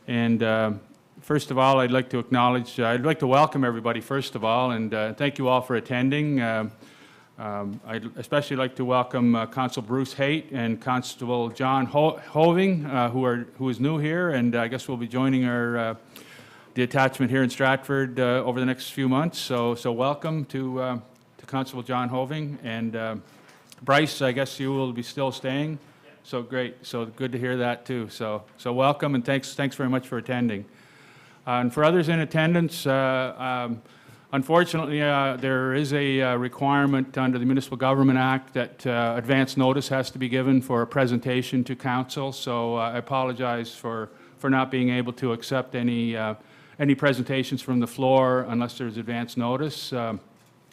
And first of all, I'd like to welcome everybody, first of all, and thank you all for attending. I'd especially like to welcome Constable Bruce Haight and Constable John Hoving, who is new here, and I guess will be joining the attachment here in Stratford over the next few months. So welcome to Constable John Hoving. And Bryce, I guess you will be still staying. So great. So good to hear that too. So welcome, and thanks very much for attending. And for others in attendance, unfortunately, there is a requirement under the Municipal Government Act that advance notice has to be given for a presentation to council. So I apologize for not being able to accept any presentations from the floor unless there's advance notice.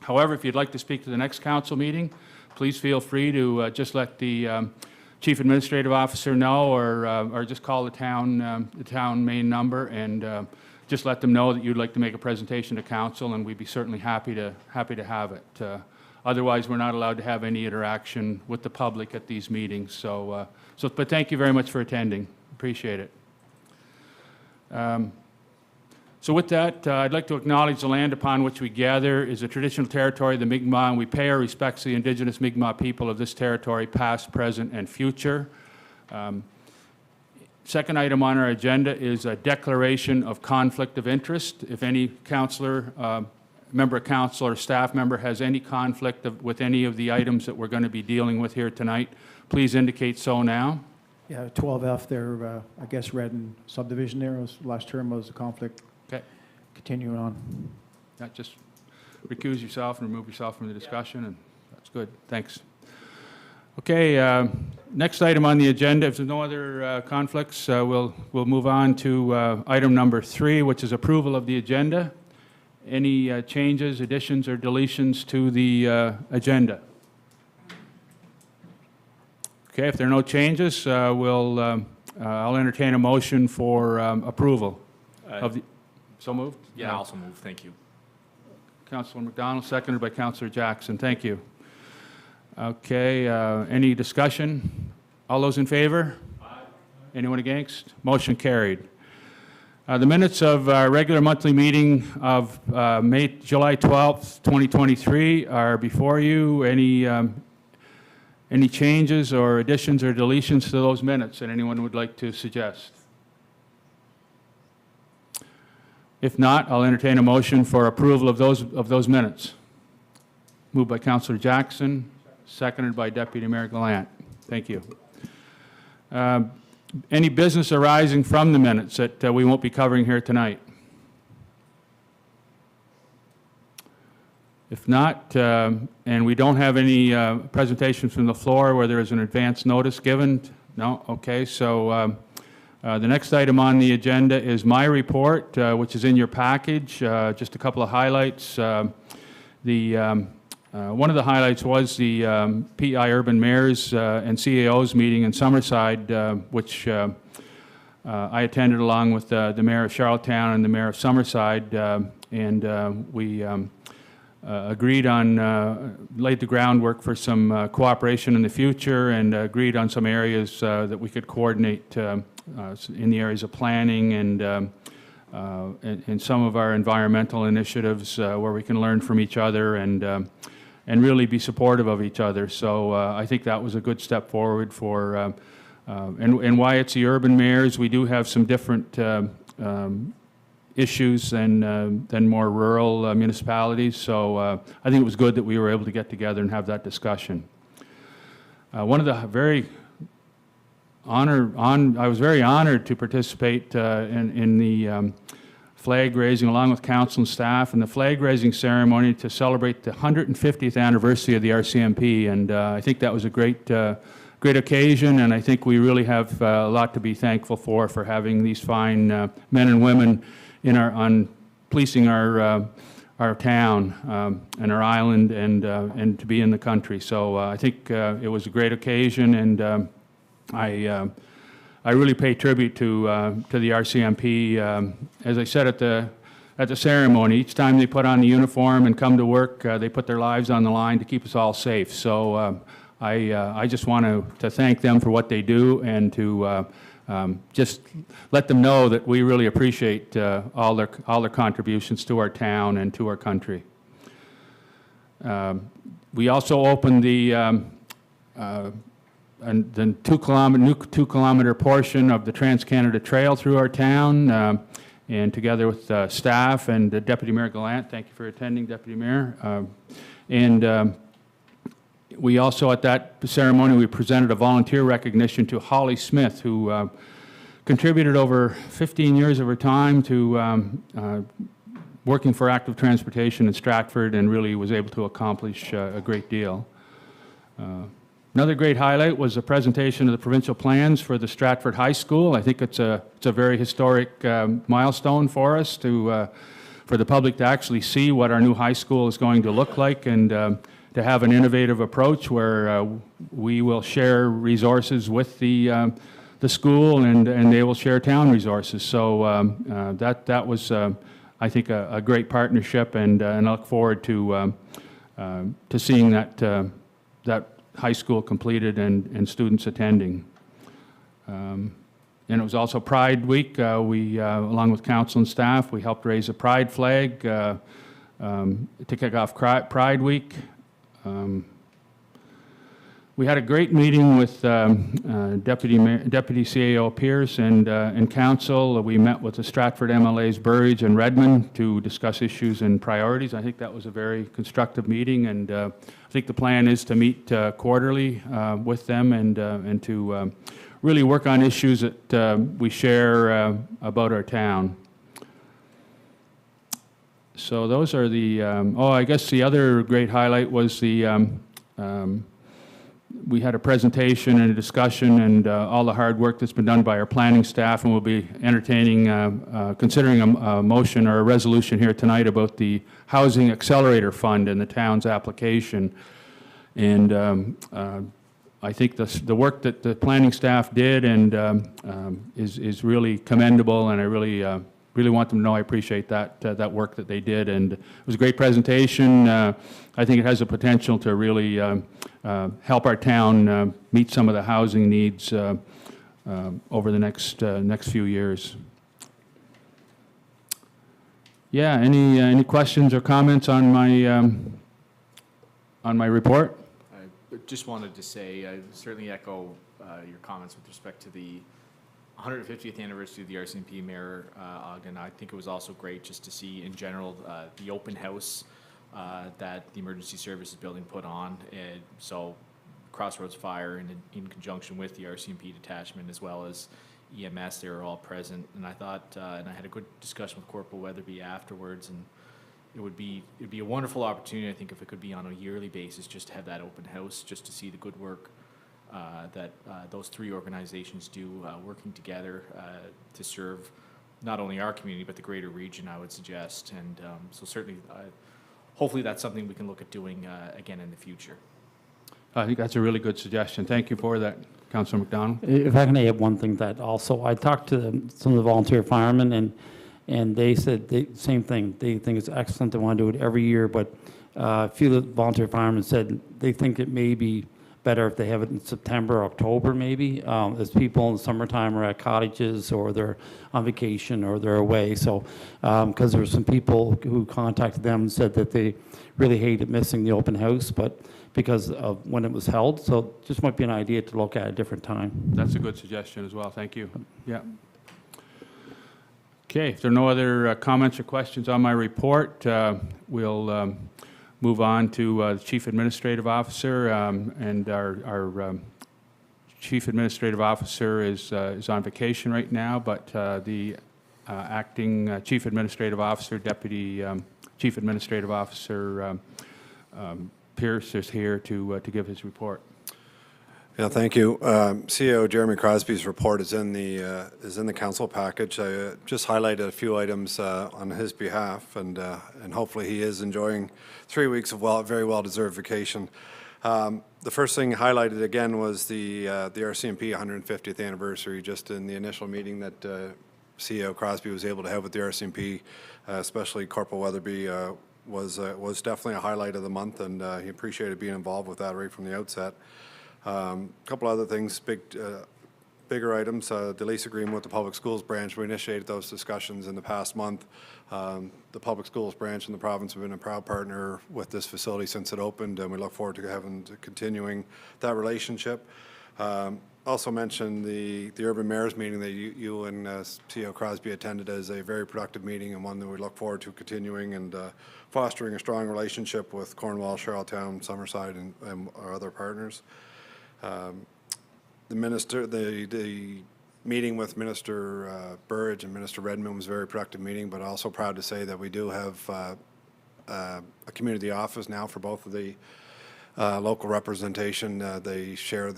However, if you'd like to speak to the next council meeting, please feel free to just let the Chief Administrative Officer know, or just call the town main number, and just let them know that you'd like to make a presentation to council, and we'd be certainly happy to have it. Otherwise, we're not allowed to have any interaction with the public at these meetings. But thank you very much for attending. Appreciate it. So with that, I'd like to acknowledge the land upon which we gather is a traditional territory of the Mi'kmaq, and we pay our respects to the Indigenous Mi'kmaq people of this territory, past, present, and future. Second item on our agenda is a declaration of conflict of interest. If any councillor, member of council, or staff member has any conflict with any of the items that we're going to be dealing with here tonight, please indicate so now. Yeah, 12F there, I guess Redden subdivision there, last term was a conflict. Okay. Continuing on. Yeah, just recuse yourself and remove yourself from the discussion, and that's good. Thanks. Okay, next item on the agenda, if there's no other conflicts, we'll move on to item number 3, which is approval of the agenda. Any changes, additions, or deletions to the agenda? Okay, if there are no changes, I'll entertain a motion for approval of the. So moved? Yeah, I also move. Thank you. Councillor McDonald, seconded by Councillor Jackson. Thank you. Okay, any discussion? All those in favor? Aye. Anyone against? Motion carried. The minutes of our regular monthly meeting of July 12th, 2023 are before you. Any changes or additions or deletions to those minutes that anyone would like to suggest? If not, I'll entertain a motion for approval of those minutes. Moved by Councillor Jackson, seconded by Deputy Mayor Gallant. Thank you. Any business arising from the minutes that we won't be covering here tonight? If not, and we don't have any presentations from the floor where there is an advance notice given? No? Okay, so the next item on the agenda is my report, which is in your package. Just a couple of highlights. One of the highlights was the PEI Urban Mayors and CAOs meeting in Summerside, which I attended along with the Mayor of Charlottetown and the Mayor of Summerside, and we agreed on, laid the groundwork for some cooperation in the future, and agreed on some areas that we could coordinate in the areas of planning and some of our environmental initiatives where we can learn from each other and really be supportive of each other. So I think that was a good step forward for, and why it's the urban mayors. We do have some different issues than more rural municipalities. So I think it was good that we were able to get together and have that discussion. One of the I was very honored to participate in the flag raising along with council and staff, and the flag raising ceremony to celebrate the 150th anniversary of the RCMP, and I think that was a great occasion, and I think we really have a lot to be thankful for having these fine men and women on policing our town and our island and to be in the country. So I think it was a great occasion, and I really pay tribute to the RCMP. As I said at the ceremony, each time they put on the uniform and come to work, they put their lives on the line to keep us all safe. So I just want to thank them for what they do, and to just let them know that we really appreciate all their contributions to our town and to our country. We also opened the new 2-kilometer portion of the Trans-Canada Trail through our town, and together with staff and Deputy Mayor Gallant. Thank you for attending, Deputy Mayor. We also, at that ceremony, we presented a volunteer recognition to Holly Smith, who contributed over 15 years of her time to working for active transportation in Stratford, and really was able to accomplish a great deal. Another great highlight was the presentation of the provincial plans for the Stratford High School. I think it's a very historic milestone for us for the public to actually see what our new high school is going to look like, and to have an innovative approach where we will share resources with the school, and they will share town resources. So that was, I think, a great partnership, and I look forward to seeing that high school completed and students attending. And it was also Pride Week. We, along with council and staff, we helped raise a Pride flag to kick off Pride Week. We had a great meeting with Deputy CAO Pierce and council. We met with the Stratford MLAs Burridge and Redmond to discuss issues and priorities. I think that was a very constructive meeting, and I think the plan is to meet quarterly with them and to really work on issues that we share about our town. So those are the, I guess the other great highlight was we had a presentation and a discussion, and all the hard work that's been done by our planning staff, and we'll be entertaining, considering a motion or a resolution here tonight about the Housing Accelerator Fund and the town's application. And I think the work that the planning staff did and is really commendable, and I really want them to know I appreciate that work that they did. And it was a great presentation. I think it has the potential to really help our town meet some of the housing needs over the next few years. Yeah, any questions or comments on my report? I just wanted to say I certainly echo your comments with respect to the 150th anniversary of the RCMP, Mayor Ogden. I think it was also great just to see, in general, the open house that the Emergency Services Building put on. So Crossroads Fire, in conjunction with the RCMP detachment, as well as EMS, they were all present. And I thought, and I had a good discussion with Corporal Weatherby afterwards, and it'd be a wonderful opportunity, I think, if it could be on a yearly basis, just to have that open house, just to see the good work that those three organizations do, working together to serve not only our community but the greater region, I would suggest. And so certainly, hopefully that's something we can look at doing again in the future. I think that's a really good suggestion. Thank you for that, Councillor McDonald. If I can add one thing, that also, I talked to some of the volunteer firemen, and they said the same thing. They think it's excellent. They want to do it every year, but a few of the volunteer firemen said they think it may be better if they have it in September, October, maybe, as people in the summertime are at cottages, or they're on vacation, or they're away. So, because there were some people who contacted them and said that they really hated missing the open house, but because of when it was held. So, just might be an idea to look at a different time. That's a good suggestion as well. Thank you. Yeah. Okay. If there are no other comments or questions on my report, we'll move on to the Chief Administrative Officer, and our Chief Administrative Officer is on vacation right now, but the acting Chief Administrative Officer, Deputy Chief Administrative Officer Pierce is here to give his report. Yeah, thank you. CEO Jeremy Crosby's report is in the council package. I just highlighted a few items on his behalf, and hopefully he is enjoying 3 weeks of very well-deserved vacation. The first thing highlighted again was the RCMP 150th anniversary. Just in the initial meeting that CEO Crosby was able to have with the RCMP, especially Corporal Weatherby, was definitely a highlight of the month, and he appreciated being involved with that right from the outset. A couple other things, bigger items, the lease agreement with the public schools branch, we initiated those discussions in the past month. The public schools branch in the province have been a proud partner with this facility since it opened, and we look forward to continuing that relationship. Also mentioned the Urban Mayors meeting that you and CEO Crosby attended as a very productive meeting, and one that we look forward to continuing and fostering a strong relationship with Cornwall, Charlottetown, Summerside, and our other partners. The meeting with Minister Burridge and Minister Redmond was a very productive meeting, but also proud to say that we do have a community office now for both of the local representation. They share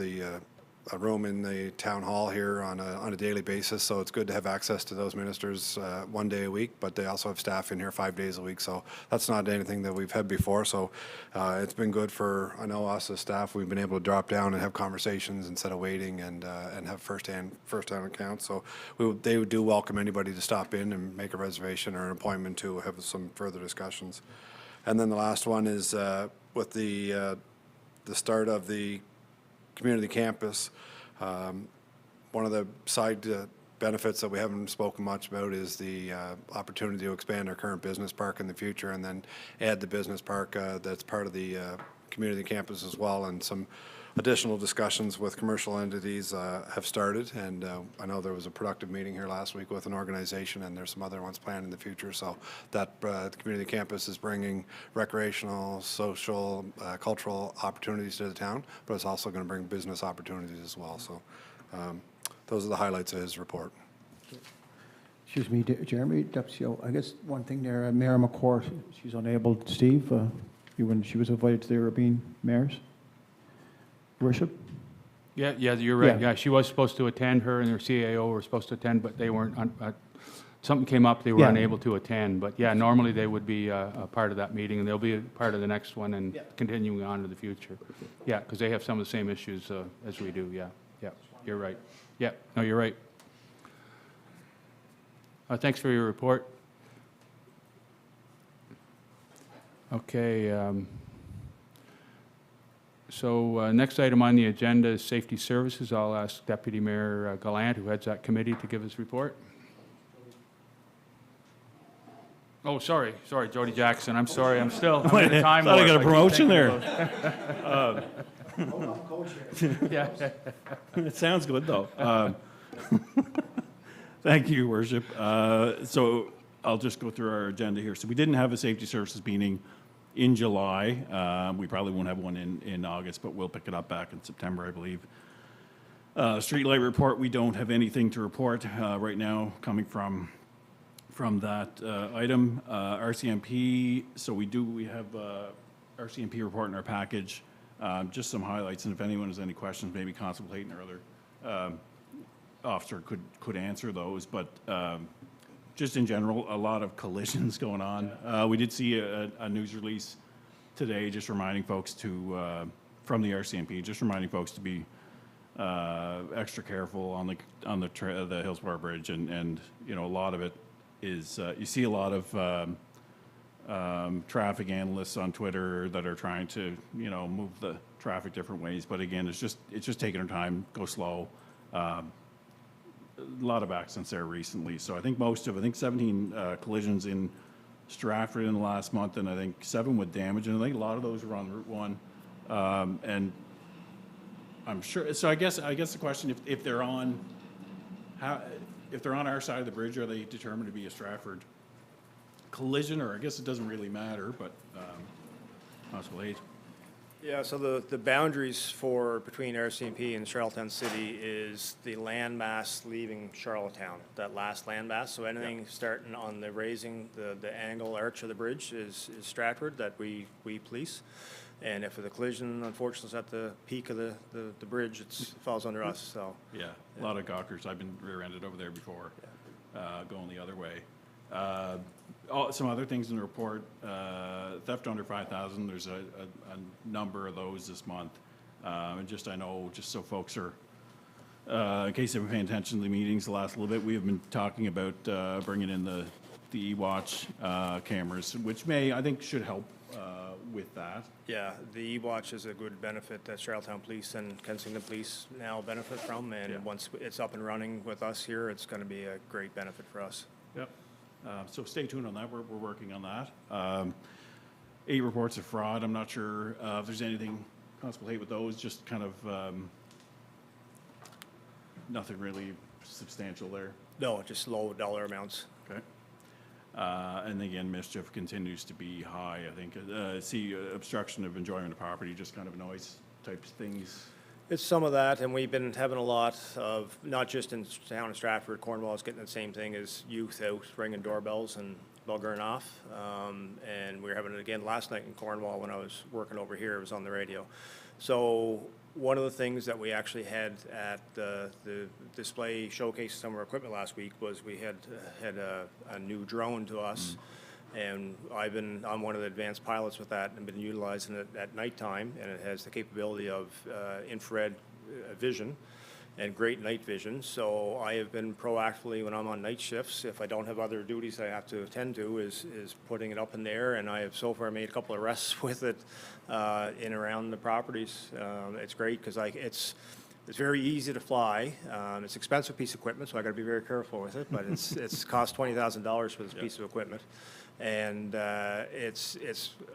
a room in the town hall here on a daily basis, so it's good to have access to those ministers 1 day a week, but they also have staff in here 5 days a week, so that's not anything that we've had before. So it's been good for, I know, us as staff. We've been able to drop down and have conversations instead of waiting and have first-hand accounts. So they do welcome anybody to stop in and make a reservation or an appointment to have some further discussions. And then the last one is with the start of the community campus. One of the side benefits that we haven't spoken much about is the opportunity to expand our current business park in the future, and then add the business park that's part of the community campus as well. And some additional discussions with commercial entities have started, and I know there was a productive meeting here last week with an organization, and there's some other ones planned in the future. So that the community campus is bringing recreational, social, cultural opportunities to the town, but it's also going to bring business opportunities as well. So those are the highlights of his report. Excuse me, Jeremy, Deputy CEO, I guess one thing there, Mayor McCourt, she's unable, Steve, when she was invited to the European mayors? Worship? Yeah, you're right. Yeah. Yeah, she was supposed to attend, her and her CAO were supposed to attend, but they weren't, something came up, they were Yeah. unable to attend. But yeah, normally they would be a part of that meeting, and they'll be a part of the next one and continuing on to the future. Yeah, because they have some of the same issues as we do, yeah. Yeah, you're right. Yeah, no, you're right. Thanks for your report. Okay. So next item on the agenda is safety services. I'll ask Deputy Mayor Gallant, who heads that committee, to give his report. Oh, sorry, Jody Jackson. I'm sorry. I'm still in a time Thought I warp. got a keep promotion thinking there. Yeah. It sounds good, though. Thank you, Worship. So I'll just go through our agenda here. So we didn't have a safety services meeting in July. We probably won't have one in August, but we'll pick it up back in September, I believe. Streetlight report, we don't have anything to report right now coming from that item. RCMP, so we have RCMP report in our package. Just some highlights, and if anyone has any questions, maybe Constable Hayton or other officer could answer those. But just in general, a lot of collisions going on. We did see a news release today, just reminding folks from the RCMP, just reminding folks to be extra careful on the Hillsborough Bridge, and you know, a lot of it is you see a lot of traffic analysts on Twitter that are trying to, you know, move the traffic different ways. But again, it's just taking our time, go slow. A lot of accidents there recently. So I think 17 collisions in Stratford in the last month, and I think 7 with damage, and I think a lot of those were on Route 1. And I'm sure. So I guess the question, if they're on our side of the bridge, are they determined to be a Stratford collision, or I guess it doesn't really matter, but Constable Hayes. Yeah, so the boundaries between RCMP and Charlottetown City is the landmass leaving Charlottetown, that last landmass. So anything starting on the raising, the angle arch of the bridge is Stratford that we police. And if the collision, unfortunately, is at the peak of the bridge, it falls under us. So Yeah, a lot of gawkers. I've been rear-ended over there before, going the other way. Some other things in the report, theft under 5,000, there's a number of those this month. And just so folks are, in case they've been paying attention to the meetings the last little bit, we have been talking about bringing in the E-Watch cameras, which I think should help with that. Yeah, the E-Watch is a good benefit that Charlottetown Police and Kensington Police now benefit from, and Yeah. once it's up and running with us here, it's going to be a great benefit for us. Yep. So stay tuned on that. We're working on that. 8 reports of fraud. I'm not sure if there's anything Constable Hay with those, just kind of nothing really substantial there. No, just low dollar amounts. Okay. And again, mischief continues to be high, I think. See obstruction of enjoyment of property, just kind of noise type things. It's some of that, and we've been having a lot of, not just in town of Stratford, Cornwall is getting the same thing as youth out ringing doorbells and buggering off. And we were having it again last night in Cornwall when I was working over here, it was on the radio. So one of the things that we actually had at the display showcase some of our equipment last week was we had a new drone to us. And I'm one of the advanced pilots with that and been utilizing it at nighttime, and it has the capability of infrared vision and great night vision. So I have been proactively, when I'm on night shifts, if I don't have other duties I have to attend to, is putting it up in there, and I have so far made a couple of arrests with it in around the properties. It's great because it's very easy to fly. It's an expensive piece of equipment, so I got to be very careful with it. But it's cost $20,000 for this piece of equipment, and it's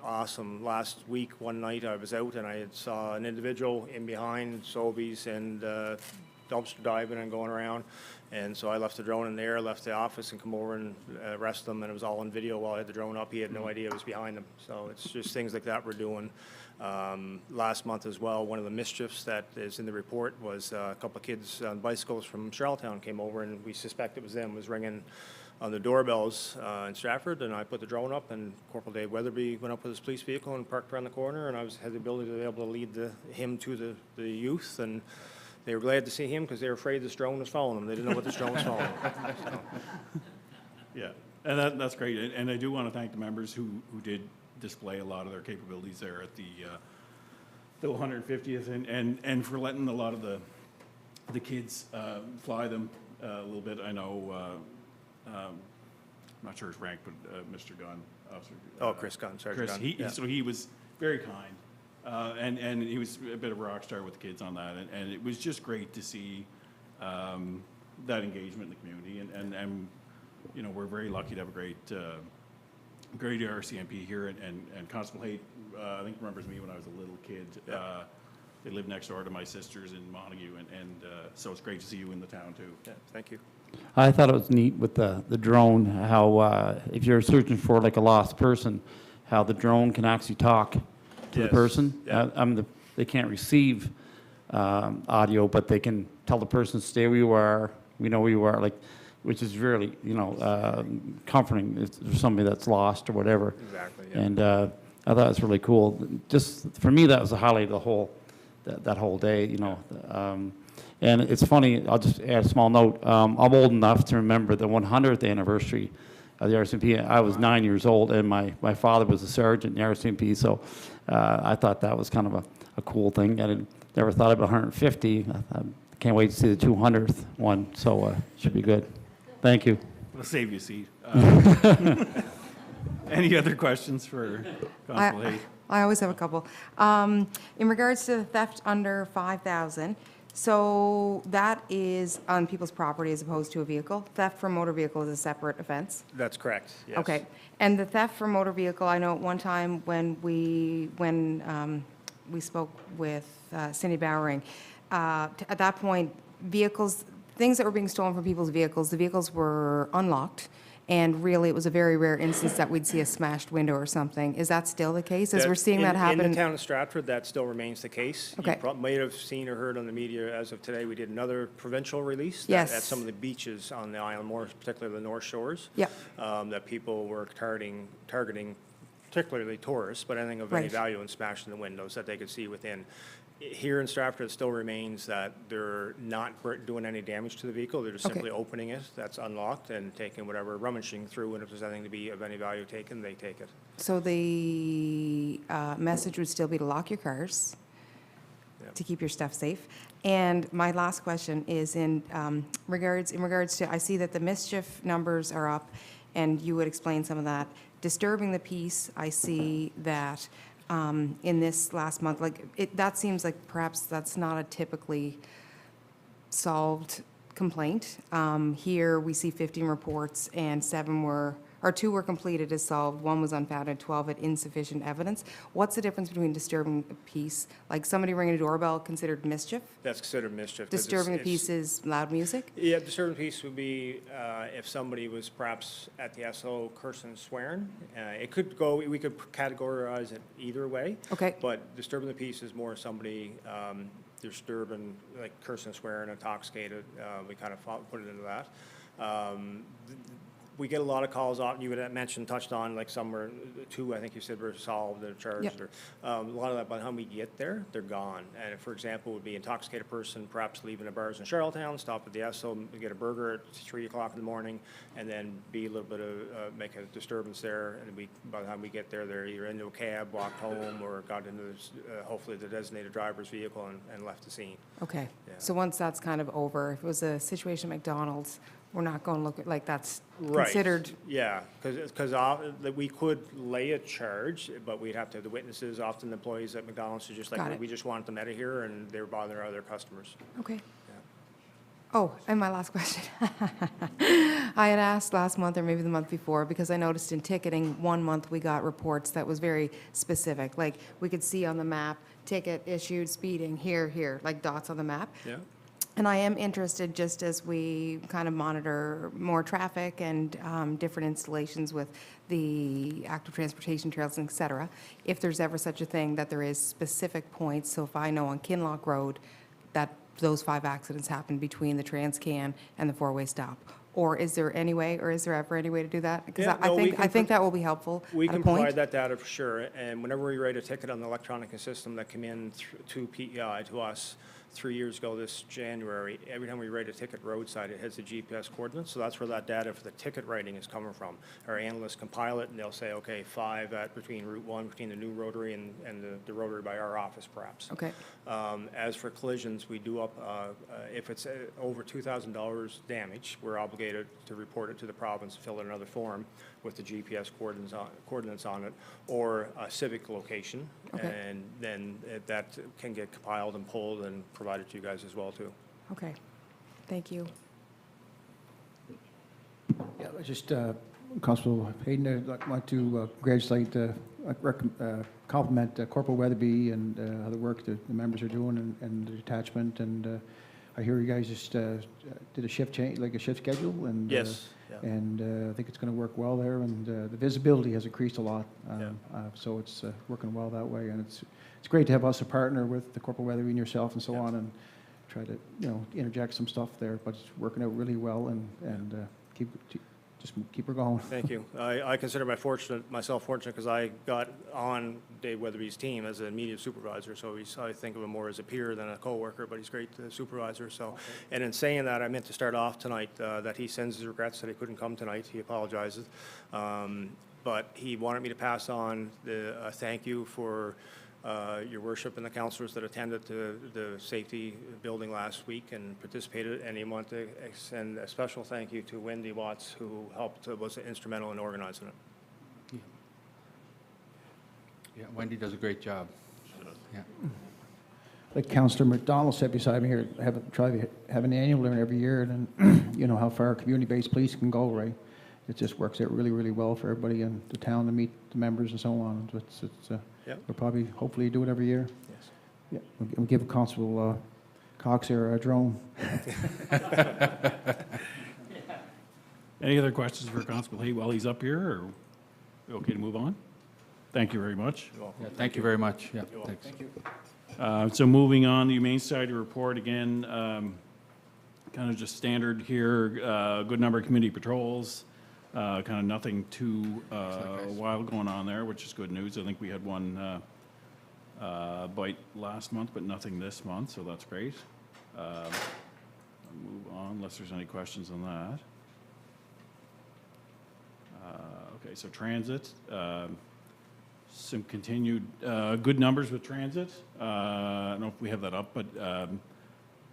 awesome. Last week, one night, I was out and I saw an individual in behind Sobeys and dumpster diving and going around. And so I left the drone in there, left the office, and come over and arrest them. And it was all on video while I had the drone up. He had no idea it was behind him. So it's just things like that we're doing. Last month as well, one of the mischiefs that is in the report was a couple of kids on bicycles from Charlottetown came over, and we suspect it was them, was ringing on the doorbells in Stratford, and I put the drone up, and Corporal Dave Weatherby went up with his police vehicle and parked around the corner, and I had the ability to be able to lead him to the youth, and they were glad to see him because they were afraid this drone was following them. They didn't know what this drone was following. So. Yeah, and that's great. And I do want to thank the members who did display a lot of their capabilities there at the 150th, and for letting a lot of the kids fly them a little bit. I know, I'm not sure his rank, but Mr. Gunn, Officer. Chris Gunn, Sergeant Chris, Gunn. Yeah. So he was very kind. And he was a bit of a rock star with the kids on that, and it was just great to see that engagement in the community, and you know, we're very lucky to have a great RCMP here, and Constable Hay, I think remembers me when I was a little kid. Yeah. They lived next door to my sisters in Montague, and so it's great to see you in the town too. Yeah, thank you. I thought it was neat with the drone, how if you're searching for like a lost person, how the drone can actually talk to the Yes. person. Yeah. They can't receive audio, but they can tell the person, stay where you are, we know where you are, like, which is really, comforting if there's somebody that's lost or whatever. Exactly, yeah. And I thought it was really cool. Just, for me, that was the highlight of that whole day, And it's funny, I'll just add a small note. I'm old enough to remember the 100th anniversary of the RCMP. I was 9 years old, and my father was a sergeant in the RCMP, so I thought that was kind of a cool thing. I never thought about 150. I can't wait to see the 200th one, so should be good. Thank you. We'll save you a seat. Any other questions for Constable Hay? I always have a couple. In regards to the theft under 5,000, so that is on people's property as opposed to a vehicle? Theft from motor vehicle is a separate offense? That's correct, yes. Okay. And the theft from motor vehicle, I know at one time when we spoke with Cindy Bowering, at that point, things that were being stolen from people's vehicles, the vehicles were unlocked, and really it was a very rare instance that we'd see a smashed window or something. Is that still the case? As we're seeing that happen? In the town of Stratford, that still remains the case. Okay. You might have seen or heard on the media as of today, we did another provincial release. Yes. At some of the beaches on the island, more particularly the North Shores. Yeah. That people were targeting particularly tourists, but anything of any Right. value, and smashing the windows that they could see within. Here in Stratford, it still remains that they're not doing any damage to the vehicle. They're just Okay. simply opening it, that's unlocked, and taking whatever, rummaging through, and if there's anything to be of any value taken, they take it. So the message would still be to lock your cars, Yep. to keep your stuff safe. And my last question is in regards to, I see that the mischief numbers are up, and you would explain some of that. Disturbing the peace, I see that in this last month. Like, that seems like perhaps that's not a typically solved complaint. Here, we see 15 reports and 2 were completed as solved, 1 was unfounded, 12 had insufficient evidence. What's the difference between disturbing the peace, like somebody ringing a doorbell considered mischief? That's considered mischief. 'cause Disturbing the it's- peace is loud music? Yeah, disturbing the peace would be if somebody was perhaps at the SO cursing and swearing. It could go, we could categorize it either way. Okay. But disturbing the peace is more somebody disturbing, like cursing and swearing, intoxicated. We kind of put it into that. We get a lot of calls out, you had mentioned, touched on, like some were, 2, I think you said were solved or charged. Yep. Or a lot of that, by the time we get there, they're gone. And for example, would be intoxicated person perhaps leaving the bars in Charlottetown, stop at the Esso, get a burger at 3 o'clock in the morning, and then be a little bit of, make a disturbance there. And by the time we get there, they're either into a cab, walked home, or got into hopefully the designated driver's vehicle and left the scene. Okay. Yeah. So once that's kind of over, if it was a situation at McDonald's, we're not going to look at, like, that's Right. considered, Yeah, because we could lay a charge, but we'd have to have the witnesses, often the employees at McDonald's, are just Got like, it. we just want them out of here, and they were bothering other customers. okay. Oh, and my last question. I had asked last month or maybe the month before, because I noticed in ticketing, 1 month we got reports that was very specific. Like, we could see on the map, ticket issued, speeding, here, like dots on the map. Yeah? And I am interested, just as we kind of monitor more traffic and different installations with the active transportation trails, et cetera, if there's ever such a thing that there is specific points. So if I know on Kinloch Road that those 5 accidents happened between the Transcan and the 4-way stop, or is there any way, or is there ever any way to do that? Because Yeah, I no, we think, can I think that will be helpful We at a can point. provide that data for sure, and whenever we write a ticket on the electronic system that came in to PEI, to us, 3 years ago this January, every time we write a ticket roadside, it has the GPS coordinates, so that's where that data for the ticket writing is coming from. Our analysts compile it, and they'll say, okay, 5 at between Route 1, between the new rotary and the rotary by our office, perhaps. Okay, As for collisions, we do up, if it's over $2,000 damage, we're obligated to report it to the province, fill in another form with the GPS coordinates on it, or a civic location. Okay. And then that can get compiled and pulled and provided to you guys as well, too. okay. Thank you. Yeah, I just, Constable Hayden, I'd like to congratulate, compliment Corporal Weatherby and the work that the members are doing and the detachment. And I hear you guys just did a shift change, like a shift schedule. And Yes, yeah. And I think it's going to work well there. And the visibility has increased a lot. Yeah. So it's working well that way. And it's great to have us a partner with the Corporal Weatherby and yourself and so Yeah. on, and try to, interject some stuff there. But it's working out really well, and just keep her going. Thank you. I consider myself fortunate because I got on Dave Weatherby's team as an immediate supervisor, so I think of him more as a peer than a coworker, but he's a great supervisor. So, and in saying that, I meant to start off tonight that he sends his regrets that he couldn't come tonight. He apologizes, but he wanted me to pass on the thank you for your worship and the councillors that attended the safety building last week and participated, and he wanted to extend a special thank you to Wendy Watts, who was instrumental in organizing it. Yeah, Wendy does a great job. Yeah. Like Councillor McDonald said beside me here, try to have an annual event every year, and then, you know how far community-based police can go, right? It just works out really, really well for everybody in the town to meet the members and so on. Yep. We'll probably, hopefully do it every year. Yes. Yeah, we'll give Constable Cox here a drone. Any other questions for Constable Hay while he's up here, or we okay to move on? Thank you very much. Yeah, thank you very much. Yeah, thanks. Thank you. So moving on, the Humane Society report again, kind of just standard here, good number of community patrols, kind of nothing too wild going on there, which is good news. I think we had one bite last month, but nothing this month, so that's great. I'll move on unless there's any questions on that. Okay, so transit. Some continued good numbers with transit. I don't know if we have that up, but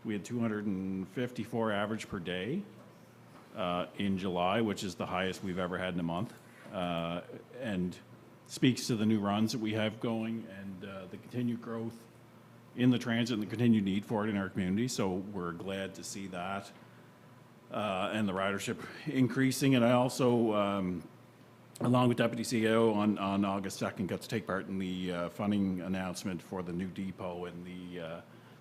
we had 254 average per day in July, which is the highest we've ever had in a month. And speaks to the new runs that we have going and the continued growth in the transit and the continued need for it in our community. So we're glad to see that and the ridership increasing. And I also, along with Deputy CEO on August 2nd, got to take part in the funding announcement for the new depot and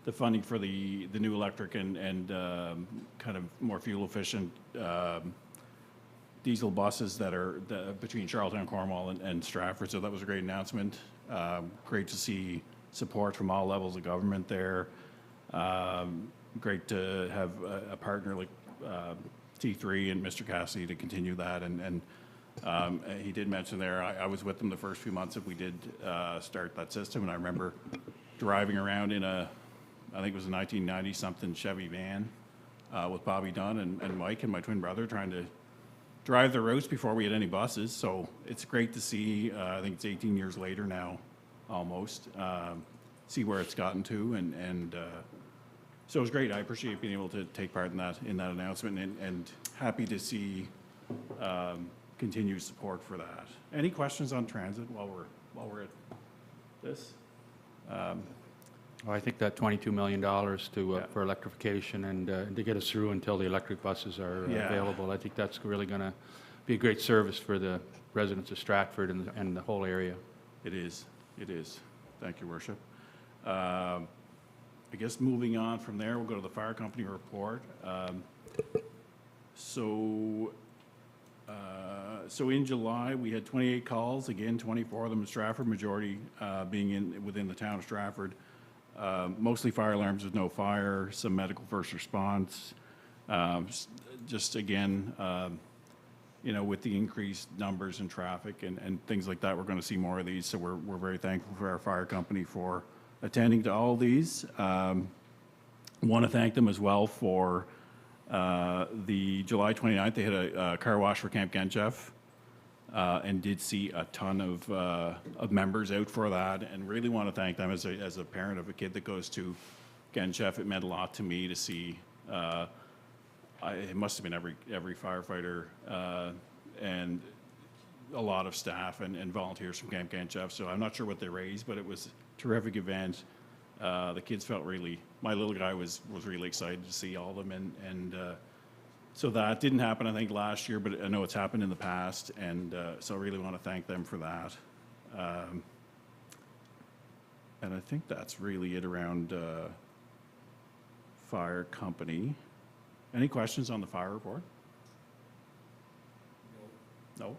the funding for the new electric and kind of more fuel efficient diesel buses that are between Charlottetown, Cornwall, and Stratford. So that was a great announcement. Great to see support from all levels of government there. Great to have a partner like T3 and Mr. Cassidy to continue that. And he did mention there, I was with them the first few months that we did start that system. And I remember driving around in I think it was a 1990-something Chevy van with Bobby Dunn and Mike and my twin brother trying to drive the routes before we had any buses. So it's great to see, I think it's 18 years later now, almost, see where it's gotten to. And so it was great. I appreciate being able to take part in that announcement and happy to see continued support for that. Any questions on transit while we're at this? Well, I think that $22 million for electrification and to get us through until the electric buses are available, I think that's really going to be a great service for the residents of Stratford and the whole area. It is. It is. Thank you, Worship. I guess moving on from there, we'll go to the fire company report. So in July, we had 28 calls, again, 24 of them in Stratford, majority being within the town of Stratford. Mostly fire alarms with no fire, some medical first response. Just again, with the increased numbers in traffic and things like that, we're going to see more of these. So we're very thankful for our fire company for attending to all these. Want to thank them as well for the July 29th. They had a car wash for Camp Genchef. And did see a ton of members out for that, and really want to thank them as a parent of a kid that goes to Genchef. It meant a lot to me to see. It must have been every firefighter and a lot of staff and volunteers from Camp Genchef. So I'm not sure what they raised, but it was a terrific event. The kids felt my little guy was really excited to see all of them, and so that didn't happen, I think, last year, but I know it's happened in the past, and so I really want to thank them for that. And I think that's really it around fire company. Any questions on the fire report? No?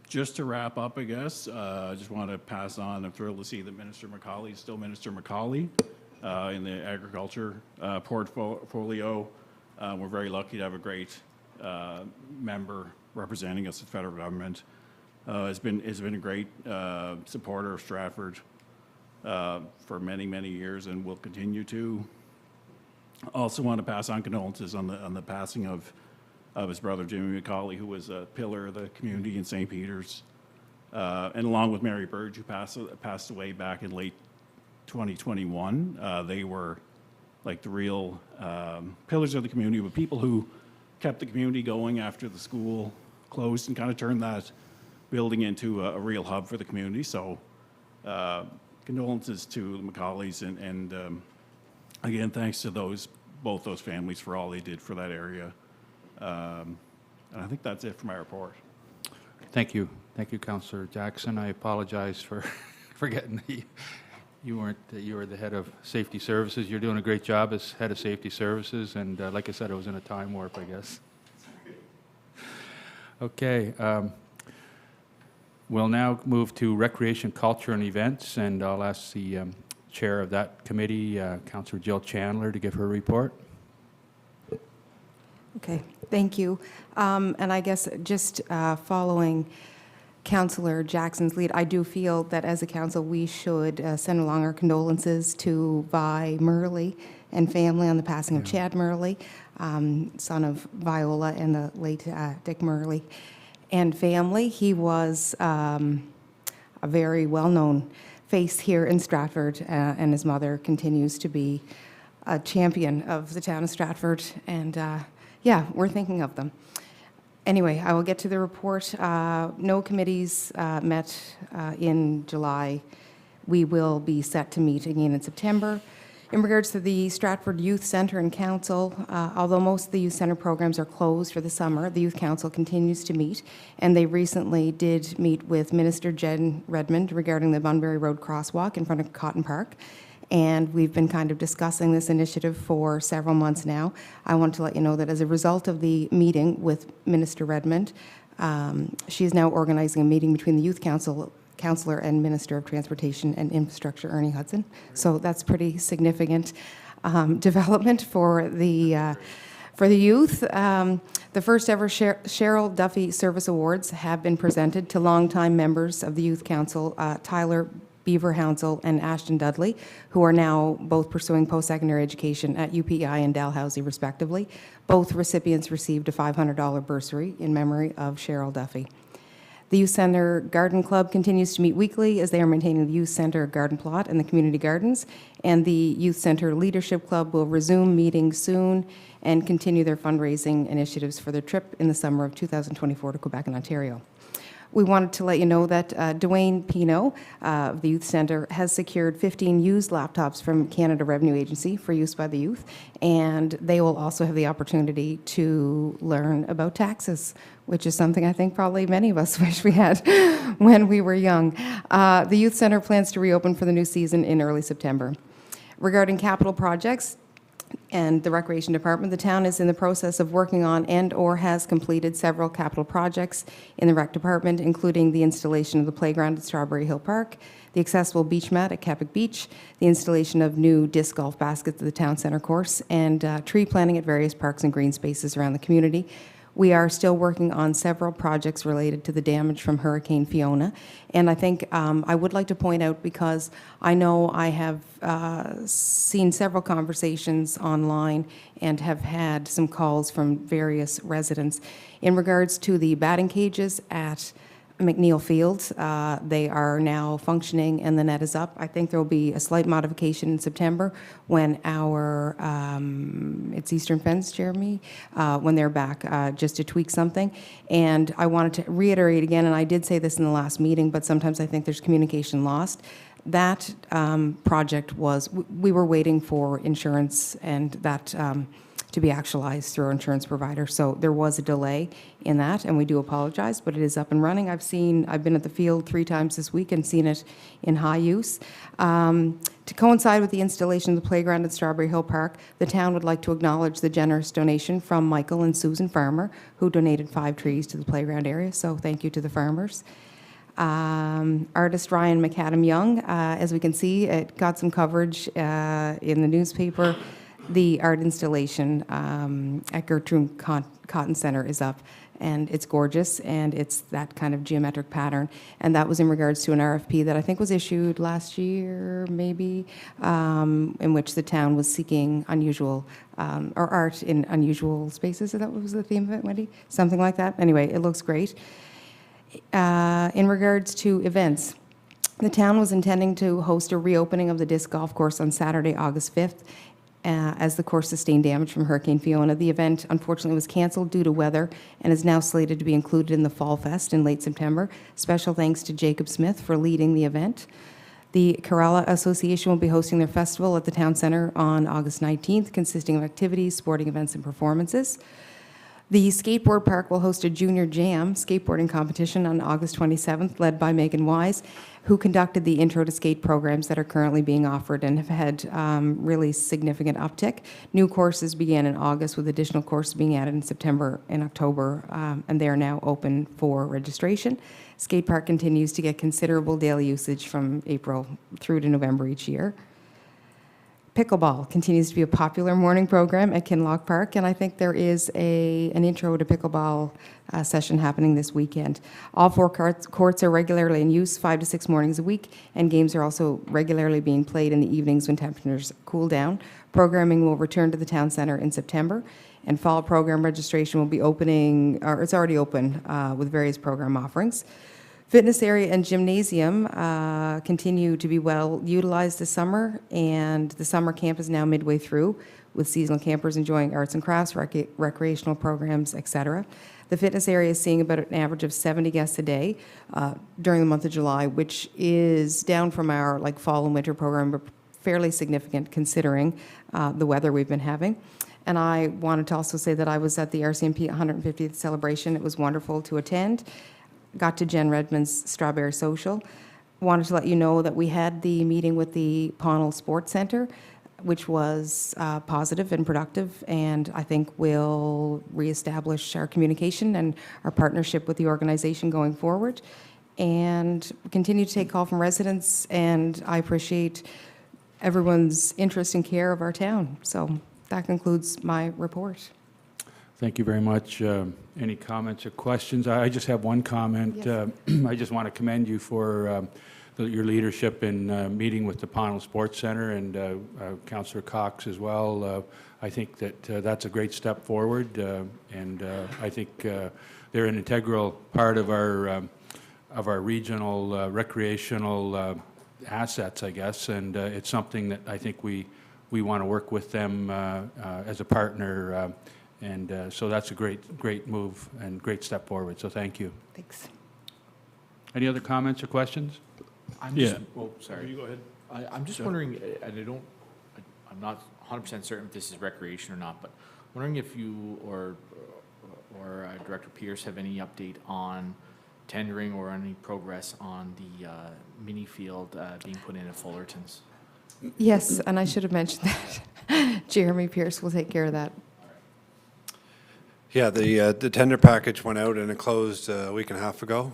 Just to wrap up, I guess, I just want to pass on, I'm thrilled to see that Minister McCauley is still Minister McCauley. In the agriculture portfolio. We're very lucky to have a great member representing us at federal government. Has been a great supporter of Stratford for many, many years and will continue to. Also want to pass on condolences on the passing of his brother Jimmy McCauley, who was a pillar of the community in St. Peter's, and along with Mary Burge, who passed away back in late 2021. They were like the real pillars of the community, with people who kept the community going after the school closed and kind of turned that building into a real hub for the community. So condolences to the McCaulleys and again, thanks to both those families for all they did for that area. And I think that's it for my report. Thank you. Thank you, Councillor Jackson. I apologize for forgetting you were the head of safety services. You're doing a great job as head of safety services, and like I said, I was in a time warp, I guess. Okay, we'll now move to recreation, culture, and events, and I'll ask the chair of that committee, Councillor Jill Chandler, to give her report. Okay, thank you. And I guess just following Councillor Jackson's lead, I do feel that as a council, we should send along our condolences to Vi Murley and family on the passing of Chad Murley, son of Viola and the late Dick Murley, and family. He was a very well-known face here in Stratford, and his mother continues to be a champion of the town of Stratford, and yeah, we're thinking of them. Anyway, I will get to the report. No committees met in July. We will be set to meet again in September. In regards to the Stratford Youth Centre and Council, although most of the youth centre programs are closed for the summer, the Youth Council continues to meet, and they recently did meet with Minister Jen Redmond regarding the Bunbury Road crosswalk in front of Cotton Park. And we've been kind of discussing this initiative for several months now. I want to let you know that as a result of the meeting with Minister Redmond, she is now organizing a meeting between the Youth Councillor and Minister of Transportation and Infrastructure, Ernie Hudson. So that's pretty significant development for the youth. The first ever Cheryl Duffy Service Awards have been presented to longtime members of the Youth Council, Tyler Beaver Hounsell and Ashton Dudley, who are now both pursuing post-secondary education at UPEI and Dalhousie, respectively. Both recipients received a $500 bursary in memory of Cheryl Duffy. The Youth Centre Garden Club continues to meet weekly as they are maintaining the Youth Centre garden plot and the community gardens, and the Youth Centre Leadership Club will resume meeting soon and continue their fundraising initiatives for their trip in the summer of 2024 to Quebec and Ontario. We wanted to let you know that Dwayne Pino of the Youth Centre has secured 15 used laptops from Canada Revenue Agency for use by the youth, and they will also have the opportunity to learn about taxes, which is something I think probably many of us wish we had when we were young. The Youth Centre plans to reopen for the new season in early September. Regarding capital projects, and the Recreation Department, the town is in the process of working on and/or has completed several capital projects in the Rec Department, including the installation of the playground at Strawberry Hill Park, the accessible beach mat at Kepik Beach, the installation of new disc golf baskets at the town center course, and tree planting at various parks and green spaces around the community. We are still working on several projects related to the damage from Hurricane Fiona. And I think I would like to point out, because I know I have seen several conversations online and have had some calls from various residents in regards to the batting cages at McNeil Field. They are now functioning and the net is up. I think there will be a slight modification in September when our, it's Eastern Fence, Jeremy, when they're back, just to tweak something. And I wanted to reiterate again, and I did say this in the last meeting, but sometimes I think there's communication lost. That project was, we were waiting for insurance and that to be actualized through our insurance provider. So there was a delay in that, and we do apologize, but it is up and running. I've been at the field 3 times this week and seen it in high use. To coincide with the installation of the playground at Strawberry Hill Park, the town would like to acknowledge the generous donation from Michael and Susan Farmer, who donated 5 trees to the playground area. So thank you to the farmers. Artist Ryan McAdam Young, as we can see, it got some coverage in the newspaper. The art installation at Gertrude Cotton Center is up, and it's gorgeous, and it's that kind of geometric pattern. And that was in regards to an RFP that I think was issued last year, maybe, in which the town was seeking unusual, or art in unusual spaces. Is that what was the theme of it, Wendy? Something like that. Anyway, it looks great. In regards to events, the town was intending to host a reopening of the disc golf course on Saturday, August 5th, as the course sustained damage from Hurricane Fiona. The event, unfortunately, was canceled due to weather and is now slated to be included in the Fall Fest in late September. Special thanks to Jacob Smith for leading the event. The Kerala Association will be hosting their festival at the Town Centre on August 19th, consisting of activities, sporting events, and performances. The skateboard park will host a Junior Jam skateboarding competition on August 27th, led by Megan Wise, who conducted the Intro to Skate programs that are currently being offered and have had really significant uptick. New courses began in August, with additional courses being added in September and October, and they are now open for registration. Skate park continues to get considerable daily usage from April through to November each year. Pickleball continues to be a popular morning program at Kinloch Park, and I think there is an intro to pickleball session happening this weekend. All 4 courts are regularly in use 5 to 6 mornings a week, and games are also regularly being played in the evenings when temperatures cool down. Programming will return to the Town Centre in September, and fall program registration will be opening, or it's already open, with various program offerings. Fitness area and gymnasium continue to be well utilized this summer, and the summer camp is now midway through, with seasonal campers enjoying arts and crafts, recreational programs, etc. The fitness area is seeing about an average of 70 guests a day during the month of July, which is down from our like fall and winter program, but fairly significant considering the weather we've been having. And I wanted to also say that I was at the RCMP 150th celebration. It was wonderful to attend. Got to Jen Redmond's Strawberry Social. Wanted to let you know that we had the meeting with the Pownell Sports Centre, which was positive and productive, and I think will reestablish our communication and our partnership with the organization going forward, and continue to take call from residents, and I appreciate everyone's interest and care of our town. So that concludes my report. Thank you very much. Any comments or questions? I just have one comment. Yes. I just want to commend you for your leadership in meeting with the Pownell Sports Centre, and Councillor Cox as well. I think that that's a great step forward, and I think they're an integral part of our regional recreational assets, I guess, and it's something that I think we want to work with them as a partner, and so that's a great move and great step forward, so thank you. Thanks. Any other comments or questions? I'm Yeah. just, oh, sorry. You go ahead. I'm just wondering, and I'm not 100% certain if this is recreation or not, but wondering if you or Director Pierce have any update on tendering or any progress on the mini field being put in at Fullerton's. Yes, and I should have mentioned that. Jeremy Pierce will take care of that. Yeah, the tender package went out and it closed a week and a half ago.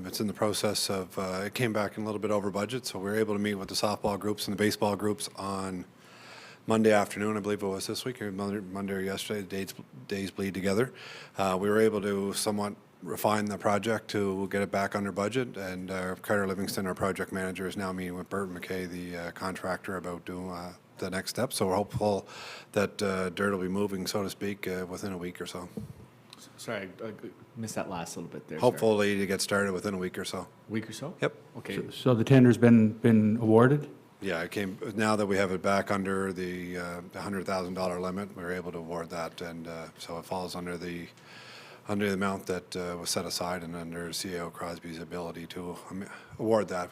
It's in the process of, it came back in a little bit over budget, so we were able to meet with the softball groups and the baseball groups on Monday afternoon, I believe it was this week, or Monday or yesterday, the days bleed together. We were able to somewhat refine the project to get it back under budget, and Carter Livingston, our project manager, is now meeting with Bert McKay, the contractor, about doing the next step. So we're hopeful that dirt will be moving, so to speak, within a week or so. Sorry, I missed that last little bit there. Hopefully to get started within a week or so. Week or so? Yep. Okay. So the tender's been awarded? Yeah, it came, now that we have it back under the $100,000 limit, we were able to award that, and so it falls under the amount that was set aside and under CAO Crosby's ability to award that.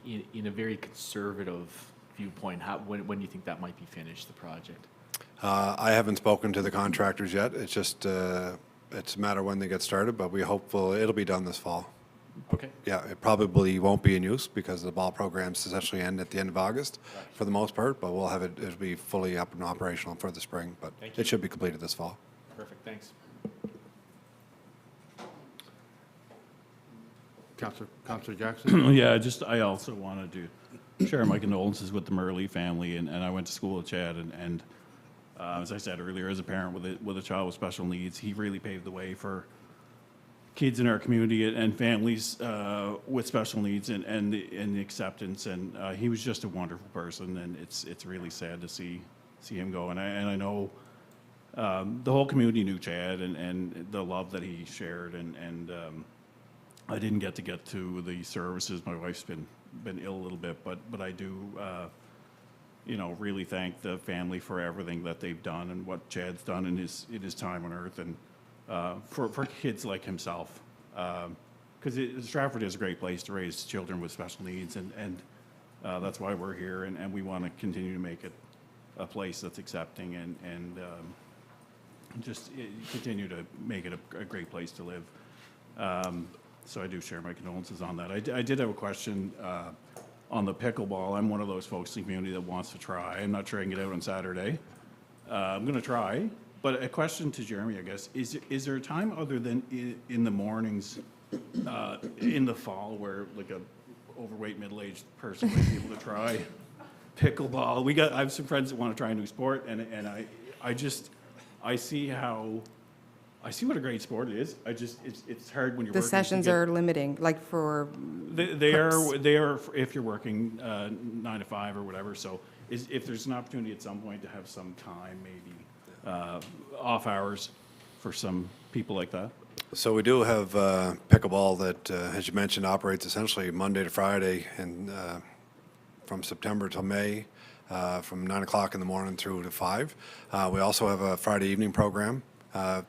In a very conservative viewpoint, when do you think that might be finished, the project? I haven't spoken to the contractors yet. It's just, it's a matter of when they get started, but we hope it'll be done this fall. Okay. Yeah, it probably won't be in use because the ball programs essentially end at the end of August for the most part, but we'll have it, it'll be fully up and operational for the spring, but Thank you. it should be completed this fall. Perfect, thanks. Councillor Jackson? Yeah, I also wanted to share my condolences with the Murley family, and I went to school with Chad, and as I said earlier, as a parent with a child with special needs, he really paved the way for kids in our community and families with special needs and the acceptance, and he was just a wonderful person, and it's really sad to see him go, and I know the whole community knew Chad and the love that he shared, and I didn't get to the services. My wife's been ill a little bit, but I do, really thank the family for everything that they've done and what Chad's done in his time on Earth, and for kids like himself, because Stratford is a great place to raise children with special needs, and that's why we're here, and we want to continue to make it a place that's accepting and just continue to make it a great place to live. So I do share my condolences on that. I did have a question on the pickleball. I'm one of those folks in the community that wants to try. I'm not sure I can get out on Saturday. I'm going to try. But a question to Jeremy, I guess, is there a time other than in the mornings in the fall where like a overweight middle-aged person might be able to try pickleball? I have some friends that want to try a new sport, and I see what a great sport it is. It's hard when you're The working. sessions are limiting, like for They are if you're working 9 to 5 or whatever. So if there's an opportunity at some point to have some time, maybe off hours for some people like that. So we do have pickleball that, as you mentioned, operates essentially Monday to Friday, and from September till May, from 9 o'clock in the morning through to 5. We also have a Friday evening program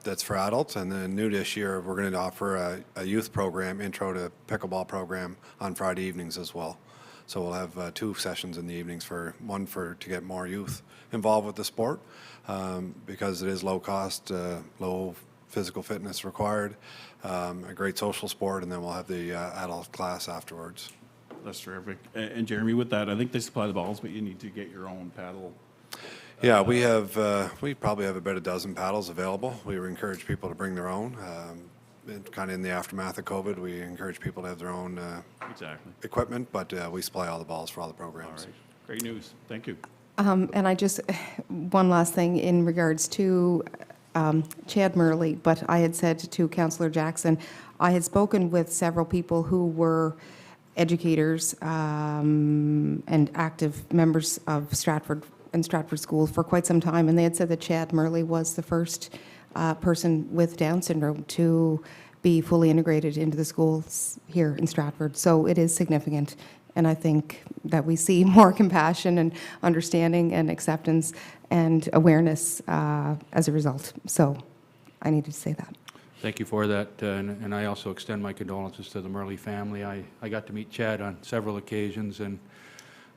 that's for adults. And then new this year, we're going to offer a youth program, intro to pickleball program, on Friday evenings as well. So we'll have 2 sessions in the evenings, one to get more youth involved with the sport, because it is low cost, low physical fitness required, a great social sport, and then we'll have the adult class afterwards. That's terrific. And Jeremy, with that, I think they supply the balls, but you need to get your own paddle. Yeah, we probably have about a dozen paddles available. We would encourage people to bring their own. Kind of in the aftermath of COVID, we encourage people to have their own Exactly. equipment, but we supply all the balls for all the All programs. right. Great news. Thank you. And I just, one last thing in regards to Chad Murley, but I had said to Councillor Jackson, I had spoken with several people who were educators and active members of Stratford and Stratford schools for quite some time, and they had said that Chad Murley was the first person with Down syndrome to be fully integrated into the schools here in Stratford. So it is significant, and I think that we see more compassion and understanding and acceptance and awareness as a result. So I needed to say that. Thank you for that, and I also extend my condolences to the Murley family. I got to meet Chad on several occasions and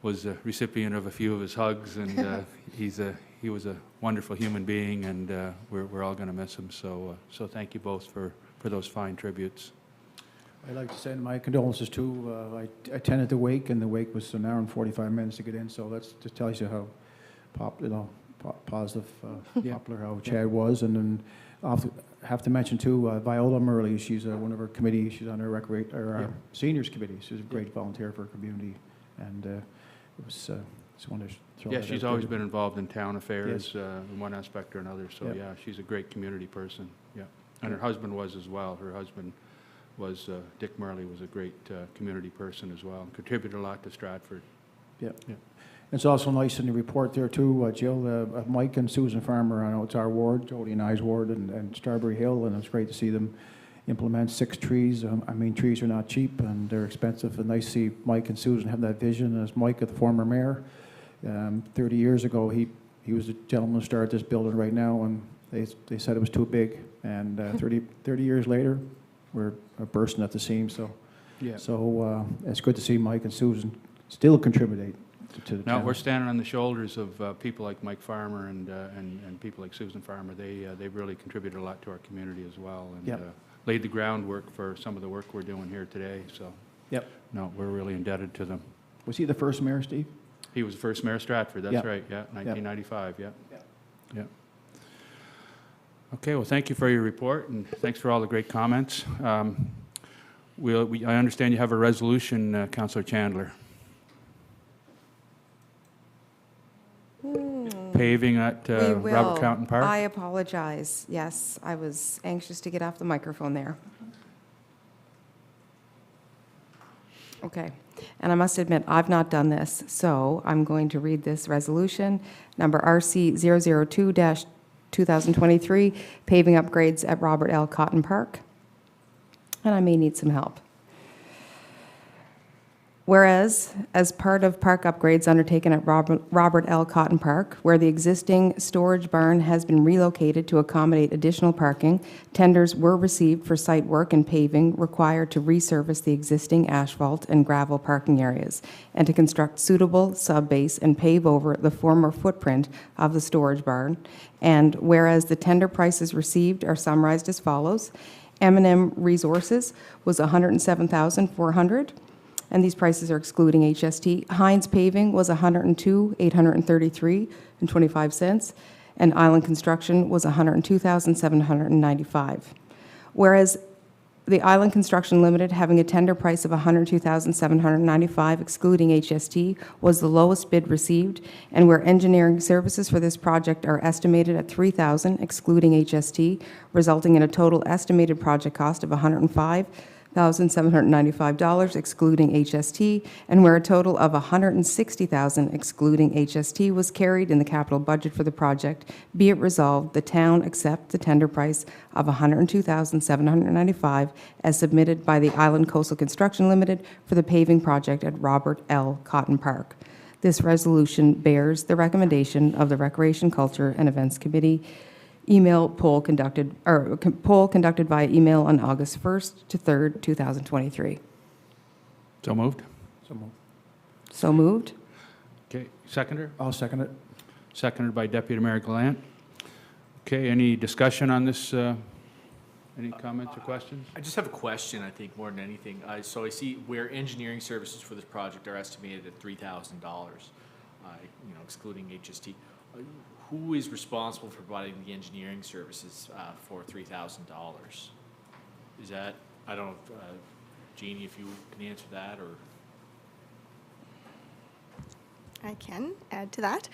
was a recipient of a few of his hugs, and he was a wonderful human being, and we're all going to miss him. So thank you both for those fine tributes. I'd like to send my condolences too. I attended the wake, and the wake was an hour and 45 minutes to get in, so that's just tells you how positive, popular how Chad was. And then I'll have to mention too, Viola Murley. She's one of our committee. She's on our seniors committee. She's a great volunteer for our community, and it was just wanted to throw Yeah, that she's out always there. been involved in town affairs Yes. in one aspect or another. So Yep. yeah, she's a great community person. Yeah, and her husband was as well. Her husband was Dick Murley, was a great community person as well. Contributed a lot to Stratford. Yeah. Yeah. It's also nice in the report there too, Jill, Mike and Susan Farmer. I know it's our ward, Jody and I's ward, and Strawberry Hill, and it's great to see them implement 6 trees. I mean, trees are not cheap and they're expensive, and nice to see Mike and Susan have that vision. As Mike, the former mayor, 30 years ago, he was the gentleman who started this building right now, and they said it was too big. And 30 years later, we're bursting at the seams. So, Yeah. it's good to see Mike and Susan still contribute to the Now town. we're standing on the shoulders of people like Mike Farmer and people like Susan Farmer. They've really contributed a lot to our community as well, and Yep. laid the groundwork for some of the work we're doing here today. So Yep. no, we're really indebted to them. Was he the first mayor, Steve? He was the first mayor of Stratford. That's Yep. right. Yeah, 1995. Yeah. Yep. Yeah. Okay. Well, thank you for your report, and thanks for all the great comments. I understand you have a resolution, Councillor Chandler. Paving at We will. Robert County Park. I apologize. Yes, I was anxious to get off the microphone there. Okay. And I must admit, I've not done this, so I'm going to read this resolution, number RC 002-2023, paving upgrades at Robert L. Cotton Park. And I may need some help. Whereas, as part of park upgrades undertaken at Robert L. Cotton Park, where the existing storage barn has been relocated to accommodate additional parking, tenders were received for site work and paving required to resurface the existing asphalt and gravel parking areas, and to construct suitable sub-base and pave over the former footprint of the storage barn. And whereas the tender prices received are summarized as follows: M&M Resources was $107,400. And these prices are excluding HST. Hines Paving was $102,833.25, and Island Construction was $102,795. Whereas the Island Construction Limited, having a tender price of $102,795 excluding HST, was the lowest bid received, and where engineering services for this project are estimated at $3,000 excluding HST, resulting in a total estimated project cost of $105,795 excluding HST, and where a total of $160,000 excluding HST was carried in the capital budget for the project, be it resolved, the town accept the tender price of $102,795 as submitted by the Island Coastal Construction Limited for the paving project at Robert L. Cotton Park. This resolution bears the recommendation of the Recreation, Culture, and Events Committee email poll conducted via email on August 1st to 3rd, 2023. So moved. So moved. So moved. Okay, seconder? I'll second it. Seconded by Deputy Mayor Gallant. Okay, any discussion on this? Any comments or questions? I just have a question, I think, more than anything. So I see where engineering services for this project are estimated at $3,000, excluding HST. Who is responsible for providing the engineering services for $3,000? Is that, I don't know, Jeannie, if you can answer that, or? I can add to that.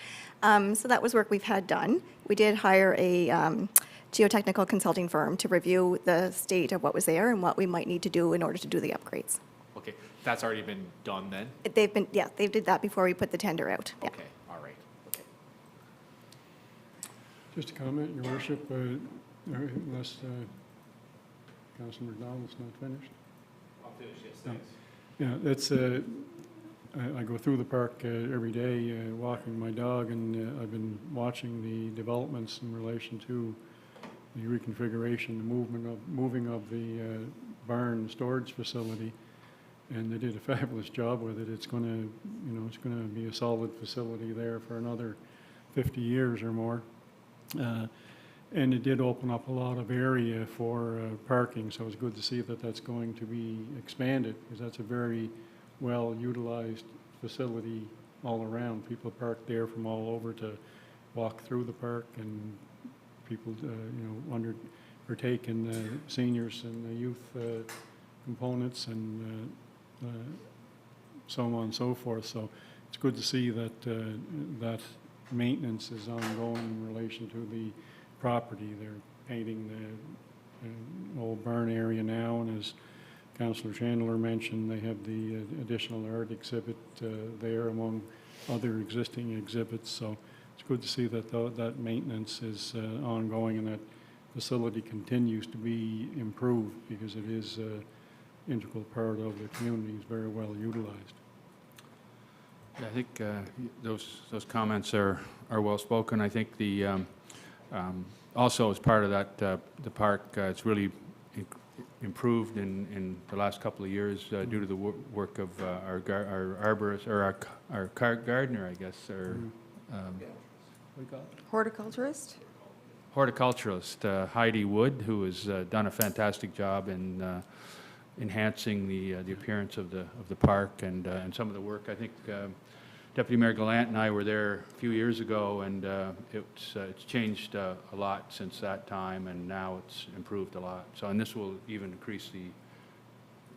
So that was work we've had done. We did hire a geotechnical consulting firm to review the state of what was there and what we might need to do in order to do the upgrades. Okay, that's already been done then? They did that before we put the tender out. Yeah. Okay, all right, okay. Just a comment, Your Worship, unless Councilor McDonald's not finished. I'll finish, yes, thanks. Yeah, that's, I go through the park every day walking my dog, and I've been watching the developments in relation to the reconfiguration, the moving of the barn storage facility, and they did a fabulous job with it. It's going to, it's going to be a solid facility there for another 50 years or more. And it did open up a lot of area for parking, so it's good to see that that's going to be expanded, because that's a very well-utilized facility all around. People park there from all over to walk through the park, and people, partake in the seniors and the youth components, and so on and so forth. So it's good to see that that maintenance is ongoing in relation to the property. They're painting the old barn area now, and as Councillor Chandler mentioned, they have the additional art exhibit there among other existing exhibits. So it's good to see that that maintenance is ongoing, and that facility continues to be improved, because it is an integral part of the community. It's very well utilized. Yeah, I think those comments are well spoken. I think the also as part of that the park, it's really improved in the last couple of years due to the work of our arborist, or our gardener, I guess, or what do you call it? Horticulturist? Horticulturist Heidi Wood, who has done a fantastic job in enhancing the appearance of the park and some of the work. I think Deputy Mayor Gallant and I were there a few years ago, and it's changed a lot since that time, and now it's improved a lot. So, and this will even increase the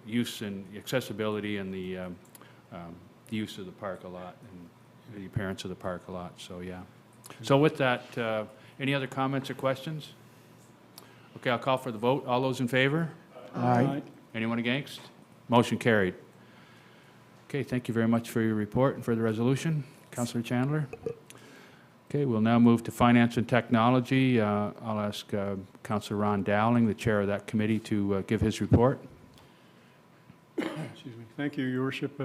use and accessibility and the use of the park a lot, and the appearance of the park a lot. So, yeah. So with that, any other comments or questions? Okay, I'll call for the vote. All those in favor? Aye. Anyone against? Motion carried. Okay, thank you very much for your report and for the resolution. Councillor Chandler. Okay, we'll now move to Finance and Technology. I'll ask Councillor Ron Dowling, the chair of that committee, to give his report. Excuse me. Thank you, Your Worship.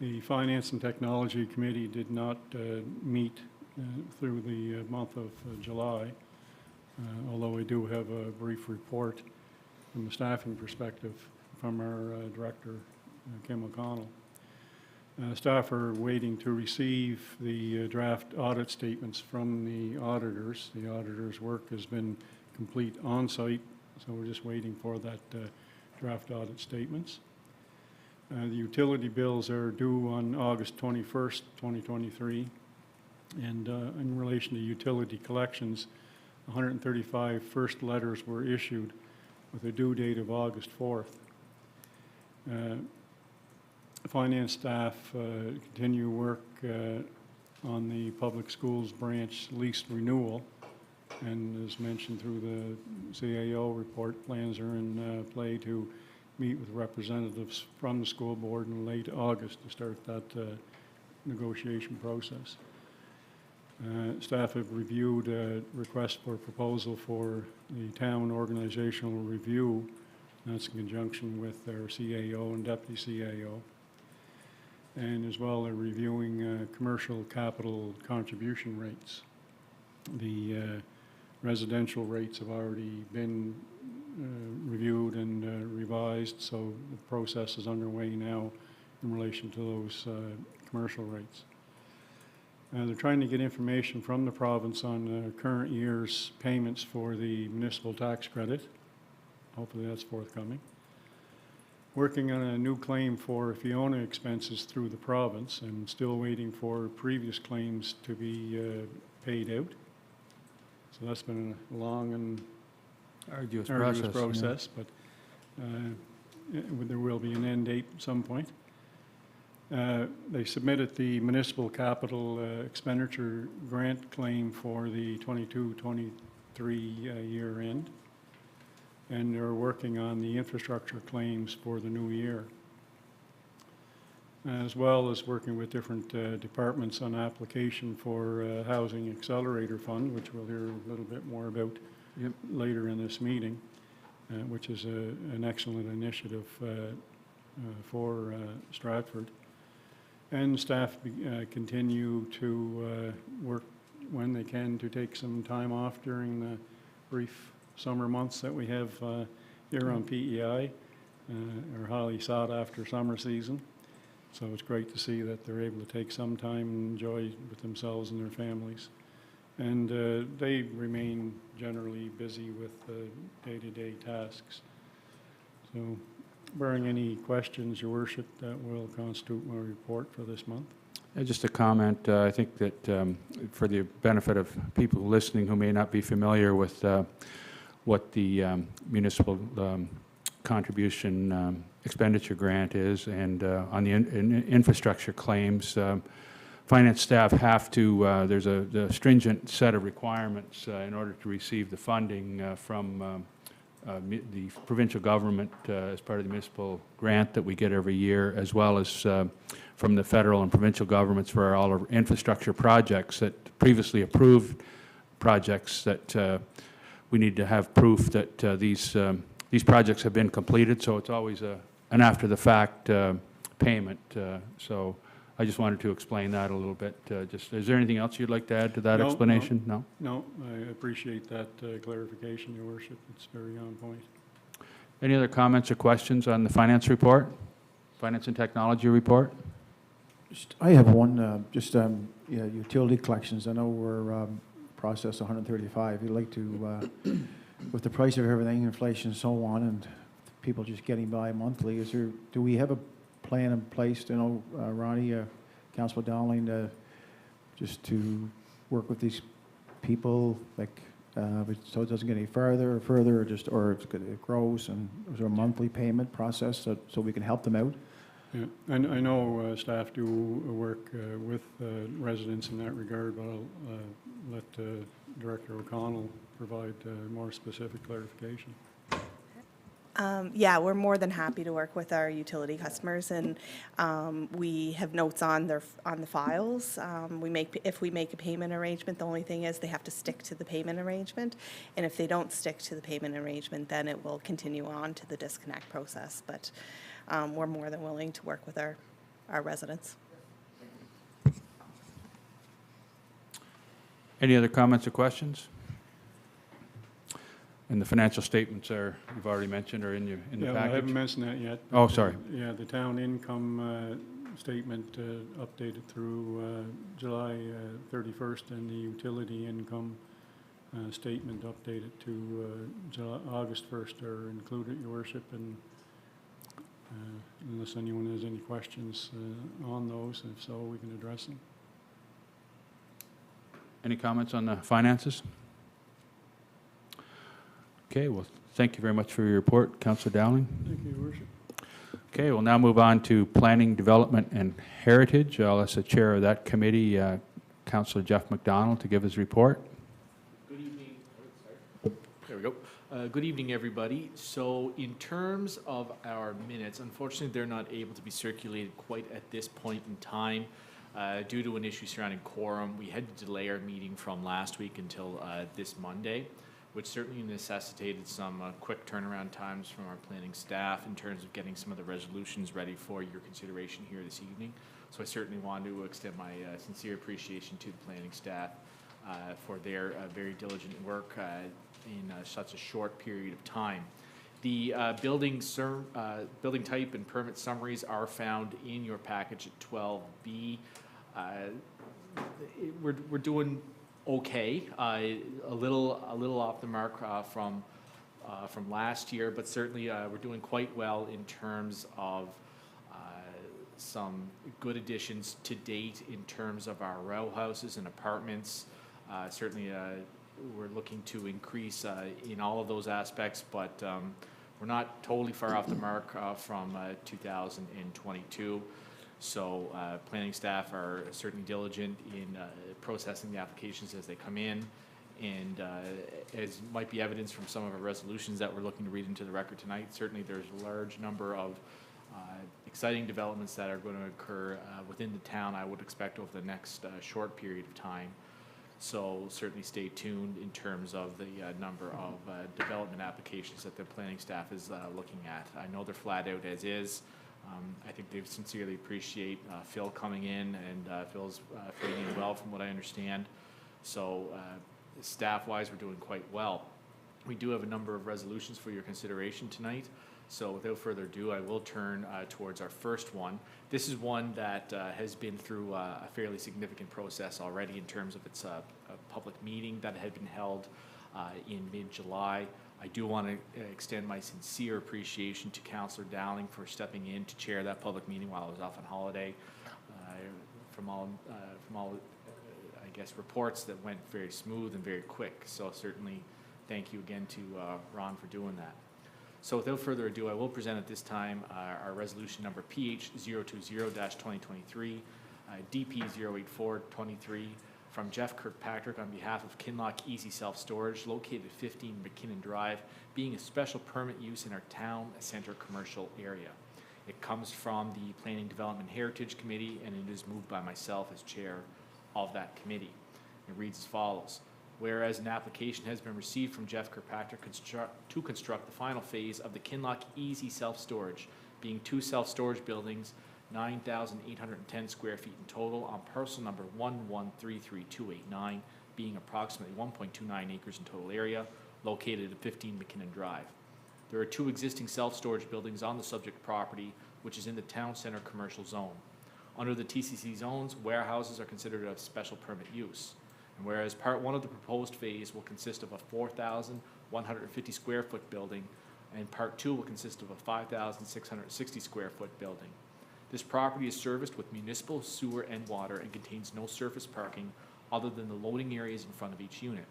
The Finance and Technology Committee did not meet through the month of July, although we do have a brief report from a staffing perspective from our director, Kim O'Connell. Staff are waiting to receive the draft audit statements from the auditors. The auditors' work has been complete on-site, so we're just waiting for that draft audit statements. The utility bills are due on August 21st, 2023. And in relation to utility collections, 135 first letters were issued with a due date of August 4th. Finance staff continue work on the public schools branch lease renewal, and as mentioned through the CAO report, plans are in play to meet with representatives from the school board in late August to start that negotiation process. Staff have reviewed a request for proposal for the town organizational review. That's in conjunction with our CAO and deputy CAO. And as well, they're reviewing commercial capital contribution rates. The residential rates have already been reviewed and revised, so the process is underway now in relation to those commercial rates. They're trying to get information from the province on current year's payments for the municipal tax credit. Hopefully that's forthcoming. Working on a new claim for Fiona expenses through the province and still waiting for previous claims to be paid out. So that's been a long and Arduous process, but there will be an end date at some point. They submitted the municipal capital expenditure grant claim for the 22-23 year end, and they're working on the infrastructure claims for the new year, as well as working with different departments on application for Housing Accelerator Fund, which we'll hear a little bit more about later in this meeting, which is an excellent initiative for Stratford. And staff continue to work when they can to take some time off during the brief summer months that we have here on PEI, our highly sought after summer season. So it's great to see that they're able to take some time and enjoy with themselves and their families. And they remain generally busy with day-to-day tasks. So, barring any questions, Your Worship, that will constitute my report for this month. Just a comment. I think that for the benefit of people listening who may not be familiar with what the municipal contribution expenditure grant is, and on the infrastructure claims, finance staff have to, there's a stringent set of requirements in order to receive the funding from the provincial government as part of the municipal grant that we get every year, as well as from the federal and provincial governments for all our infrastructure projects, that previously approved projects, that we need to have proof that these projects have been completed. So it's always an after-the-fact payment. So I just wanted to explain that a little bit. Is there anything else you'd like to add to that explanation? No? No, I appreciate that clarification, Your Worship. It's very on point. Any other comments or questions on the finance report? Finance and technology report? I have one, utility collections. I know we're processed 135. You'd like to, with the price of everything, inflation and so on, and people just getting by monthly, do we have a plan in place, Ronnie, Councillor Dowling, just to work with these people, like, so it doesn't get any further, or it grows, and is there a monthly payment process so we can help them out? Yeah, and I know staff do work with residents in that regard, but I'll let Director O'Connell provide more specific clarification. Yeah, we're more than happy to work with our utility customers, and we have notes on the files. If we make a payment arrangement, the only thing is they have to stick to the payment arrangement, and if they don't stick to the payment arrangement, then it will continue on to the disconnect process. But we're more than willing to work with our residents. Any other comments or questions? And the financial statements you've already mentioned, are in the package? I haven't mentioned that yet. Oh, sorry. Yeah, the town income statement updated through July 31st, and the utility income statement updated to August 1st are included, Your Worship, and unless anyone has any questions on those, if so, we can address them. Any comments on the finances? Okay, well, thank you very much for your report, Councillor Dowling. Thank you, Your Worship. Okay, we'll now move on to Planning, Development, and Heritage. I'll ask the chair of that committee, Councillor Jeff McDonald, to give his report. Good evening. There we go. Good evening, everybody. So in terms of our minutes, unfortunately, they're not able to be circulated quite at this point in time due to an issue surrounding quorum. We had to delay our meeting from last week until this Monday, which certainly necessitated some quick turnaround times from our planning staff in terms of getting some of the resolutions ready for your consideration here this evening. So I certainly want to extend my sincere appreciation to the planning staff for their very diligent work in such a short period of time. The building type and permit summaries are found in your package at 12B. We're doing okay, a little off the mark from last year, but certainly we're doing quite well in terms of some good additions to date in terms of our row houses and apartments. Certainly we're looking to increase in all of those aspects, but we're not totally far off the mark from 2022. So planning staff are certainly diligent in processing the applications as they come in. And as might be evidence from some of our resolutions that we're looking to read into the record tonight, certainly there's a large number of exciting developments that are going to occur within the town, I would expect, over the next short period of time. So certainly stay tuned in terms of the number of development applications that the planning staff is looking at. I know they're flat out as is. I think they sincerely appreciate Phil coming in, and Phil's fitting in well from what I understand. So staff-wise, we're doing quite well. We do have a number of resolutions for your consideration tonight. So without further ado, I will turn towards our first one. This is one that has been through a fairly significant process already in terms of its public meeting that had been held in mid-July. I do want to extend my sincere appreciation to Councillor Dowling for stepping in to chair that public meeting while I was off on holiday. From all I guess, reports that went very smooth and very quick. So certainly thank you again to Ron for doing that. So without further ado, I will present at this time our resolution number PH 020-2023, DP 08423, from Jeff Kirkpatrick on behalf of Kinloch Easy Self-Storage, located at 15 McKinnon Drive, being a special permit use in our town center commercial area. It comes from the Planning Development Heritage Committee, and it is moved by myself as chair of that committee. It reads as follows. Whereas an application has been received from Jeff Kirkpatrick to construct the final phase of the Kinloch Easy Self-Storage, being 2 self-storage buildings, 9,810 square feet in total, on parcel number 1133289, being approximately 1.29 acres in total area, located at 15 McKinnon Drive. There are 2 existing self-storage buildings on the subject property, which is in the town center commercial zone. Under the TCC zones, warehouses are considered a special permit use. And whereas part 1 of the proposed phase will consist of a 4,150 square foot building, and part 2 will consist of a 5,660 square foot building. This property is serviced with municipal sewer and water and contains no surface parking other than the loading areas in front of each unit.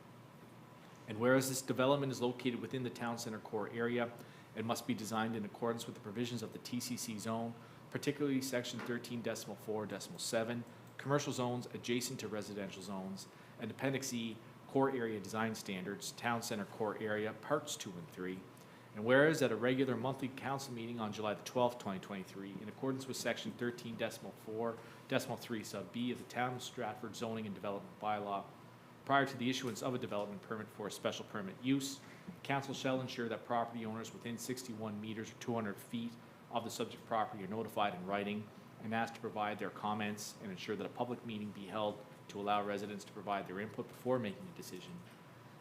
And whereas this development is located within the town center core area, it must be designed in accordance with the provisions of the TCC zone, particularly section 13.4.7, commercial zones adjacent to residential zones, and Appendix E, Core Area Design Standards, Town Center Core Area, Parts 2 and 3. And whereas at a regular monthly council meeting on July the 12th, 2023, in accordance with Section 13.4.3 sub B of the Town of Stratford Zoning and Development Bylaw, prior to the issuance of a development permit for a special permit use, council shall ensure that property owners within 61 meters or 200 feet of the subject property are notified in writing and asked to provide their comments, and ensure that a public meeting be held to allow residents to provide their input before making a decision.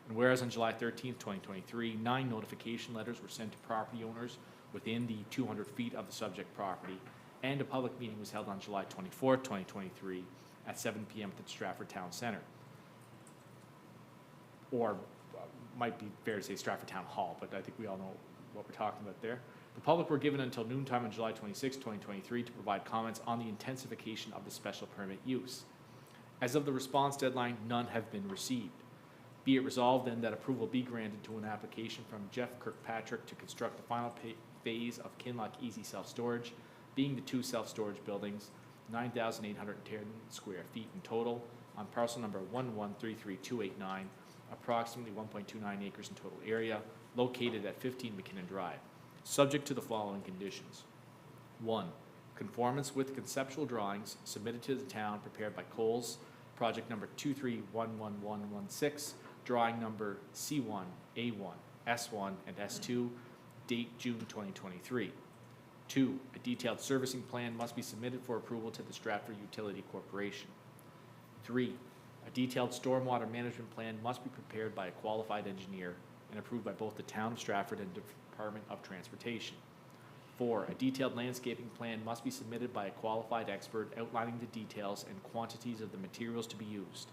And whereas on July 13th, 2023, 9 notification letters were sent to property owners within the 200 feet of the subject property, and a public meeting was held on July 24th, 2023 at 7 p.m. at the Stratford Town Center. Or might be fair to say Stratford Town Hall, but I think we all know what we're talking about there. The public were given until noontime on July 26, 2023 to provide comments on the intensification of the special permit use. As of the response deadline, none have been received. Be it resolved then that approval be granted to an application from Jeff Kirkpatrick to construct the final phase of Kinloch Easy Self-Storage, being the 2 self-storage buildings, 9,810 square feet in total, on parcel number 1133289, approximately 1.29 acres in total area, located at 15 McKinnon Drive, subject to the following conditions. 1. Conformance with conceptual drawings submitted to the town prepared by Coles, project number 2311116, drawing number C1, A1, S1, and S2, date June 2023. 2. A detailed servicing plan must be submitted for approval to the Stratford Utility Corporation. 3. A detailed stormwater management plan must be prepared by a qualified engineer and approved by both the Town of Stratford and Department of Transportation. 4, a detailed landscaping plan must be submitted by a qualified expert outlining the details and quantities of the materials to be used.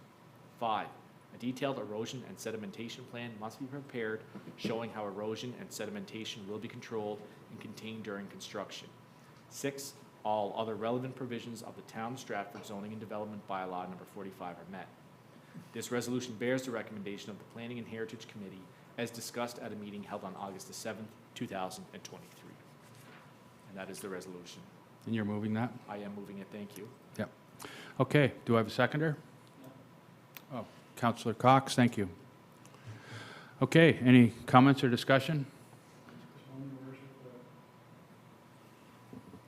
5, a detailed erosion and sedimentation plan must be prepared showing how erosion and sedimentation will be controlled and contained during construction. 6, all other relevant provisions of the Town of Stratford Zoning and Development Bylaw number 45 are met. This resolution bears the recommendation of the Planning and Heritage Committee as discussed at a meeting held on August the 7th, 2023. And that is the resolution. And you're moving that? I am moving it, thank you. Yep. Okay, do I have a seconder? Oh, Councillor Cox, thank you. Okay, any comments or discussion?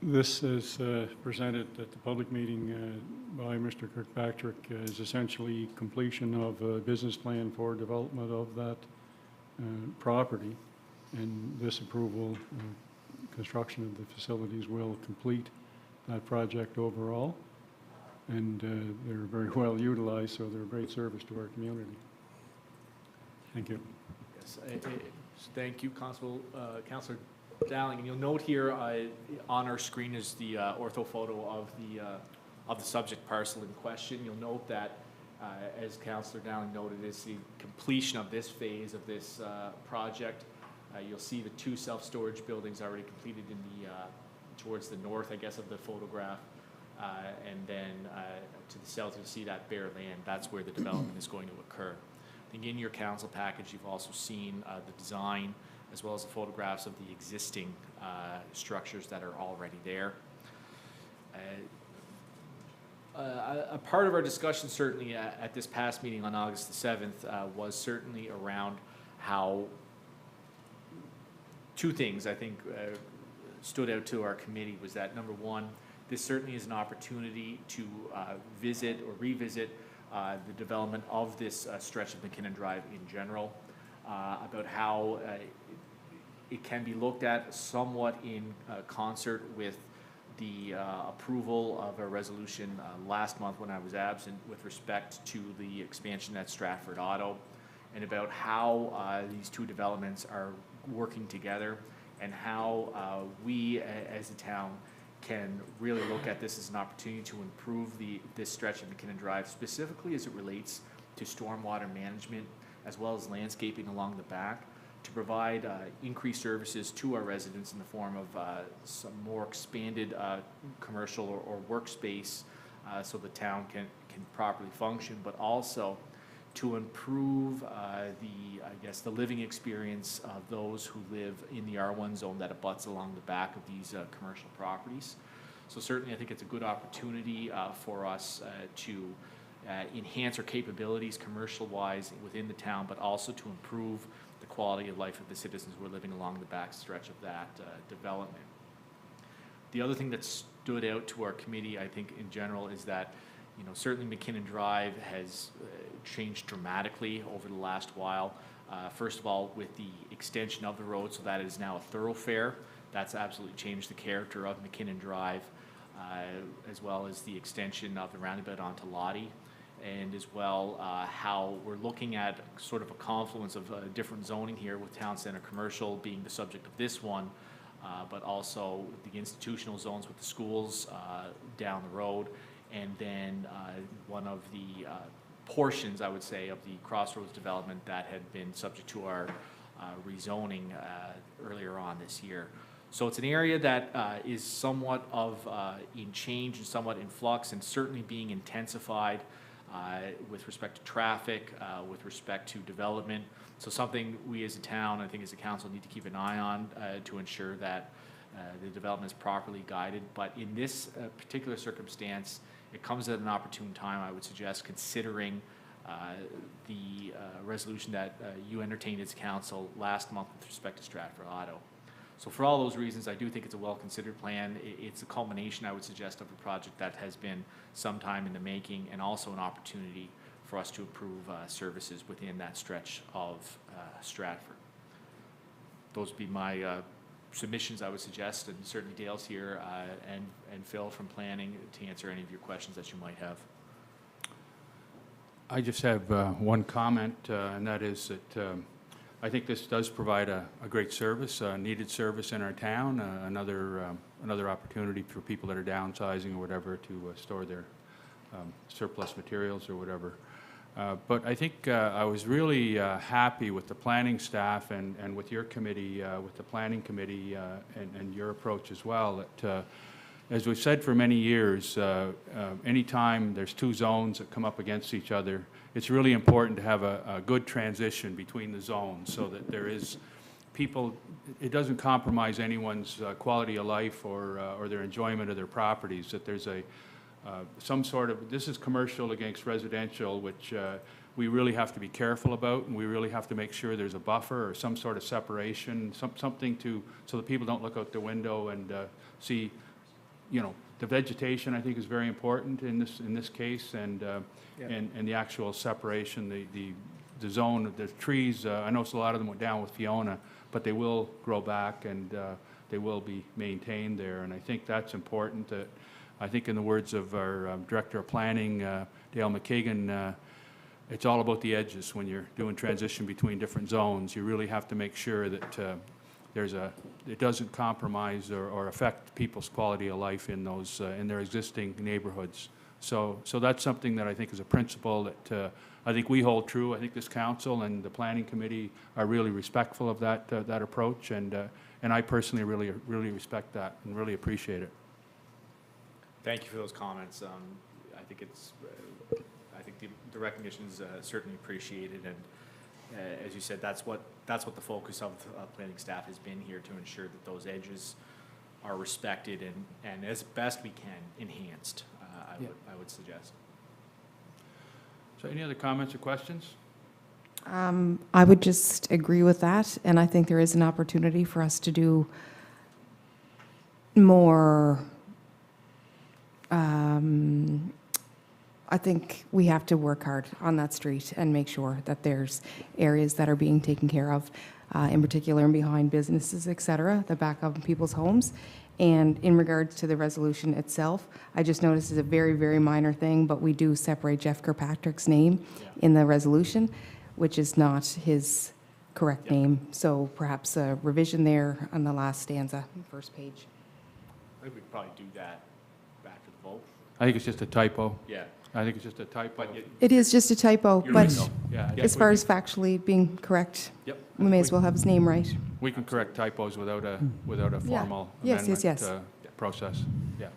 This is presented at the public meeting by Mr. Kirkpatrick is essentially completion of a business plan for development of that property. And this approval, construction of the facilities will complete that project overall. And they're very well utilized, so they're a great service to our community. Thank you. Yes, thank you, Councillor Dowling. And you'll note here on our screen is the ortho photo of the subject parcel in question. You'll note that, as Councillor Dowling noted, is the completion of this phase of this project. You'll see the 2 self-storage buildings already completed in the towards the north, I guess, of the photograph, and then to the south you'll see that bare land. That's where the development is going to occur. I think in your council package you've also seen the design as well as the photographs of the existing structures that are already there. A part of our discussion certainly at this past meeting on August the 7th was certainly around how 2 things I think stood out to our committee was that, number one, this certainly is an opportunity to visit or revisit the development of this stretch of McKinnon Drive in general, about how it can be looked at somewhat in concert with the approval of a resolution last month when I was absent with respect to the expansion at Stratford Auto, and about how these 2 developments are working together and how we as a town can really look at this as an opportunity to improve this stretch of McKinnon Drive, specifically as it relates to stormwater management as well as landscaping along the back, to provide increased services to our residents in the form of some more expanded commercial or workspace so the town can properly function, but also to improve the living experience of those who live in the R1 zone that abuts along the back of these commercial properties. So certainly I think it's a good opportunity for us to enhance our capabilities commercial-wise within the town, but also to improve the quality of life of the citizens who are living along the back stretch of that development. The other thing that stood out to our committee, I think in general, is that certainly McKinnon Drive has changed dramatically over the last while. First of all, with the extension of the road, so that is now a thoroughfare. That's absolutely changed the character of McKinnon Drive, as well as the extension of the roundabout onto Lottie, and as well how we're looking at sort of a confluence of different zoning here, with town center commercial being the subject of this one, but also the institutional zones with the schools down the road, and then one of the portions, I would say, of the Crossroads development that had been subject to our rezoning earlier on this year. So it's an area that is somewhat of in change and somewhat in flux, and certainly being intensified with respect to traffic, with respect to development. So something we as a town, I think as a council, need to keep an eye on to ensure that the development is properly guided. But in this particular circumstance, it comes at an opportune time, I would suggest, considering the resolution that you entertained as council last month with respect to Stratford Auto. So for all those reasons, I do think it's a well-considered plan. It's a culmination, I would suggest, of a project that has been some time in the making, and also an opportunity for us to improve services within that stretch of Stratford. Those would be my submissions, I would suggest, and certainly Dale's here and Phil from planning to answer any of your questions that you might have. I just have one comment, and that is that I think this does provide a great service, a needed service in our town, another opportunity for people that are downsizing or whatever to store their surplus materials or whatever. But I think I was really happy with the planning staff and with your committee, with the planning committee and your approach as well. That, as we've said for many years, anytime there's two zones that come up against each other, it's really important to have a good transition between the zones so that there is people, it doesn't compromise anyone's quality of life or their enjoyment of their properties, that there's some sort of, this is commercial against residential, which we really have to be careful about, and we really have to make sure there's a buffer or some sort of separation, something so that people don't look out the window and see, you know, the vegetation I think is very important in this case, and the actual separation, the zone, the trees. I noticed a lot of them went down with Fiona, but they will grow back and they will be maintained there, and I think that's important. That I think, in the words of our Director of Planning, Dale McKagan, it's all about the edges when you're doing transition between different zones. You really have to make sure that it doesn't compromise or affect people's quality of life in those in their existing neighborhoods. So that's something that I think is a principle that I think we hold true. I think this council and the planning committee are really respectful of that approach, and I personally really respect that and really appreciate it. Thank you for those comments. I think I think the recognition is certainly appreciated, and as you said, that's what the focus of planning staff has been here, to ensure that those edges are respected and as best we can enhanced. I would suggest. So, any other comments or questions? I would just agree with that, and I think there is an opportunity for us to do more. I think we have to work hard on that street and make sure that there's areas that are being taken care of, in particular and behind businesses, et cetera, that back up in people's homes. And in regards to the resolution itself, I just noticed it's a very, very minor thing, but we do separate Jeff Kirkpatrick's name in the resolution, which is not his correct name. So perhaps a revision there on the last stanza, first page. I think we could probably do that back to the vote. I think it's just a typo. Yeah. I think it's just a typo. But It is just a typo, You're but right, though. Yeah, as far as factually being correct, Yep. we may as well have his name right. we can correct typos without a formal Yes, amendment yes. process. Yeah.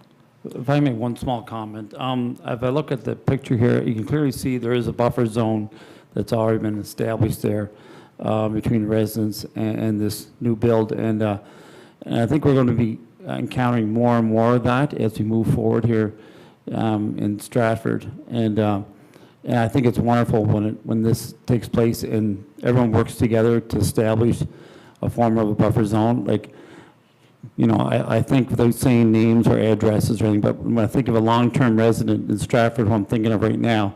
If I make one small comment, if I look at the picture here, you can clearly see there is a buffer zone that's already been established there between the residents and this new build, and I think we're going to be encountering more and more of that as we move forward here in Stratford, and I think it's wonderful when this takes place and everyone works together to establish a form of a buffer zone. Like, you know, I think, without saying names or addresses or anything, but when I think of a long-term resident in Stratford, who I'm thinking of right now,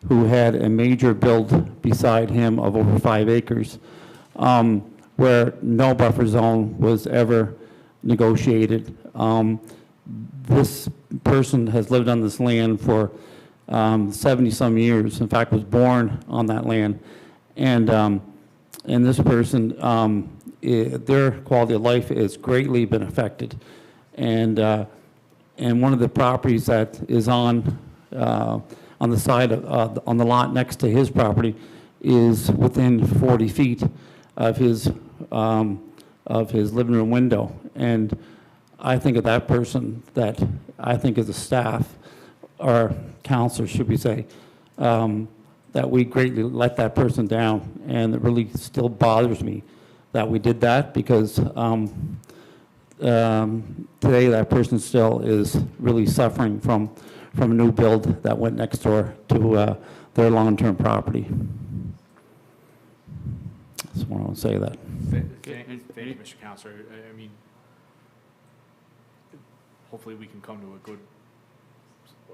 who had a major build beside him of over 5 acres, where no buffer zone was ever negotiated. This person has lived on this land for 70-some years. In fact, was born on that land, and this person, their quality of life has greatly been affected, and one of the properties that is on the side of on the lot next to his property is within 40 feet of his living room window, and I think of that person, that I think as a staff, or counselor, should we say, that we greatly let that person down, and it really still bothers me that we did that, because today that person still is really suffering from a new build that went next door to their long-term property. Just want to say that. Thank you, Mr. Counselor. I mean, hopefully we can come to a good,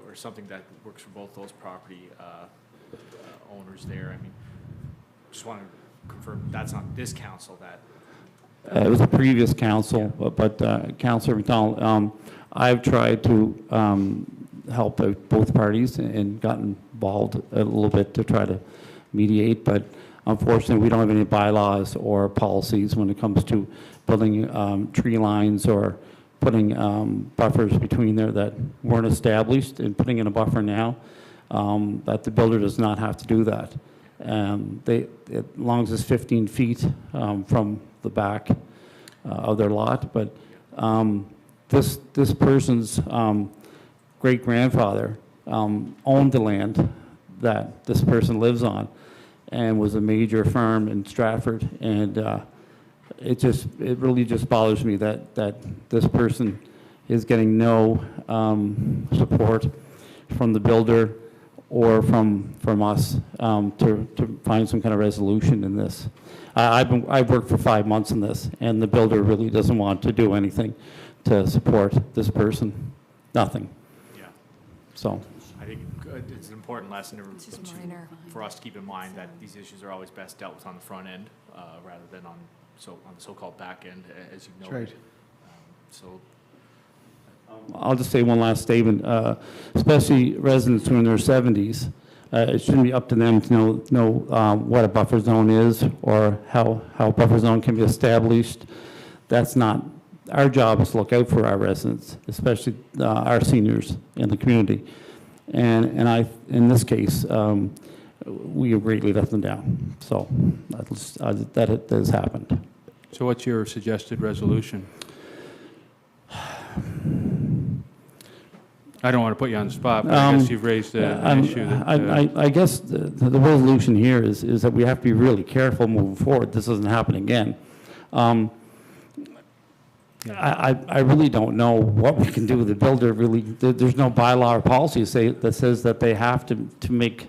or something that works for both those property owners there. I mean, just want to confirm that's not this council that. It was a previous council, but Councilor McDonald, I've tried to help out both parties and gotten involved a little bit to try to mediate, but unfortunately, we don't have any bylaws or policies when it comes to building tree lines or putting buffers between there that weren't established, and putting in a buffer now, that the builder does not have to do that. As long as it's 15 feet from the back of their lot, but this person's great-grandfather owned the land that this person lives on, and was a major firm in Stratford, and it really just bothers me that this person is getting no support from the builder or from us to find some kind of resolution in this. I've worked for 5 months in this, and the builder really doesn't want to do anything to support this person. Nothing. Yeah. So. I think it's an important lesson minor. for us to keep in mind that these issues are always best dealt with on the front end rather than on the so-called back end, as you know. That's right. So I'll just say one last statement, especially residents who are in their 70s. It shouldn't be up to them to know what a buffer zone is or how a buffer zone can be established. That's not, our job is to look out for our residents, especially our seniors in the community. And in this case, we have greatly let them down. So that has happened. So what's your suggested resolution? I don't want to put you on the spot, but I guess you've raised an issue that... I guess the resolution here is that we have to be really careful moving forward. This doesn't happen again. I really don't know what we can do. The builder really, there's no bylaw or policy that says that they have to make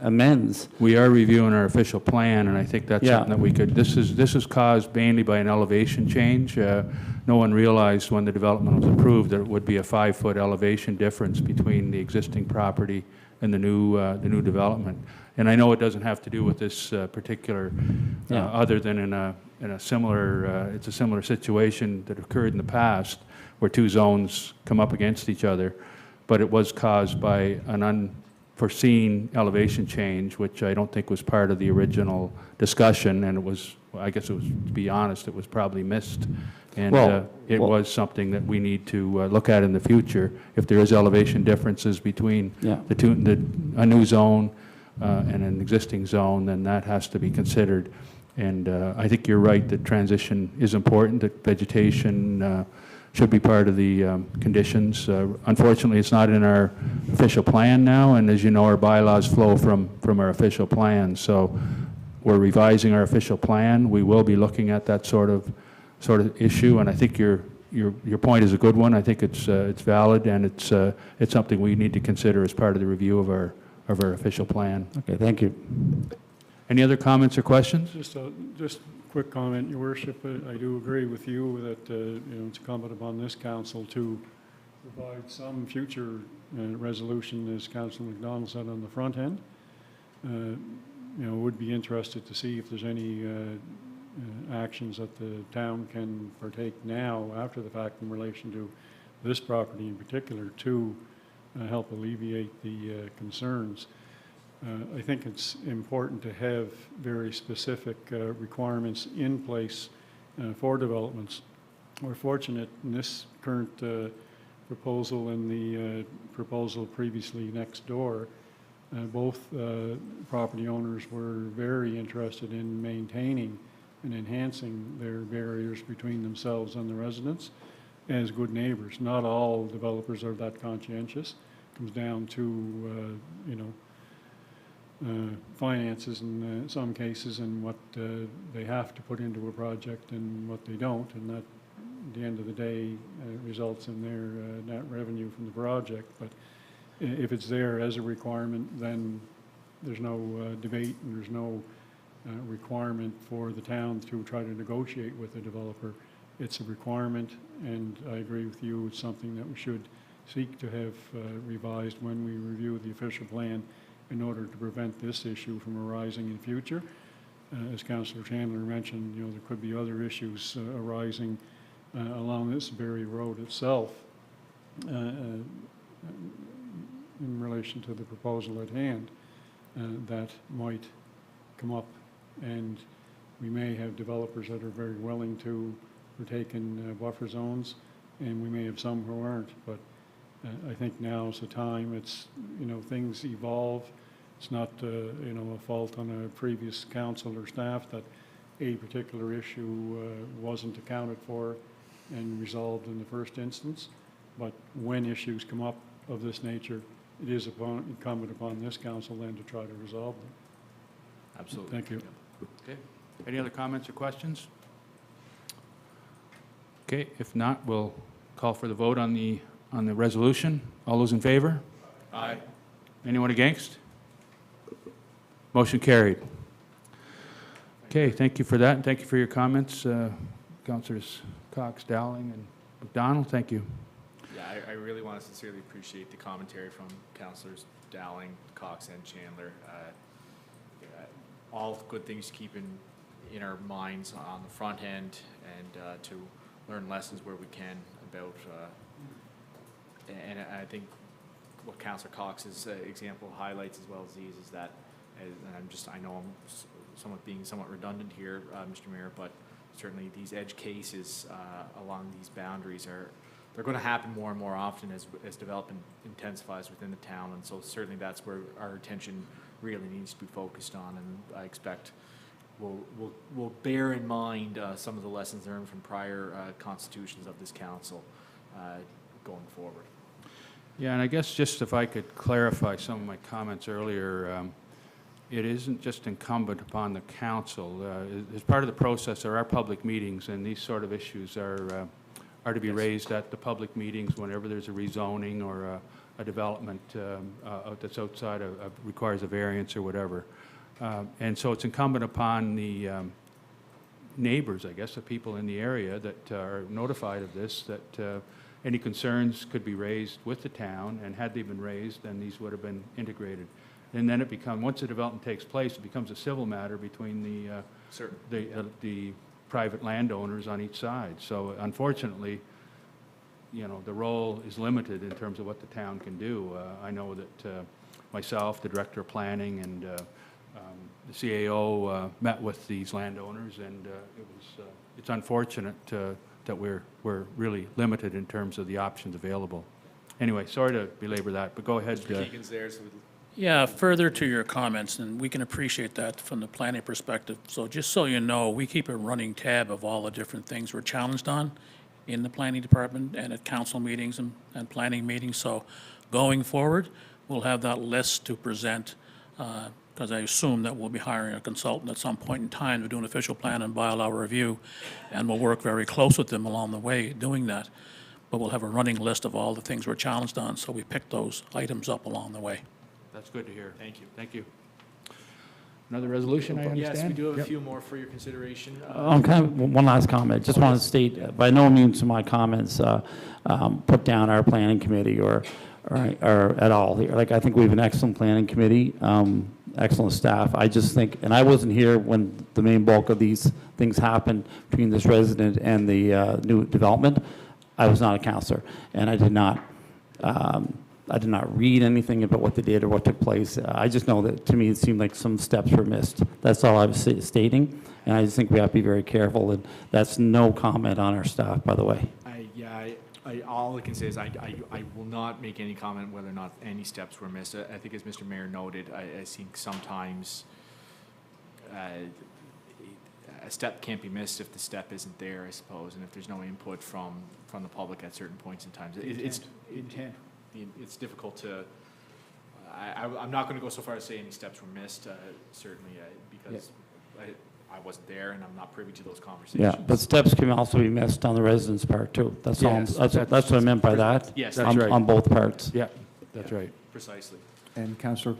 amends. We are reviewing our official plan, and I think that's Yeah. something that we could, this is caused mainly by an elevation change. No one realized when the development was approved that it would be a 5-foot elevation difference between the existing property and the new development. And I know it doesn't have to do with this particular, other than in a similar, it's a similar situation that occurred in the past where two zones come up against each other, but it was caused by an unforeseen elevation change, which I don't think was part of the original discussion, and it was, I guess it was, to be honest, it was probably missed. And it was something that we need to look at in the future. If there is elevation differences between a new zone and an existing zone, then that has to be considered. And I think you're right that transition is important, that vegetation should be part of the conditions. Unfortunately, it's not in our official plan now, and as you know, our bylaws flow from our official plan. So we're revising our official plan. We will be looking at that sort of issue, and I think your point is a good one. I think it's valid, and it's something we need to consider as part of the review of our official plan. Okay, thank you. Any other comments or questions? Just a quick comment, Your Worship. I do agree with you that it's incumbent upon this council to provide some future resolution, as Councillor McDonald said, on the front end. Would be interested to see if there's any actions that the town can partake now after the fact in relation to this property in particular to help alleviate the concerns. I think it's important to have very specific requirements in place for developments. We're fortunate in this current proposal and the proposal previously next door, both property owners were very interested in maintaining and enhancing their barriers between themselves and the residents as good neighbors. Not all developers are that conscientious. It comes down to, finances in some cases and what they have to put into a project and what they don't, and that at the end of the day results in their net revenue from the project. But if it's there as a requirement, then there's no debate and there's no requirement for the town to try to negotiate with the developer. It's a requirement, and I agree with you, it's something that we should seek to have revised when we review the official plan in order to prevent this issue from arising in future. As Councillor Chandler mentioned, there could be other issues arising along this very road itself. in relation to the proposal at hand that might come up. And we may have developers that are very willing to partake in buffer zones, and we may have some who aren't. But I think now's the time. It's, things evolve. It's not, a fault on a previous council or staff that a particular issue wasn't accounted for and resolved in the first instance. But when issues come up of this nature, it is incumbent upon this council then to try to resolve them. Absolutely. Thank you. Okay. Any other comments or questions? Okay, if not, we'll call for the vote on the resolution. All those in favor? Aye. Anyone against? Motion carried. Okay, thank you for that, and thank you for your comments, Councillors Cox, Dowling, and McDonald. Thank you. Yeah, I really want to sincerely appreciate the commentary from Councillors Dowling, Cox, and Chandler. All good things to keep in our minds on the front end, and to learn lessons where we can about, and I think what Councillor Cox's example highlights as well as these is that, and I know I'm being somewhat redundant here, Mr. Mayor, but certainly these edge cases along these boundaries they're going to happen more and more often as development intensifies within the town, and so certainly that's where our attention really needs to be focused on, and I expect we'll bear in mind some of the lessons learned from prior constitutions of this council going forward. Yeah, and I guess just if I could clarify some of my comments earlier, it isn't just incumbent upon the council. As part of the process, there are public meetings, and these sort of issues are to be raised at the public meetings whenever there's a rezoning or a development that's outside requires a variance or whatever. And so it's incumbent upon the neighbors, I guess, the people in the area that are notified of this, that any concerns could be raised with the town, and had they been raised, then these would have been integrated. And then once the development takes place, it becomes a civil matter between the private landowners on each side. So unfortunately, the role is limited in terms of what the town can do. I know that myself, the Director of Planning, and the CAO met with these landowners, and it's unfortunate that we're really limited in terms of the options available. Anyway, sorry to belabor that, but go ahead. Mr. Keegan's there, so Yeah, further to your comments, and we can appreciate that from the planning perspective. So just so you know, we keep a running tab of all the different things we're challenged on in the planning department and at council meetings and planning meetings. So going forward, we'll have that list to present, because I assume that we'll be hiring a consultant at some point in time to do an official plan and bylaw review, and we'll work very close with them along the way doing that. But we'll have a running list of all the things we're challenged on, so we pick those items up along the way. That's good to hear. thank you. Thank you. Another resolution, I understand? Yes, we do have a few more for your consideration. Kind of one last comment. Just want to state, by no means my comments put down our planning committee or at all here. Like, I think we have an excellent planning committee, excellent staff. I just think, and I wasn't here when the main bulk of these things happened between this resident and the new development. I was not a counselor, and I did not read anything about what they did or what took place. I just know that, to me, it seemed like some steps were missed. That's all I was stating, and I just think we have to be very careful, and that's no comment on our staff, by the way. All I can say is I will not make any comment whether or not any steps were missed. I think, as Mr. Mayor noted, I think sometimes a step can't be missed if the step isn't there, I suppose, and if there's no input from the public at certain points in time. It's difficult to, I'm not going to go so far as to say any steps were missed, certainly, because I wasn't there and I'm not privy to those conversations. Yeah, but steps can also be missed on the residents' part, too. That's all. Yes, That's what I meant by that. Yes, that's right. On both parts. Yeah, that's right. Precisely. And Councillor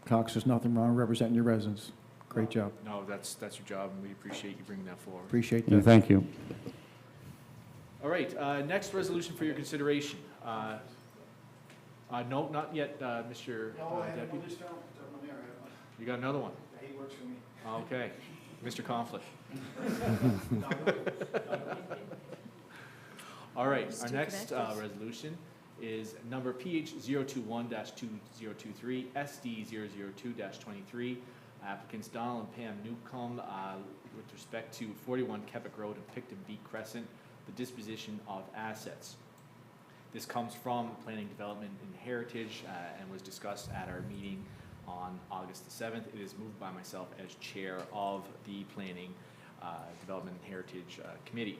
Cox, there's nothing wrong representing your residents. Great job. No, that's your job, and we appreciate you bringing that forward. Appreciate Yeah, that. thank you. All right, next resolution for your consideration. No, not yet, Mr. Deputy. You got another one? He works for me. Okay, Mr. Conflict. All right, our next resolution is number PH021-2023, SD002-23. Applicants Donald and Pam Newcomb with respect to 41 Keppick Road and Picton Beat Crescent, the disposition of assets. This comes from Planning Development and Heritage and was discussed at our meeting on August the 7th. It is moved by myself as chair of the Planning Development and Heritage Committee.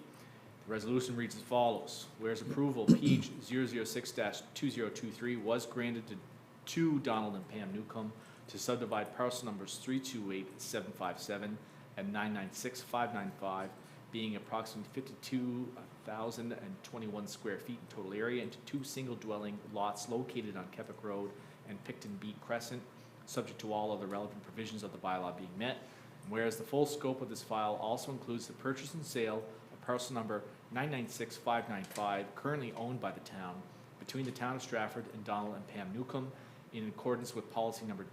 The resolution reads as follows. Whereas approval PH 006-2023 was granted to Donald and Pam Newcomb to subdivide parcel numbers 328-757 and 996-595, being approximately 52,021 square feet in total area, into two single dwelling lots located on Keppick Road and Picton Beat Crescent, subject to all other relevant provisions of the bylaw being met. And whereas the full scope of this file also includes the purchase and sale of parcel number 996-595, currently owned by the town, between the town of Stratford and Donald and Pam Newcomb, in accordance with policy number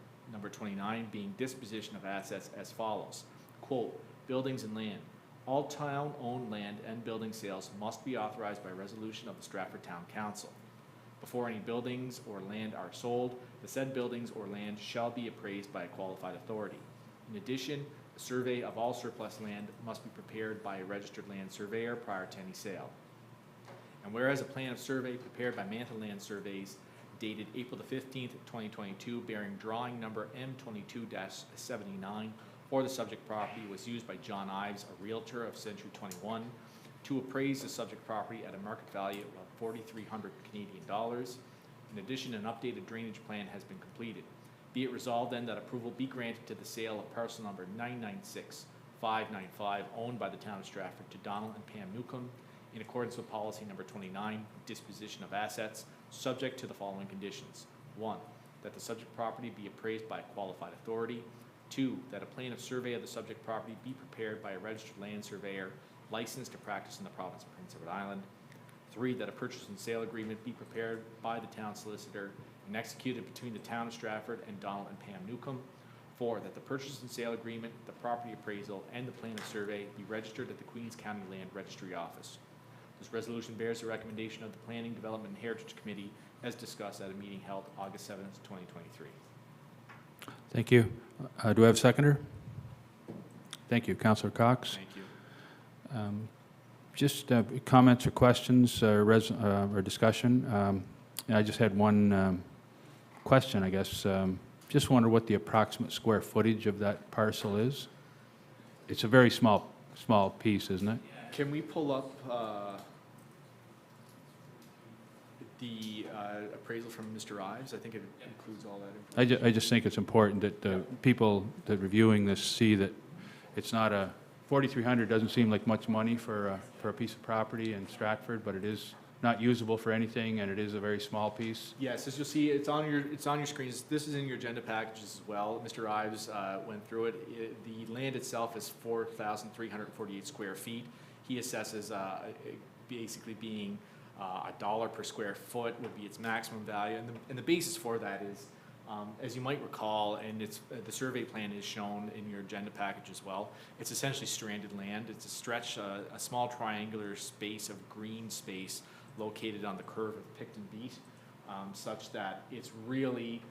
29, being disposition of assets as follows. Quote, buildings and land. All town-owned land and building sales must be authorized by resolution of the Stratford Town Council. Before any buildings or land are sold, the said buildings or land shall be appraised by a qualified authority. In addition, a survey of all surplus land must be prepared by a registered land surveyor prior to any sale. And whereas a plan of survey prepared by Mantle Land Surveys dated April the 15th, 2022, bearing drawing number M22-79 for the subject property was used by John Ives, a realtor of Century 21, to appraise the subject property at a market value of 4,300 Canadian dollars. In addition, an updated drainage plan has been completed. Be it resolved then that approval be granted to the sale of parcel number 996-595 owned by the town of Stratford to Donald and Pam Newcomb in accordance with policy number 29, disposition of assets, subject to the following conditions. 1, that the subject property be appraised by a qualified authority. 2, that a plan of survey of the subject property be prepared by a registered land surveyor licensed to practice in the province of Prince Edward Island. 3, that a purchase and sale agreement be prepared by the town solicitor and executed between the town of Stratford and Donald and Pam Newcomb. 4, that the purchase and sale agreement, the property appraisal, and the plan of survey be registered at the Queens County Land Registry Office. This resolution bears the recommendation of the Planning, Development, and Heritage Committee as discussed at a meeting held August 7th, 2023. Thank you. Do I have a seconder? Thank you. Councillor Cox. Thank you. Just comments or questions or discussion. I just had one question, I guess. Just wonder what the approximate square footage of that parcel is. It's a very small piece, isn't it? Can we pull up the appraisal from Mr. Ives? I think it includes all that information. I just think it's important that the people that are reviewing this see that it's not a, 4,300 doesn't seem like much money for a piece of property in Stratford, but it is not usable for anything, and it is a very small piece. Yes, as you'll see, it's on your screens. This is in your agenda packages as well. Mr. Ives went through it. The land itself is 4,348 square feet. He assesses basically being $1 per square foot would be its maximum value, and the basis for that is, as you might recall, and the survey plan is shown in your agenda package as well. It's essentially stranded land. It's a stretch, a small triangular space of green space located on the curve of Picton Beat, such that it's really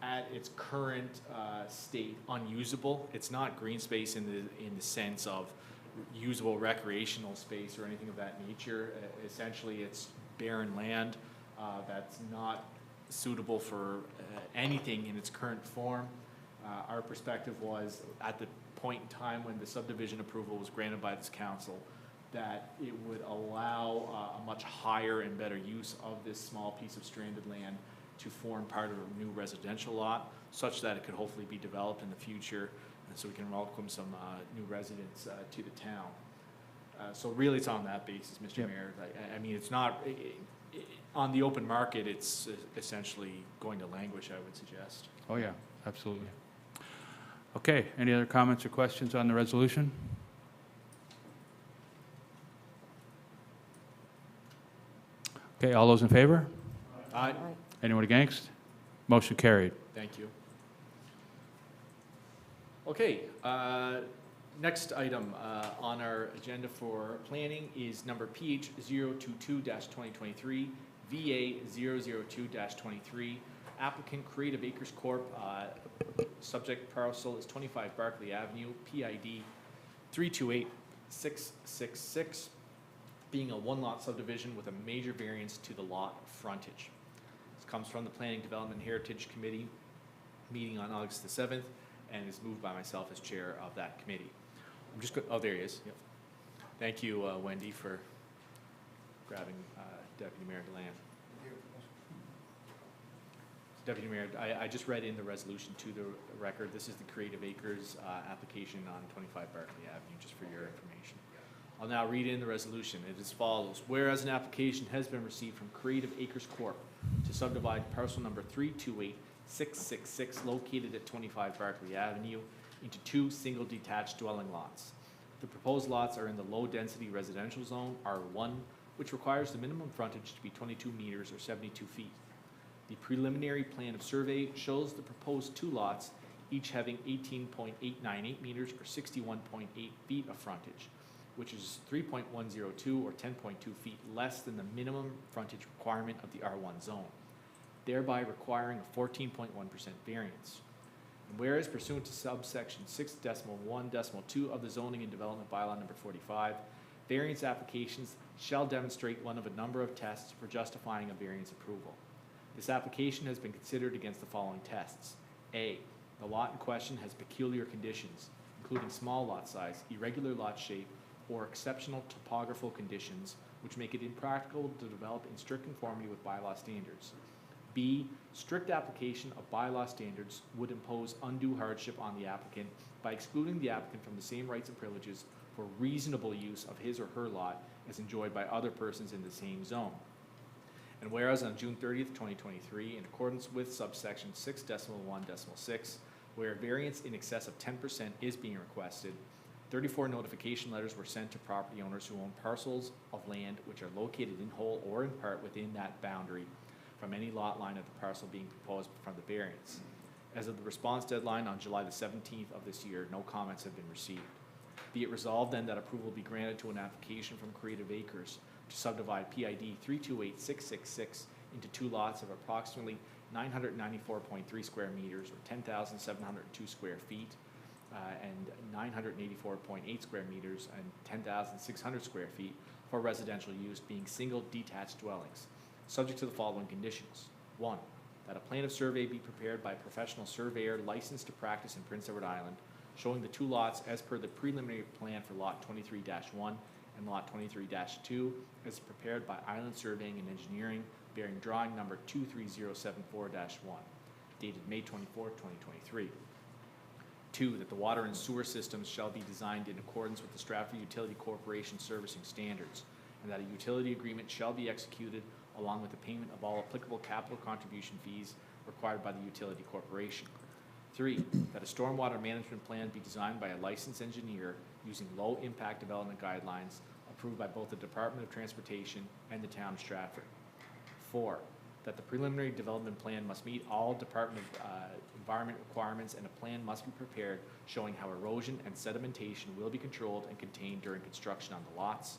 at its current state unusable. It's not green space in the sense of usable recreational space or anything of that nature. Essentially, it's barren land that's not suitable for anything in its current form. Our perspective was, at the point in time when the subdivision approval was granted by this council, that it would allow a much higher and better use of this small piece of stranded land to form part of a new residential lot, such that it could hopefully be developed in the future, and so we can welcome some new residents to the town. So really, it's on that basis, Mr. Yep. Mayor. I mean, it's not, on the open market, it's essentially going to languish, I would suggest. Oh, yeah, absolutely. Okay, any other comments or questions on the resolution? Okay, all those in favor? Aye. Anyone against? Motion carried. Thank you. Okay, next item on our agenda for planning is number PH022-2023, VA 002-23, applicant Creative Acres Corp., subject parcel is 25 Barclay Avenue, PID 328666, being a one-lot subdivision with a major variance to the lot frontage. This comes from the Planning Development Heritage Committee meeting on August the 7th and is moved by myself as chair of that committee. I'm just oh, there he is. Yep. Thank you, Wendy, for grabbing Deputy Mayor Deland. Deputy Mayor, I just read in the resolution to the record. This is the Creative Acres application on 25 Barclay Avenue, just for your information. I'll now read in the resolution. It is as follows. Whereas an application has been received from Creative Acres Corp. to subdivide parcel number 328666 located at 25 Barclay Avenue into 2 single detached dwelling lots. The proposed lots are in the low-density residential zone, R1, which requires the minimum frontage to be 22 meters or 72 feet. The preliminary plan of survey shows the proposed 2 lots, each having 18.898 meters or 61.8 feet of frontage, which is 3.102 or 10.2 feet less than the minimum frontage requirement of the R1 zone, thereby requiring a 14.1% variance. And whereas pursuant to subsection 6.1.2 of the Zoning and Development Bylaw number 45, variance applications shall demonstrate one of a number of tests for justifying a variance approval. This application has been considered against the following tests. A, the lot in question has peculiar conditions, including small lot size, irregular lot shape, or exceptional topographical conditions, which make it impractical to develop in strict conformity with bylaw standards. B, strict application of bylaw standards would impose undue hardship on the applicant by excluding the applicant from the same rights and privileges for reasonable use of his or her lot as enjoyed by other persons in the same zone. And whereas on June 30th, 2023, in accordance with subsection 6.1.6, where variance in excess of 10% is being requested, 34 notification letters were sent to property owners who own parcels of land which are located in whole or in part within that boundary from any lot line of the parcel being proposed from the variance. As of the response deadline on July the 17th of this year, no comments have been received. Be it resolved then that approval be granted to an application from Creative Acres to subdivide PID 328666 into 2 lots of approximately 994.3 square meters or 10,702 square feet and 984.8 square meters and 10,600 square feet for residential use, being single detached dwellings, subject to the following conditions. 1, that a plan of survey be prepared by a professional surveyor licensed to practice in Prince Edward Island, showing the 2 lots as per the preliminary plan for lot 23-1 and lot 23-2 as prepared by Island Surveying and Engineering, bearing drawing number 23074-1, dated May 24, 2023. 2, that the water and sewer systems shall be designed in accordance with the Stratford Utility Corporation servicing standards, and that a utility agreement shall be executed along with the payment of all applicable capital contribution fees required by the utility corporation. 3, that a stormwater management plan be designed by a licensed engineer using low-impact development guidelines approved by both the Department of Transportation and the Town of Stratford. 4, that the preliminary development plan must meet all Department of Environment requirements, and a plan must be prepared showing how erosion and sedimentation will be controlled and contained during construction on the lots.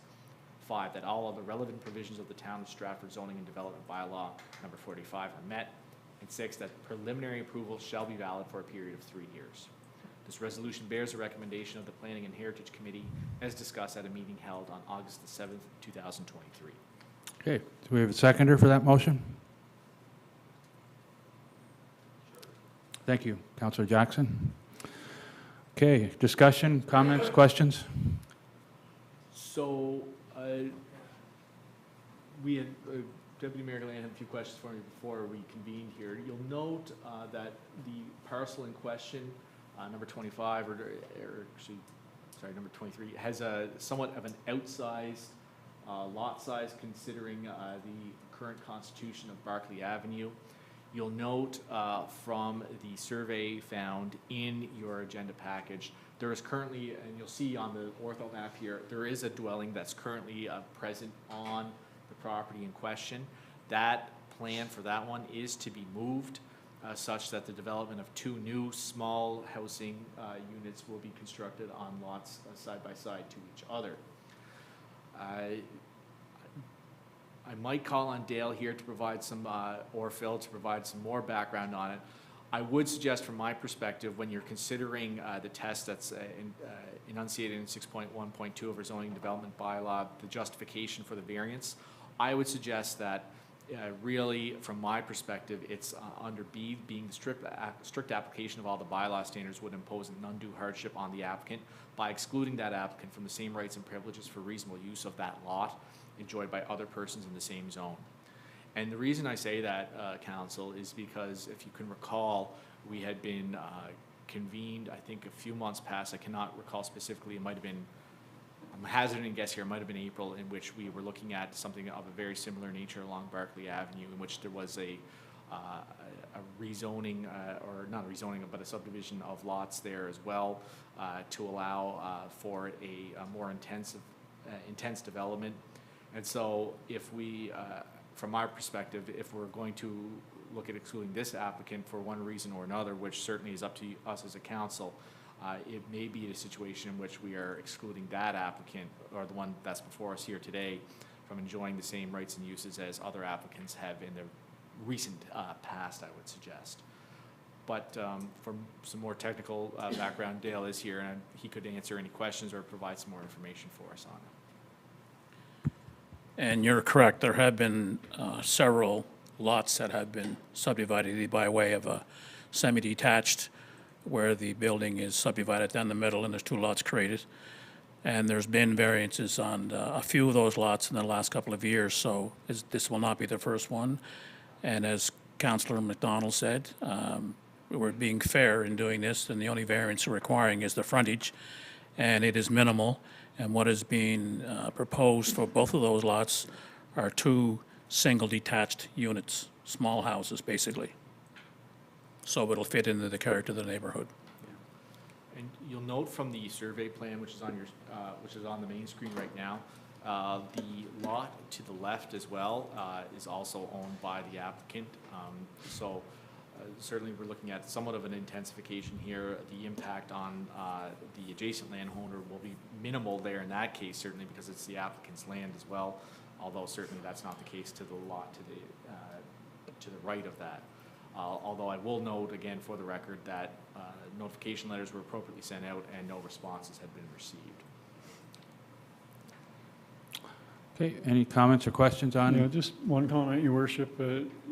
5, that all of the relevant provisions of the Town of Stratford Zoning and Development Bylaw number 45 are met. And 6, that preliminary approval shall be valid for a period of 3 years. This resolution bears the recommendation of the Planning and Heritage Committee as discussed at a meeting held on August the 7th, 2023. Okay, do we have a seconder for that motion? Thank you, Councillor Jackson. Okay, discussion, comments, questions? So, we had, Deputy Mayor Deland had a few questions for me before we convened here. You'll note that the parcel in question, number 25, or actually, sorry, number 23, has a somewhat of an outsized lot size considering the current constitution of Barclay Avenue. You'll note from the survey found in your agenda package, there is currently, and you'll see on the ortho map here, there is a dwelling that's currently present on the property in question. That plan for that one is to be moved such that the development of 2 new small housing units will be constructed on lots side by side to each other. I might call on Dale here to provide some, or Phil to provide some more background on it. I would suggest from my perspective, when you're considering the test that's enunciated in 6.1.2 of our zoning development bylaw, the justification for the variance, I would suggest that really, from my perspective, it's under B, being the strict application of all the bylaw standards would impose an undue hardship on the applicant by excluding that applicant from the same rights and privileges for reasonable use of that lot enjoyed by other persons in the same zone. And the reason I say that, Council, is because if you can recall, we had been convened, I think, a few months past. I cannot recall specifically. It might have been, I'm hazarding a guess here, it might have been April, in which we were looking at something of a very similar nature along Barclay Avenue, in which there was a rezoning, or not a rezoning, but a subdivision of lots there as well, to allow for a more intense development. And so if we, from our perspective, if we're going to look at excluding this applicant for one reason or another, which certainly is up to us as a council, it may be a situation in which we are excluding that applicant, or the one that's before us here today, from enjoying the same rights and uses as other applicants have in the recent past, I would suggest. But for some more technical background, Dale is here, and he could answer any questions or provide some more information for us on it. And you're correct, there have been several lots that have been subdivided by way of a semi-detached, where the building is subdivided down the middle and there's two lots created. And there's been variances on a few of those lots in the last couple of years, so this will not be the first one. And as Councillor McDonald said, we're being fair in doing this, and the only variance we're requiring is the frontage, and it is minimal. And what is being proposed for both of those lots are two single detached units, small houses, basically. So it'll fit into the character of the neighborhood. And you'll note from the survey plan, which is on your, which is on the main screen right now, the lot to the left as well is also owned by the applicant. So certainly we're looking at somewhat of an intensification here. The impact on the adjacent landowner will be minimal there in that case, certainly because it's the applicant's land as well, although certainly that's not the case to the lot to the right of that. Although I will note again for the record that notification letters were appropriately sent out and no responses had been received. Okay, any comments or questions on? Yeah, just one comment, Your Worship,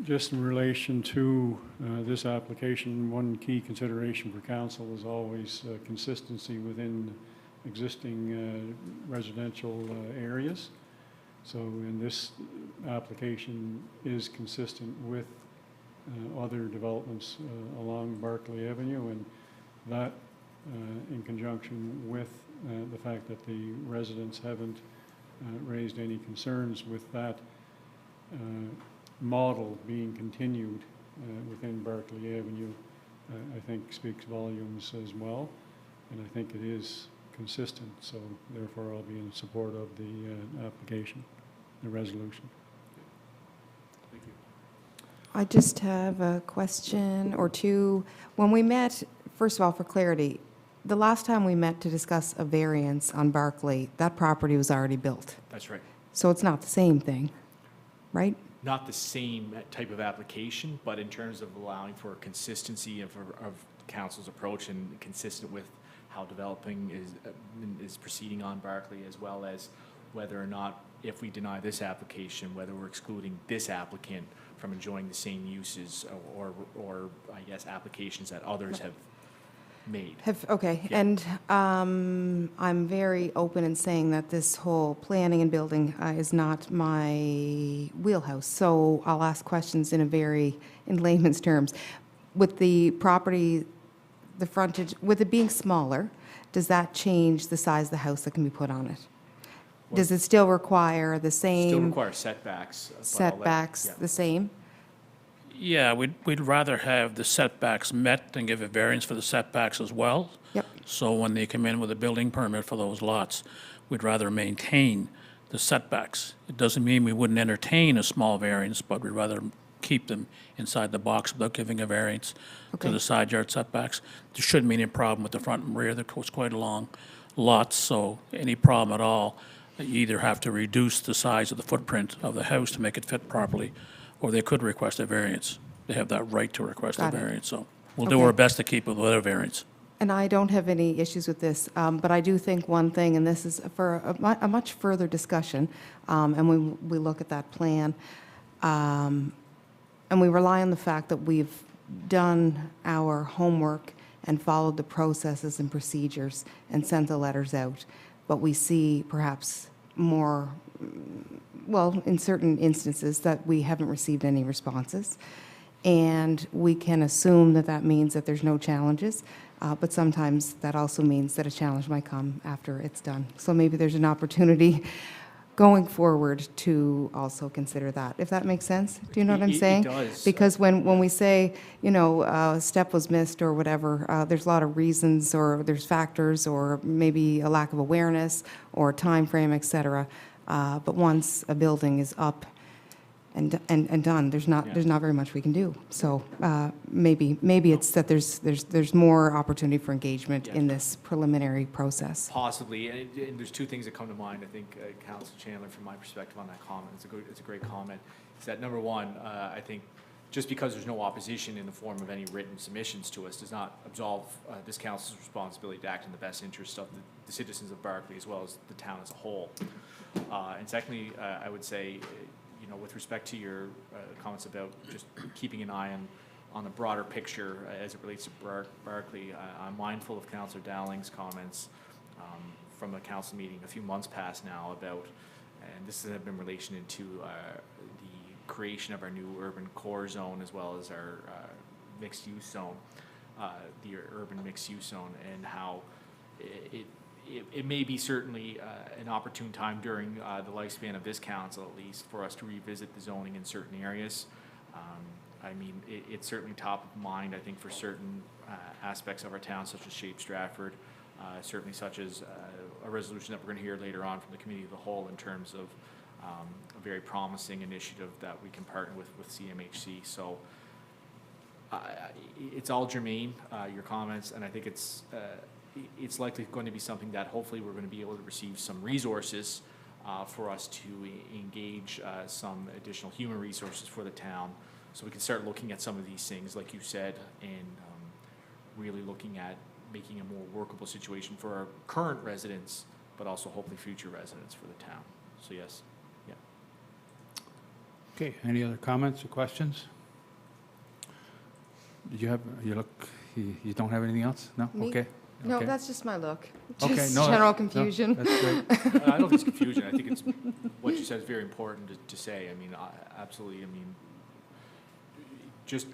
just in relation to this application. One key consideration for council is always consistency within existing residential areas. So in this application is consistent with other developments along Barclay Avenue, and that in conjunction with the fact that the residents haven't raised any concerns with that model being continued within Barclay Avenue, I think speaks volumes as well, and I think it is consistent, so therefore I'll be in support of the application, the resolution. Thank you. I just have a question or two. When we met, first of all, for clarity, the last time we met to discuss a variance on Barclay, that property was already built. That's right. So it's not the same thing, right? Not the same type of application, but in terms of allowing for consistency of council's approach and consistent with how developing is proceeding on Barclay, as well as whether or not, if we deny this application, whether we're excluding this applicant from enjoying the same uses or I guess applications that others have made. Okay, Yeah. and I'm very open in saying that this whole planning and building is not my wheelhouse, so I'll ask questions in layman's terms. With the property, the frontage, with it being smaller, does that change the size of the house that can be put on it? Does it still require the same? Still require setbacks. but I'll let- Setbacks, yeah. the same? Yeah, we'd rather have the setbacks met than give a variance for the setbacks as well. Yep. So when they come in with a building permit for those lots, we'd rather maintain the setbacks. It doesn't mean we wouldn't entertain a small variance, but we'd rather keep them inside the box without giving a variance to Okay. the side yard setbacks. There shouldn't be any problem with the front and rear. There was quite a long lot, so any problem at all You either have to reduce the size of the footprint of the house to make it fit properly, or they could request a variance. They have that right to request a Got it. variance, so we'll do Okay. our best to keep it with a variance. And I don't have any issues with this, but I do think one thing, and this is for a much further discussion, and we look at that plan, and we rely on the fact that we've done our homework and followed the processes and procedures and sent the letters out, but we see perhaps more, well, in certain instances, that we haven't received any responses. And we can assume that that means that there's no challenges, but sometimes that also means that a challenge might come after it's done. So maybe there's an opportunity going forward to also consider that, if that makes sense. Do you know what I'm saying? It does. Because when we say, you know, a step was missed or whatever, there's a lot of reasons, or there's factors, or maybe a lack of awareness or time frame, et cetera. But once a building is up and done, there's not very much we can do. So maybe it's that there's more opportunity for engagement in this preliminary process. Possibly, and there's two things that come to mind. I think Councillor Chandler, from my perspective on that comment, it's a great comment. Is that number one? I think just because there's no opposition in the form of any written submissions to us does not absolve this council's responsibility to act in the best interest of the citizens of Berkeley as well as the town as a whole. And secondly, I would say, you know, with respect to your comments about just keeping an eye on the broader picture as it relates to Berkeley, I'm mindful of Councillor Dowling's comments from a council meeting a few months past now about, and this is in relation to the creation of our new urban core zone as well as our mixed use zone, the urban mixed use zone, and how it may be certainly an opportune time during the lifespan of this council, at least, for us to revisit the zoning in certain areas. I mean, it's certainly top of mind, I think, for certain aspects of our town, such as Shape Stratford, certainly such as a resolution that we're going to hear later on from the Committee of the Whole in terms of a very promising initiative that we can partner with CMHC. So it's all germane, your comments, and I think it's likely going to be something that hopefully we're going to be able to receive some resources for us to engage some additional human resources for the town, so we can start looking at some of these things, like you said, and really looking at making a more workable situation for our current residents, but also hopefully future residents for the town. So yes, yeah. Okay, any other comments or questions? Did you have, you don't have anything else? No? Me? Okay. No, Okay. that's just my look. Okay, Just no, general no, confusion. that's great. I don't think it's confusion. I think it's what you said is very important to say. I mean, absolutely. I mean, just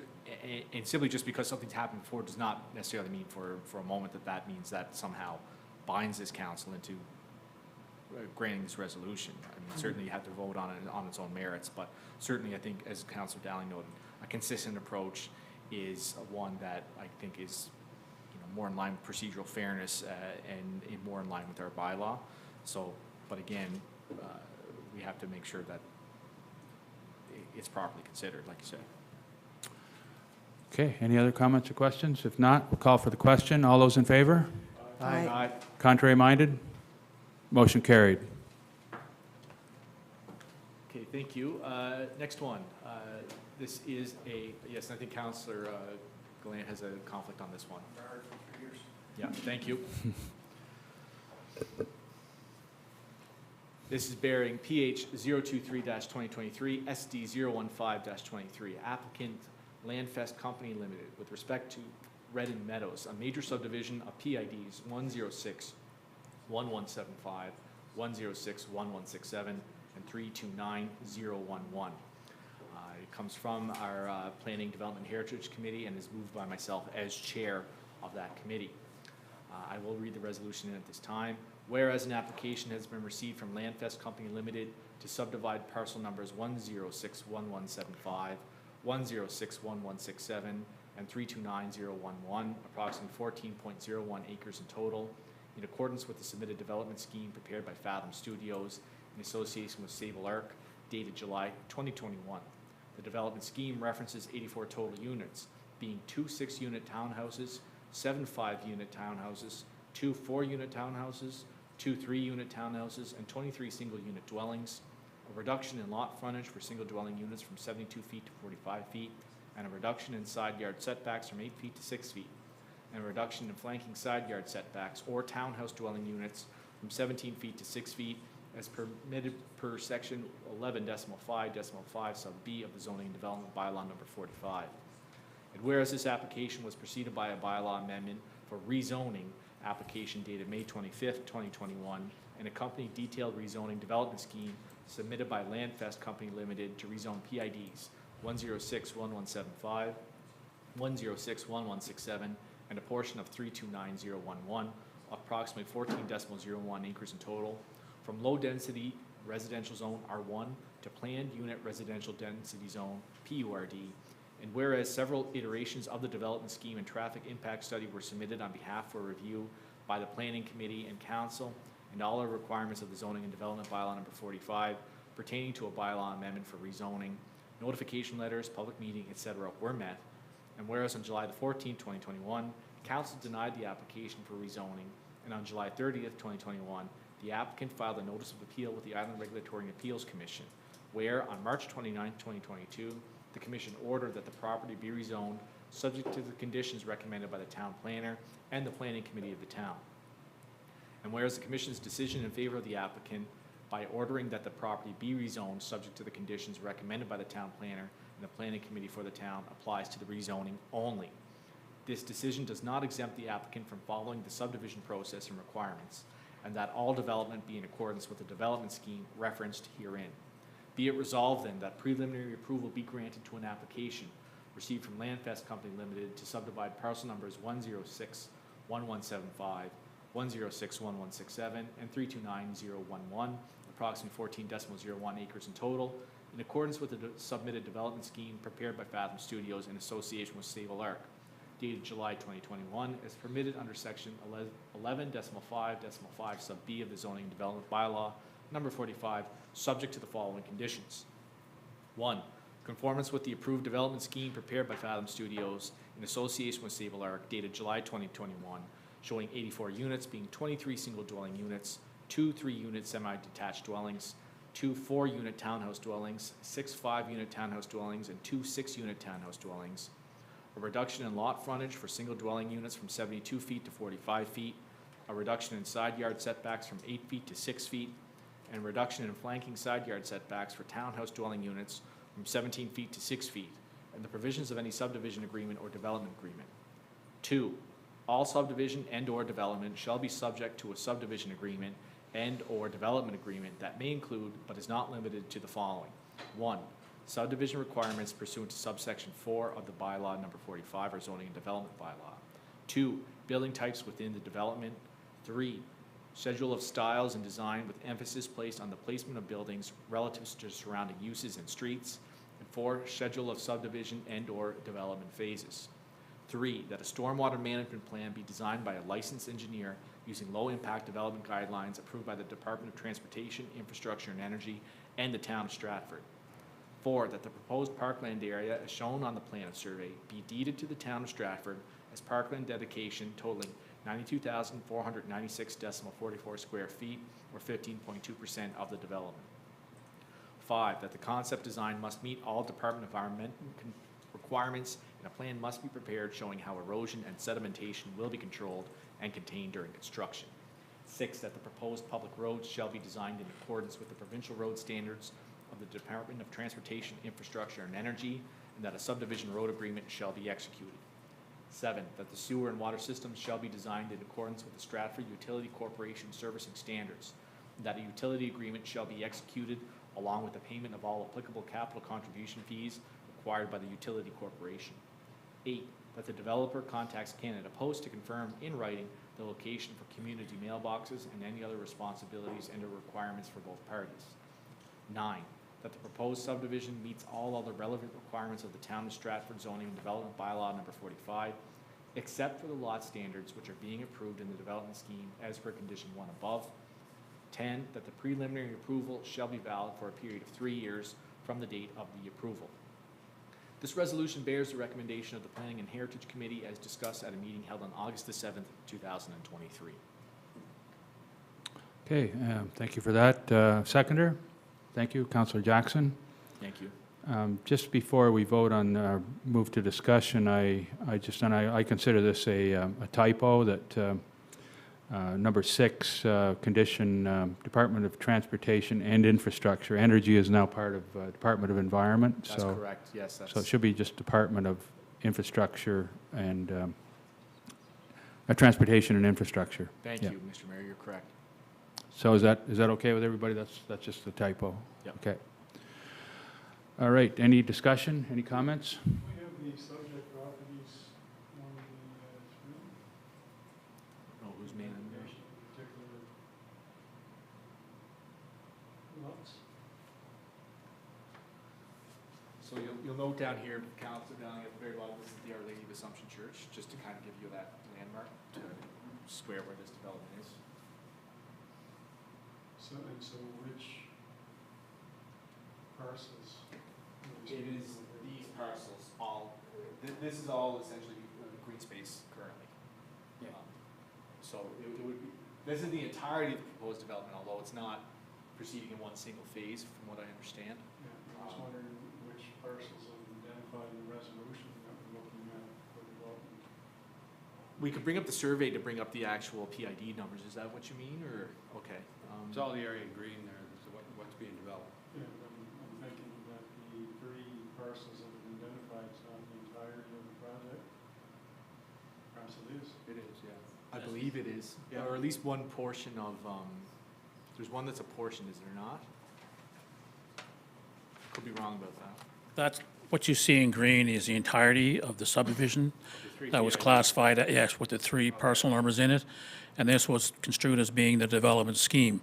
and simply just because something's happened before does not necessarily mean for a moment that means that somehow binds this council into granting this resolution. I mean, certainly you have to vote on it on its own merits, but certainly I think, as Councillor Dowling noted, a consistent approach is one that I think is, you know, more in line with procedural fairness and more in line with our bylaw. So, but again, we have to make sure that it's properly considered, like you say. Okay, any other comments or questions? If not, we'll call for the question. All those in favor? Aye. Contrary minded? Motion carried. Okay, thank you. Next one. This is yes, I think Councillor Gallant has a conflict on this one. Yeah, thank you. This is bearing PH 023-2023, SD 015-23. Applicant Landfest Company Limited with respect to Redden Meadows, a major subdivision of PIDs 106, 1175, 106, 1167, and 329011. It comes from our Planning Development Heritage Committee and is moved by myself as chair of that committee. I will read the resolution at this time. Whereas an application has been received from Landfest Company Limited to subdivide parcel numbers 1061175, 1061167, and 329011, approximately 14.01 acres in total, in accordance with the submitted development scheme prepared by Fathom Studios in association with Sable Arc, dated July 2021. The development scheme references 84 total units, being 2 6-unit townhouses, 7 5-unit townhouses, 2 4-unit townhouses, 2 3-unit townhouses, and 23 single-unit dwellings, a reduction in lot frontage for single-dwelling units from 72 feet to 45 feet, and a reduction in side yard setbacks from 8 feet to 6 feet, and a reduction in flanking side yard setbacks or townhouse dwelling units from 17 feet to 6 feet as permitted per section 11.5.5 sub B of the zoning and development bylaw number 45. And whereas this application was preceded by a bylaw amendment for rezoning application dated May 25th, 2021, and accompanying detailed rezoning development scheme submitted by Landfest Company Limited to rezone PIDs 1061175, 1061167, and a portion of 329011, approximately 14.01 acres in total, from low-density residential zone R1 to planned unit residential density zone PURD. And whereas several iterations of the development scheme and traffic impact study were submitted on behalf for review by the Planning Committee and Council, and all the requirements of the Zoning and Development Bylaw number 45 pertaining to a bylaw amendment for rezoning, notification letters, public meeting, etc. were met. And whereas on July the 14th, 2021, Council denied the application for rezoning, and on July 30th, 2021, the applicant filed a notice of appeal with the Island Regulatory and Appeals Commission, where on March 29th, 2022, the Commission ordered that the property be rezoned subject to the conditions recommended by the Town Planner and the Planning Committee of the Town. And whereas the Commission's decision in favor of the applicant by ordering that the property be rezoned subject to the conditions recommended by the Town Planner and the Planning Committee for the Town applies to the rezoning only. This decision does not exempt the applicant from following the subdivision process and requirements, and that all development be in accordance with the development scheme referenced herein. Be it resolved then that preliminary approval be granted to an application received from Landfest Company Limited to subdivide parcel numbers 1061175, 1061167, and 329011, approximately 14.01 acres in total, in accordance with the submitted development scheme prepared by Fathom Studios in association with Sable Arc, dated July 2021, as permitted under section 11.5.5 sub B of the Zoning and Development Bylaw number 45, subject to the following conditions. 1. Conformance with the approved development scheme prepared by Fathom Studios in association with Sable Arc, dated July 2021, showing 84 units, being 23 single-dwelling units, 2 3-unit semi-detached dwellings, 2 4-unit townhouse dwellings, 6 5-unit townhouse dwellings, and 2 6-unit townhouse dwellings. A reduction in lot frontage for single-dwelling units from 72 feet to 45 feet, a reduction in side yard setbacks from 8 feet to 6 feet, and a reduction in flanking side yard setbacks for townhouse dwelling units from 17 feet to 6 feet, and the provisions of any subdivision agreement or development agreement. 2. All subdivision and/or development shall be subject to a subdivision agreement and/or development agreement that may include, but is not limited to, the following. 1. Subdivision requirements pursuant to subsection 4 of the bylaw number 45, or zoning and development bylaw. 2. Building types within the development. 3. Schedule of styles and design with emphasis placed on the placement of buildings relative to surrounding uses and streets. And 4. Schedule of subdivision and/or development phases. 3. That a stormwater management plan be designed by a licensed engineer using low-impact development guidelines approved by the Department of Transportation, Infrastructure and Energy and the Town of Stratford. 4. That the proposed parkland area, as shown on the plan of survey, be deeded to the Town of Stratford as parkland dedication totaling 92,496.44 square feet, or 15.2% of the development. 5. That the concept design must meet all Department of Environment requirements, and a plan must be prepared showing how erosion and sedimentation will be controlled and contained during construction. 6. That the proposed public roads shall be designed in accordance with the provincial road standards of the Department of Transportation, Infrastructure and Energy, and that a subdivision road agreement shall be executed. 7. That the sewer and water systems shall be designed in accordance with the Stratford Utility Corporation servicing standards, and that a utility agreement shall be executed along with the payment of all applicable capital contribution fees required by the utility corporation. 8. That the developer contacts Canada Post to confirm in writing the location for community mailboxes and any other responsibilities and or requirements for both parties. 9. That the proposed subdivision meets all other relevant requirements of the Town of Stratford Zoning and Development Bylaw number 45, except for the lot standards which are being approved in the development scheme as per condition 1 above. 10. That the preliminary approval shall be valid for a period of 3 years from the date of the approval. This resolution bears the recommendation of the Planning and Heritage Committee as discussed at a meeting held on August the 7th, 2023. Okay, thank you for that. Seconder? Thank you, Councillor Jackson. Thank you. Just before we vote on move to discussion, I consider this a typo that number 6, condition Department of Transportation and Infrastructure. Energy is now part of Department of Environment. That's correct, yes. So it should be just Department of Infrastructure and Transportation and Infrastructure. Thank you, Mr. Mayor, you're correct. So is that okay with everybody? That's just a typo? Yep. Okay. All right, any discussion, any comments? We have the subject properties on the screen. Oh, who's made them? Particular lots. So you'll note down here, Councilor, down at the very bottom, this is the Our Lady of Assumption Church, just to kind of give you that landmark to square where this development is. So which parcels? It is these parcels, this is all essentially green space currently. So it would be, this is the entirety of the proposed development, although it's not proceeding in one single phase, from what I understand. Yeah, I was wondering which parcels are identified in the resolution that we're looking at for development. We could bring up the survey to bring up the actual PID numbers, is that what you mean, or, okay. It's all the area in green there, so what's being developed. Yeah, but I'm thinking that the 3 parcels that have been identified is not the entirety of the project. Perhaps it is. It is, yeah. I believe it is, Yeah. or at least one portion of, there's one that's a portion, is there not? Could be wrong about that. That's, what you see in green is the entirety of the subdivision that was classified, yes, with the 3 parcel numbers in it. And this was construed as being the development scheme.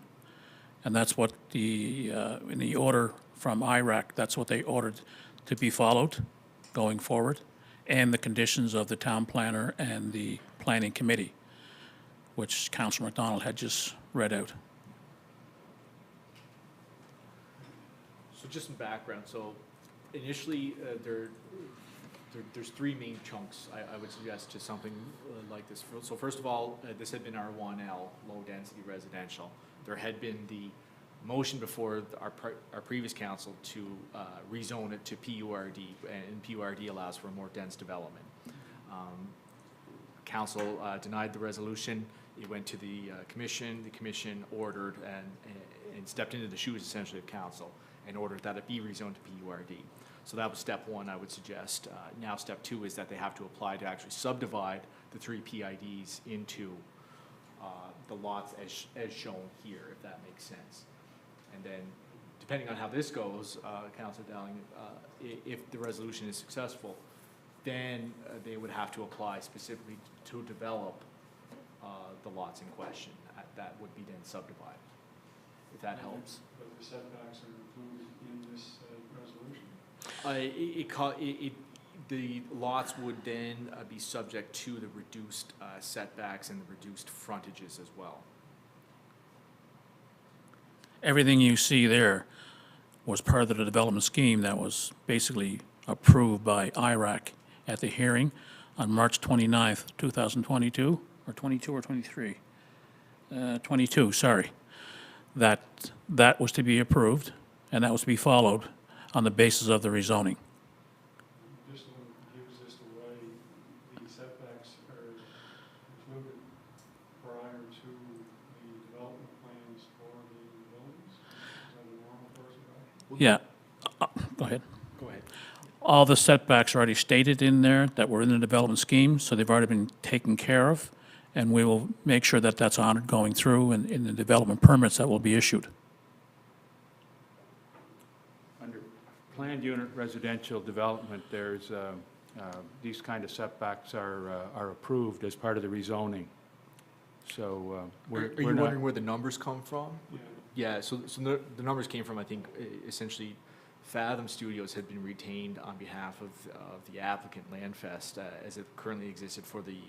And that's what in the order from IRAC, that's what they ordered to be followed going forward, and the conditions of the town planner and the planning committee, which Councillor McDonald had just read out. So just some background, so initially, there's 3 main chunks I would suggest to something like this. So first of all, this had been R1L, low-density residential. There had been the motion before our previous council to rezone it to PURD, and PURD allows for a more dense development. Council denied the resolution. It went to the commission. The commission ordered and stepped into the shoes essentially of council and ordered that it be rezoned to PURD. So that was step 1, I would suggest. Now step 2 is that they have to apply to actually subdivide the 3 PIDs into the lots as shown here, if that makes sense. And then, depending on how this goes, Councilor Dowling, if the resolution is successful, then they would have to apply specifically to develop the lots in question. That would be then subdivided, if that helps. But the setbacks are included in this resolution? The lots would then be subject to the reduced setbacks and the reduced frontages as well. Everything you see there was part of the development scheme that was basically approved by IRAC at the hearing on March 29th, 2022, or 22 or 23? 22, sorry. That was to be approved, and that was to be followed on the basis of the rezoning. This one gives us the way the setbacks are included prior to the development plans for the buildings. Is that a normal procedure? Yeah, go ahead. Go ahead. All the setbacks are already stated in there that were in the development scheme, so they've already been taken care of, and we will make sure that that's honored going through and in the development permits that will be issued. Under planned unit residential development, there's, these kind of setbacks are approved as part of the rezoning. So Are you wondering where the numbers come from? Yeah, so the numbers came from, I think, essentially Fathom Studios had been retained on behalf of the applicant Landfest as it currently existed for the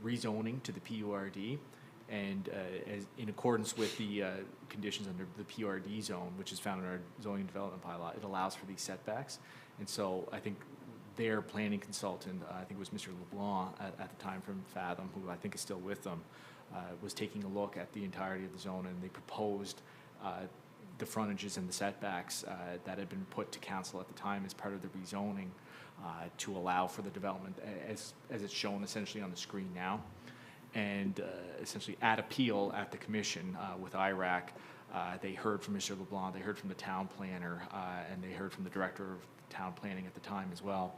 rezoning to the PURD, and as in accordance with the conditions under the PURD zone, which is found in our zoning development bylaw, it allows for these setbacks. And so I think their planning consultant, I think it was Mr. LeBlanc at the time from Fathom, who I think is still with them, was taking a look at the entirety of the zone, and they proposed the frontages and the setbacks that had been put to council at the time as part of the rezoning to allow for the development as it's shown essentially on the screen now. And essentially at appeal at the commission with IRAC, they heard from Mr. LeBlanc, they heard from the town planner, and they heard from the director of town planning at the time as well.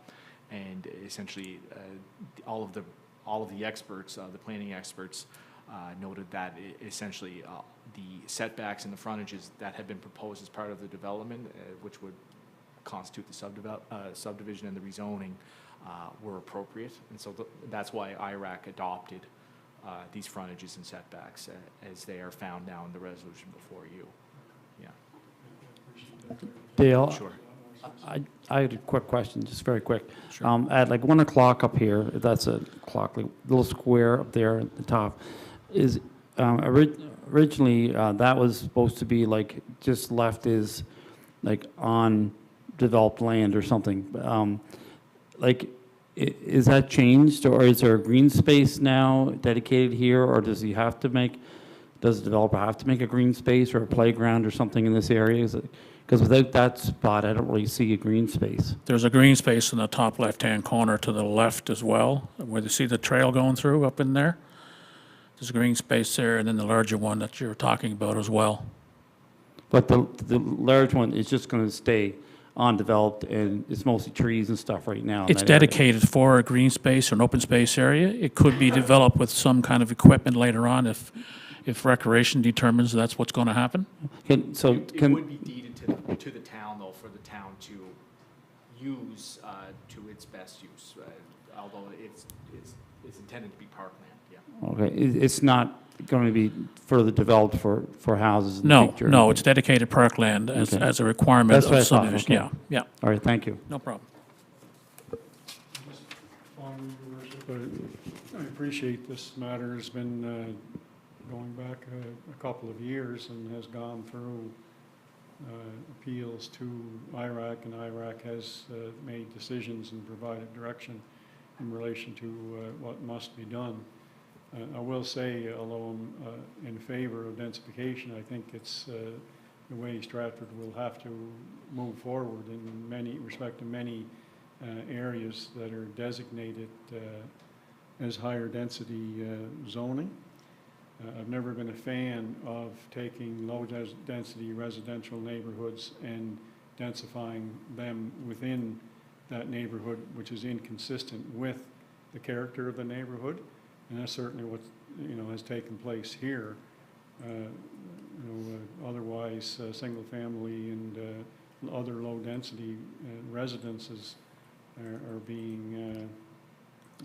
And essentially all of the experts, the planning experts, noted that essentially the setbacks and the frontages that had been proposed as part of the development, which would constitute the subdivision and the rezoning, were appropriate. And so that's why IRAC adopted these frontages and setbacks as they are found now in the resolution before you. Yeah. Dale? Sure. I had a quick question, just very quick. At like 1 o'clock up here, that's a clock, like little square up there at the top, is originally that was supposed to be like just left as like on developed land or something. Is that changed, or is there a green space now dedicated here, or does the developer have to make a green space or a playground or something in this area? Because without that spot, I don't really see a green space. There's a green space in the top left-hand corner to the left as well, where you see the trail going through up in there. There's a green space there, and then the larger one that you're talking about as well. But the large one is just going to stay undeveloped, and it's mostly trees and stuff right now. in It's that area. dedicated for a green space or an open space area. It could be developed with some kind of equipment later on if recreation determines that's what's going to happen. It would be deeded to the town, though, for the town to use to its best use, although it's intended to be parkland, yeah. Okay, it's not going to be further developed for houses in the No, future? no, it's dedicated parkland Okay. as a requirement That's what I of thought, subdivision. okay. Yeah, yeah, All right, thank you. no problem. Your Worship, I appreciate this matter has been going back a couple of years and has gone through appeals to IRAC, and IRAC has made decisions and provided direction in relation to what must be done. I will say, although I'm in favor of densification, I think it's the way Stratford will have to move forward in respect to many areas that are designated as higher density zoning. I've never been a fan of taking low density residential neighborhoods and densifying them within that neighborhood, which is inconsistent with the character of the neighborhood. And that's certainly what has taken place here. Otherwise, single family and other low density residences are being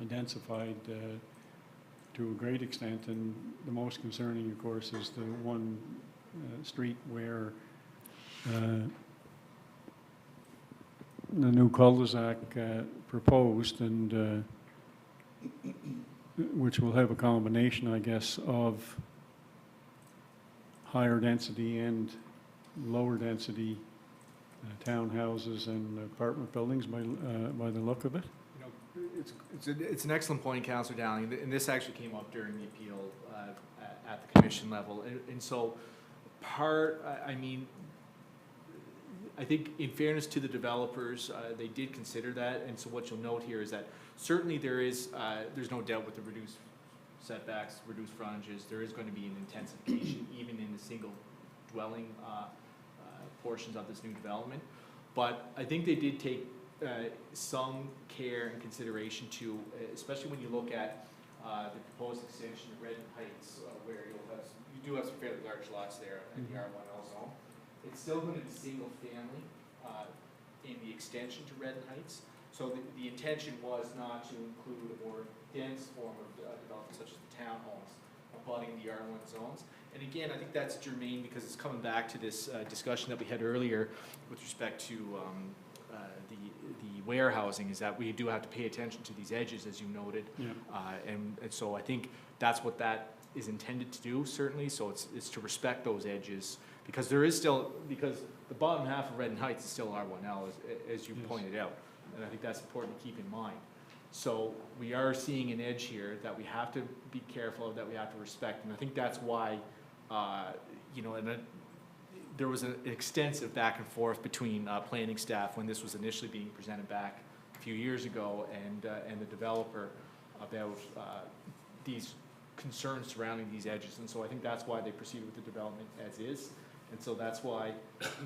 densified to a great extent, and the most concerning, of course, is the one street where the new cul-de-sac proposed, and which will have a combination, I guess, of higher density and lower density townhouses and apartment buildings by the look of it. It's an excellent point, Councillor Dowling, and this actually came up during the appeal at the commission level. And so I think in fairness to the developers, they did consider that. And so what you'll note here is that certainly there's no doubt with the reduced setbacks, reduced frontages, there is going to be an intensification even in the single dwelling portions of this new development. But I think they did take some care and consideration to, especially when you look at the proposed extension of Redden Heights, where you do have some fairly large lots there in the R1L zone. It's still going to be single family in the extension to Redden Heights. So the intention was not to include a more dense form of development such as the townhomes abutting the R1 zones. And again, I think that's germane because it's coming back to this discussion that we had earlier with respect to the warehousing, is that we do have to pay attention to these edges, as you noted. Yeah. And so I think that's what that is intended to do, certainly. So it's to respect those edges, because because the bottom half of Redden Heights is still R1L, as you Yes. pointed out. And I think that's important to keep in mind. So we are seeing an edge here that we have to be careful of, that we have to respect. And I think that's why, you know, there was an extensive back and forth between planning staff when this was initially being presented back a few years ago, and the developer about these concerns surrounding these edges. And so I think that's why they proceeded with the development as is. And so that's why,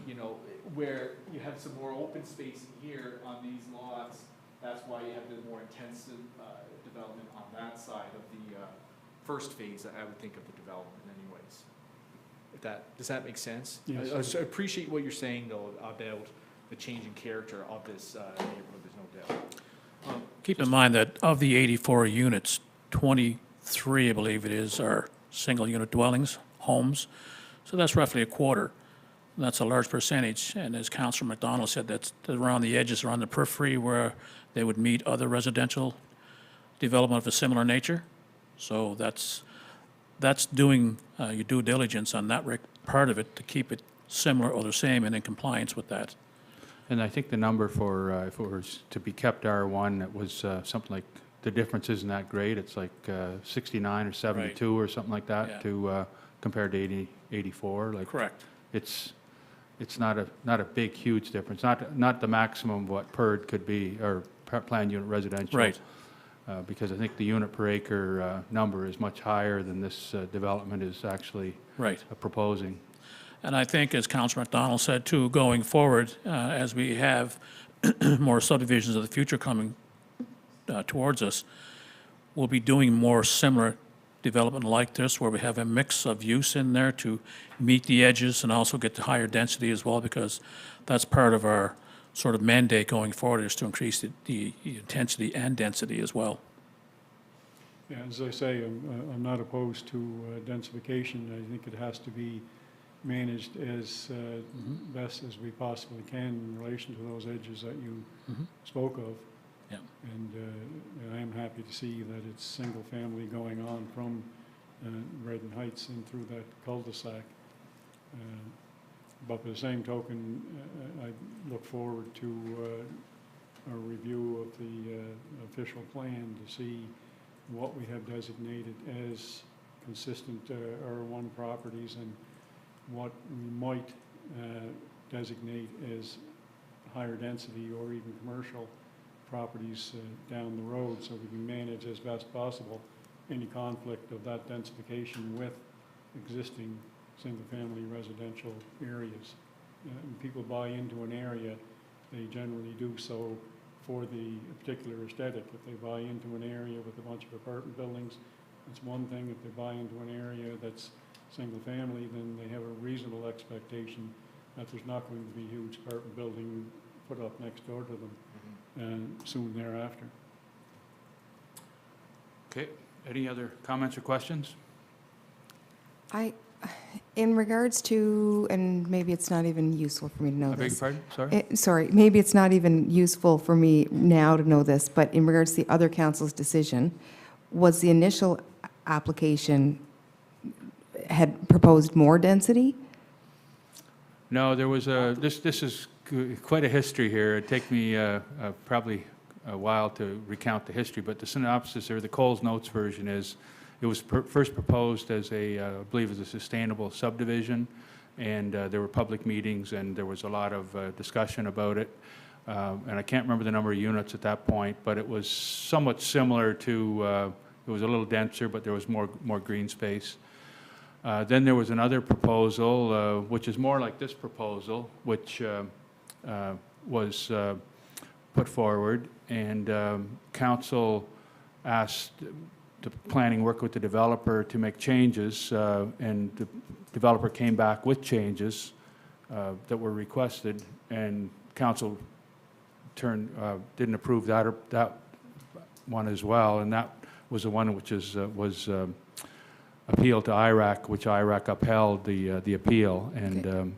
you know, where you have some more open space in here on these lots, that's why you have the more intensive development on that side of the first phase, I would think, of the development anyways. Does that make sense? Yes. I appreciate what you're saying, though, about the changing character of this neighborhood, there's no doubt. Keep in mind that of the 84 units, 23, I believe it is, are single-unit dwellings, homes. So that's roughly a quarter. That's a large percentage. And as Councillor McDonald said, that's around the edges, around the periphery, where they would meet other residential development of a similar nature. So that's doing your due diligence on that part of it to keep it similar or the same and in compliance with that. And I think the number for, if it was to be kept R1, it was something like, the difference isn't that great. It's like 69 or 72 or something like that, Yeah. to compared to 84. Like, Correct. it's not a big, huge difference. Not the maximum of what PERD could be, or planned unit residential. Right. Because I think the unit per acre number is much higher than this development is actually Right. proposing. And I think, as Councillor McDonald said too, going forward, as we have more subdivisions of the future coming towards us, we'll be doing more similar development like this, where we have a mix of use in there to meet the edges and also get to higher density as well, because that's part of our sort of mandate going forward, is to increase the intensity and density as well. Yeah, as I say, I'm not opposed to densification. I think it has to be managed as best as we possibly can in relation to those edges that you spoke of. Yeah. And I am happy to see that it's single family going on from Redden Heights in through that cul-de-sac. But by the same token, I look forward to a review of the official plan to see what we have designated as consistent R1 properties and what we might designate as higher density or even commercial properties down the road, so we can manage as best possible any conflict of that densification with existing single-family residential areas. When people buy into an area, they generally do so for the particular aesthetic. If they buy into an area with a bunch of apartment buildings, that's one thing. If they buy into an area that's single-family, then they have a reasonable expectation that there's not going to be a huge apartment building put up next door to them soon thereafter. Okay, any other comments or questions? In regards to, and maybe it's not even useful for me to know I beg your this. pardon, sorry? Sorry, maybe it's not even useful for me now to know this, but in regards to the other council's decision, was the initial application had proposed more density? No, there was this is quite a history here. It'd take me probably a while to recount the history, but the synopsis, or the Coles Notes version, is it was first proposed as I believe as a sustainable subdivision, and there were public meetings and there was a lot of discussion about it. And I can't remember the number of units at that point, but it was somewhat similar to, it was a little denser, but there was more green space. Then there was another proposal, which is more like this proposal, which was put forward, and council asked the planning work with the developer to make changes, and the developer came back with changes that were requested, and council didn't approve that one as well, and that was the one which was appealed to IRAC, which IRAC upheld the appeal, and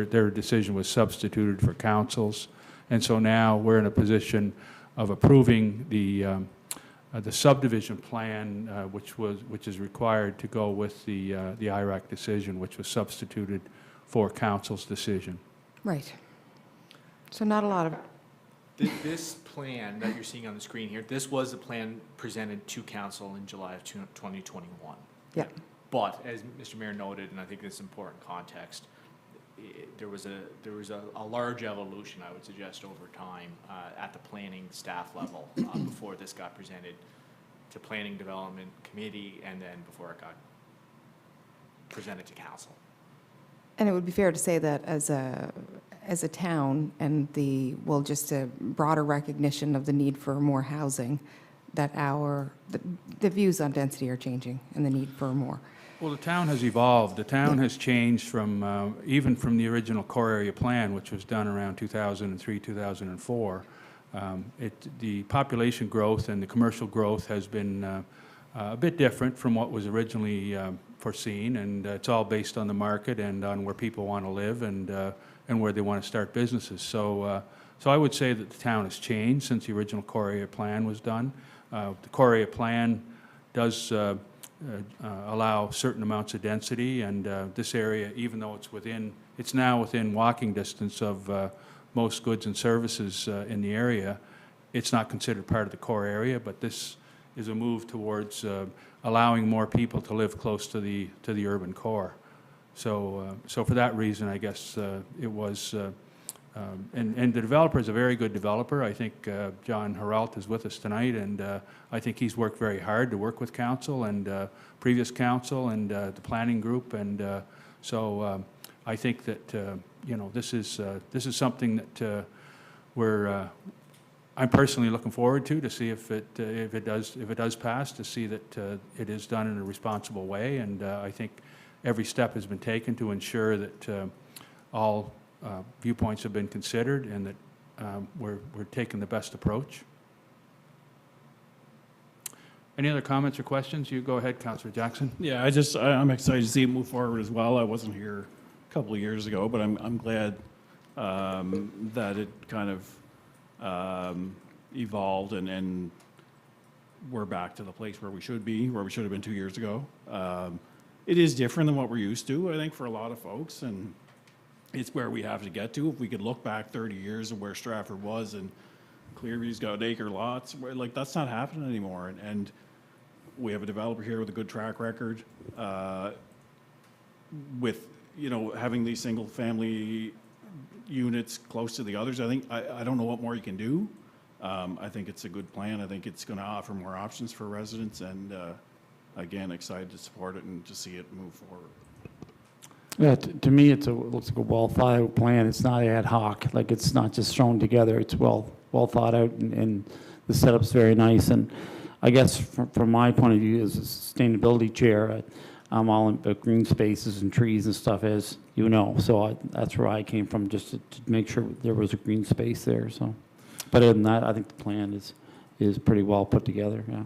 their decision was substituted for council's, and so now we're in a position of approving the subdivision plan, which is required to go with the IRAC decision, which was substituted for council's decision. Right. So not a lot of This plan that you're seeing on the screen here, this was the plan presented to council in July of 2021. Yeah. But as Mr. Mayor noted, and I think this is important context, there was a large evolution, I would suggest, over time at the planning staff level before this got presented to Planning Development Committee and then before it got presented to council. And it would be fair to say that as a town and just a broader recognition of the need for more housing, that the views on density are changing and the need for more. Well, the town has evolved. The town has changed from, even from the original core area plan, which was done around 2003, 2004. The population growth and the commercial growth has been a bit different from what was originally foreseen, and it's all based on the market and on where people want to live and where they want to start businesses. So I would say that the town has changed since the original core area plan was done. The core area plan does allow certain amounts of density, and this area, even though it's now within walking distance of most goods and services in the area, it's not considered part of the core area, but this is a move towards allowing more people to live close to the urban core. So for that reason, I guess it was, and the developer is a very good developer. I think John Heralt is with us tonight, and I think he's worked very hard to work with council and previous council and the planning group, and so I think that this is something that I'm personally looking forward to see if it does pass, to see that it is done in a responsible way, and I think every step has been taken to ensure that all viewpoints have been considered and that we're taking the best approach. Any other comments or questions? You go ahead, Councillor Jackson. Yeah, I'm excited to see it move forward as well. I wasn't here a couple of years ago, but I'm glad that it kind of evolved and we're back to the place where we should be, where we should have been 2 years ago. It is different than what we're used to, I think, for a lot of folks, and it's where we have to get to. If we could look back 30 years of where Stratford was and Clearview's got acre lots, like that's not happening anymore. And we have a developer here with a good track record with, having these single family units close to the others. I don't know what more you can do. I think it's a good plan. I think it's going to offer more options for residents, and again, excited to support it and to see it move forward. Yeah, to me, it looks like a well thought out plan. It's not ad hoc, like it's not just thrown together. It's well thought out, and the setup's very nice. And I guess from my point of view as a sustainability chair, I'm all about green spaces and trees and stuff, as you know. So that's where I came from, just to make sure there was a green space there. So, but other than that, I think the plan is pretty well put together. Yeah.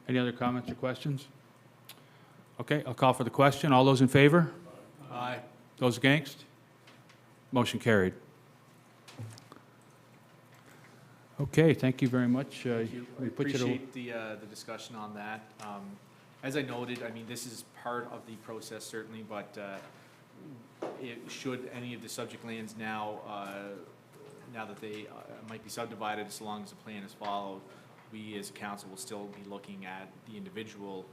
Any other comments or questions? Okay, I'll call for the question. All those in favor? Aye. Those against? Motion carried. Okay, thank you very much. We appreciate the discussion on that. As I noted, this is part of the process certainly, but should any of the subject lands now that they might be subdivided, so long as the plan is followed, we as a council will still be looking at the individual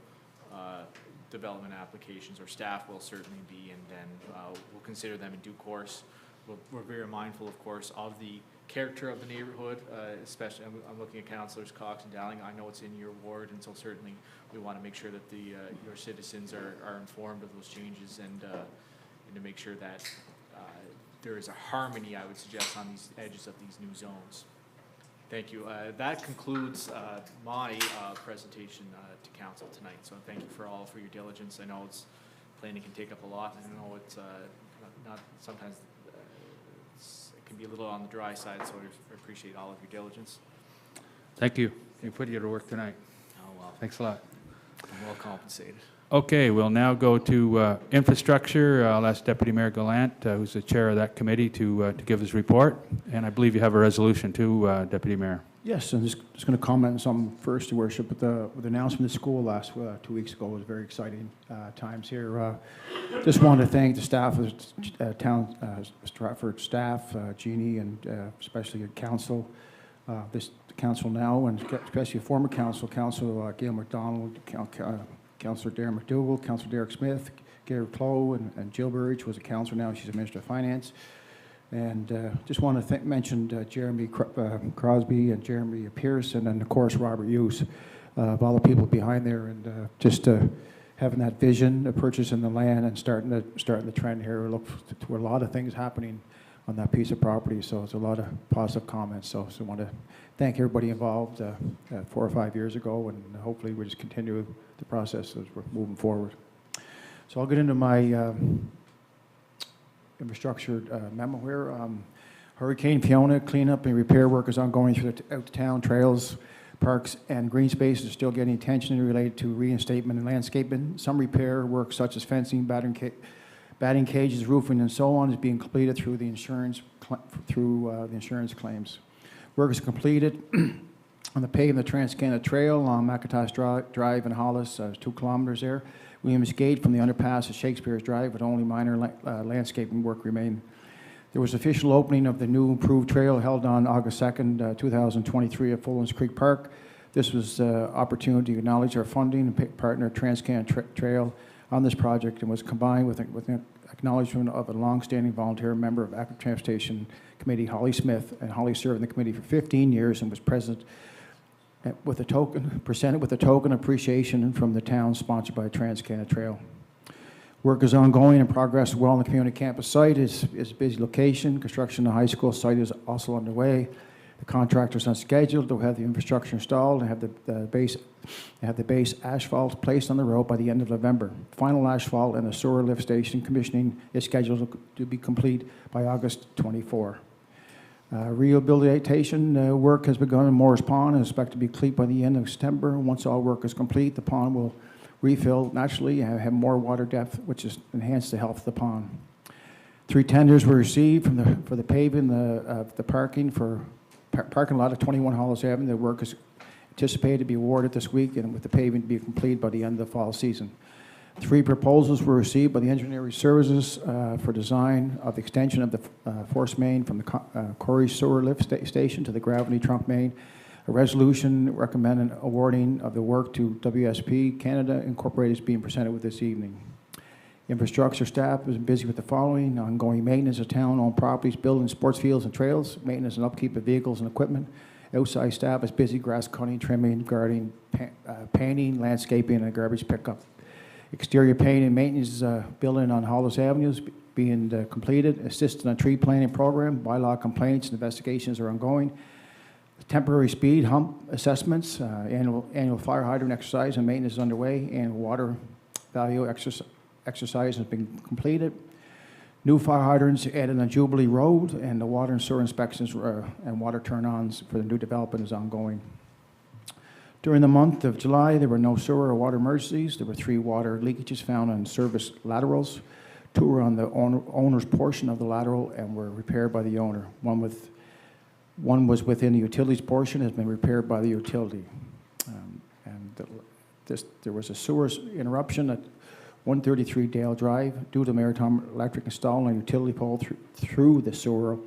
development applications, or staff will certainly be, and then we'll consider them in due course. We're very mindful, of course, of the character of the neighborhood, especially, I'm looking at Councillors Cox and Dowling. I know it's in your ward, and so certainly we want to make sure that your citizens are informed of those changes, and to make sure that there is a harmony, I would suggest, on these edges of these new zones. Thank you. That concludes my presentation to council tonight. So thank you for your diligence. I know planning can take up a lot, and I know it's not sometimes it can be a little on the dry side. So I appreciate all of your diligence. Thank you. You put you to work tonight. Oh well. Thanks a lot. I'm well compensated. Okay, we'll now go to infrastructure. I'll ask Deputy Mayor Gallant, who's the chair of that committee, to give his report. And I believe you have a resolution too, Deputy Mayor. Yes, I'm just going to comment on some first, Your Worship. With the announcement of school last 2 weeks ago, it was very exciting times here. Just wanted to thank the staff of Stratford staff, Jeannie, and especially the council, this council now, and especially former council, Gail McDonald, Councillor Darren McDougall, Councillor Derek Smith, Gary Clow, and Jill Burridge, who was a councillor now. She's a Minister of Finance. And just want to mention Jeremy Crosby and Jeremy Pierce, and of course Robert Hughes, of all the people behind there, and just having that vision of purchasing the land and starting the trend here. Look to a lot of things happening on that piece of property. So it's a lot of positive comments. So I want to thank everybody involved 4 or 5 years ago, and hopefully we just continue the process as we're moving forward. So I'll get into my infrastructure memo here. Hurricane Fiona cleanup and repair work is ongoing through the out-of-town trails, parks, and green spaces are still getting attention related to reinstatement and landscaping. Some repair work, such as fencing, batting cages, roofing, and so on, is being completed through the insurance claims. Work is completed on the paving of the Trans-Canada Trail on McIntosh Drive in Hollis, 2 kilometers there. Williams Gate from the underpass at Shakespeare's Drive, with only minor landscaping work remain. There was official opening of the new improved trail held on August 2nd, 2023 at Fullan's Creek Park. This was an opportunity to acknowledge our funding and partner Trans-Canada Trail on this project, and was combined with an acknowledgement of a long-standing volunteer member of Active Transportation Committee, Holly Smith, and Holly served in the committee for 15 years and was presented with a token appreciation from the town, sponsored by Trans-Canada Trail. Work is ongoing and progress well on the community campus site. Is a busy location. Construction of the high school site is also underway. The contractor's on schedule to have the infrastructure installed and have the base asphalt placed on the road by the end of November. Final asphalt and the sewer lift station commissioning is scheduled to be complete by August 24. Rehabilitation work has begun in Morris Pond and is expected to be complete by the end of September. Once all work is complete, the pond will refill naturally and have more water depth, which has enhanced the health of the pond. 3 tenders were received for the paving the parking lot of 21 Hollis Avenue. The work is anticipated to be awarded this week, and with the paving to be complete by the end of the fall season. 3 proposals were received by the engineering services for design of the extension of the force main from the Corey Sewer Lift Station to the gravity trunk main. A resolution recommending awarding of the work to WSP Canada Incorporated is being presented with this evening. Infrastructure staff is busy with the following: ongoing maintenance of town-owned properties, buildings, sports fields, and trails, maintenance and upkeep of vehicles and equipment. Outside staff is busy grass cutting, trimming, gardening, painting, landscaping, and garbage pickup. Exterior paint and maintenance building on Hollis Avenue is being completed. Assisted on tree planting program. Bylaw complaints and investigations are ongoing. Temporary speed hump assessments, annual fire hydrant exercise and maintenance is underway, and water value exercise has been completed. New fire hydrants added on Jubilee Road, and the water and sewer inspections and water turn-ons for the new development is ongoing. During the month of July, there were no sewer or water emergencies. There were 3 water leakages found on service laterals. 2 were on the owner's portion of the lateral and were repaired by the owner. One was within the utilities portion, has been repaired by the utility. There was a sewer interruption at 133 Dale Drive due to Maritime Electric installing a utility pole through the sewer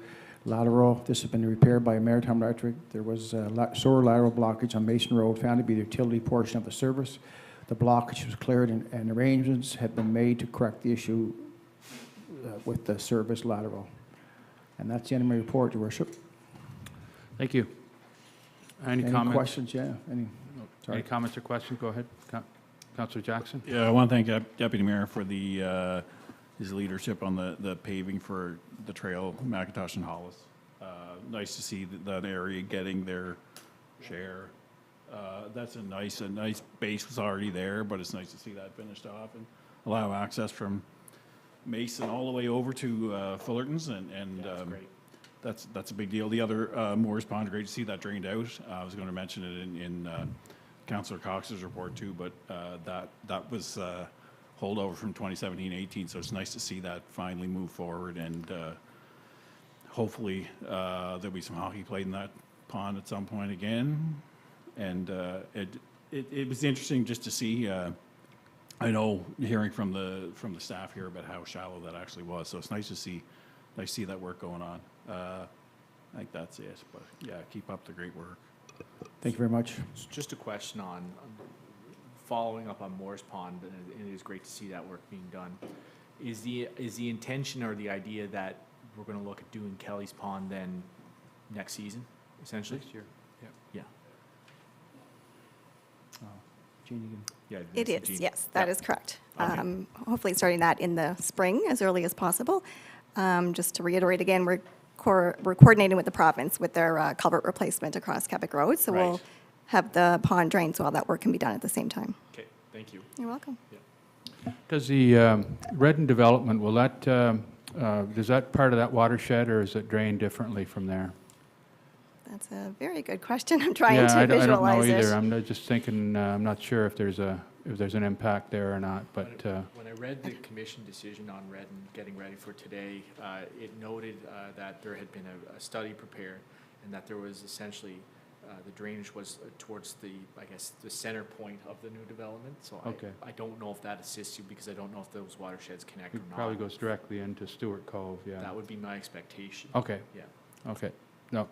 lateral. This has been repaired by Maritime Electric. There was a sewer lateral blockage on Mason Road found to be the utility portion of the service. The blockage was cleared and arrangements had been made to correct the issue with the service lateral. And that's the end of my report, Your Worship. Thank you. Any comments? Questions? Yeah. Any comments or questions? Go ahead, Councillor Jackson. Yeah, I want to thank Deputy Mayor for his leadership on the paving for the trail, McIntosh and Hollis. Nice to see that area getting their share. That's a nice base was already there, but it's nice to see that finished off and allow access from Mason all the way over to Fullerton's, and That's great. That's a big deal. The other Morris Pond, great to see that drained out. I was going to mention it in Councillor Cox's report too, but that was holdover from 2017-18, so it's nice to see that finally move forward, and hopefully there'll be some hockey played in that pond at some point again. And it was interesting just to see, I know, hearing from the staff here about how shallow that actually was. So it's nice to see that work going on. I think that's it. But yeah, keep up the great work. Thank you very much. Just a question on following up on Moore's Pond, and it is great to see that work being done. Is the intention or the idea that we're going to look at doing Kelly's Pond then next season, essentially? Next year, yeah. Yeah. Jean, you can- Yeah. It Mr. is, Jean. yes, that Yeah. is correct. Okay. Hopefully starting that in the spring, as early as possible. Just to reiterate again, we're coordinating with the province with their culvert replacement across Quebec Road, so we'll Right. have the pond drained so all that work can be done at the same time. Okay, thank you. You're welcome. Does the Redden development, will that, is that part of that watershed, or is it drained differently from there? That's a very good question. I'm trying Yeah, to I don't know visualize either. it. I'm just thinking, I'm not sure if there's an impact there or not, but, When I read the commission decision on Redden, getting ready for today, it noted that there had been a study prepared and that there was essentially, the drainage was towards the, I guess, the center point of the new development. So Okay. I don't know if that assists you because I don't know if those watersheds connect or it not. probably goes directly into Stewart Cove, yeah. That would be my expectation. Okay, Yeah. okay, no.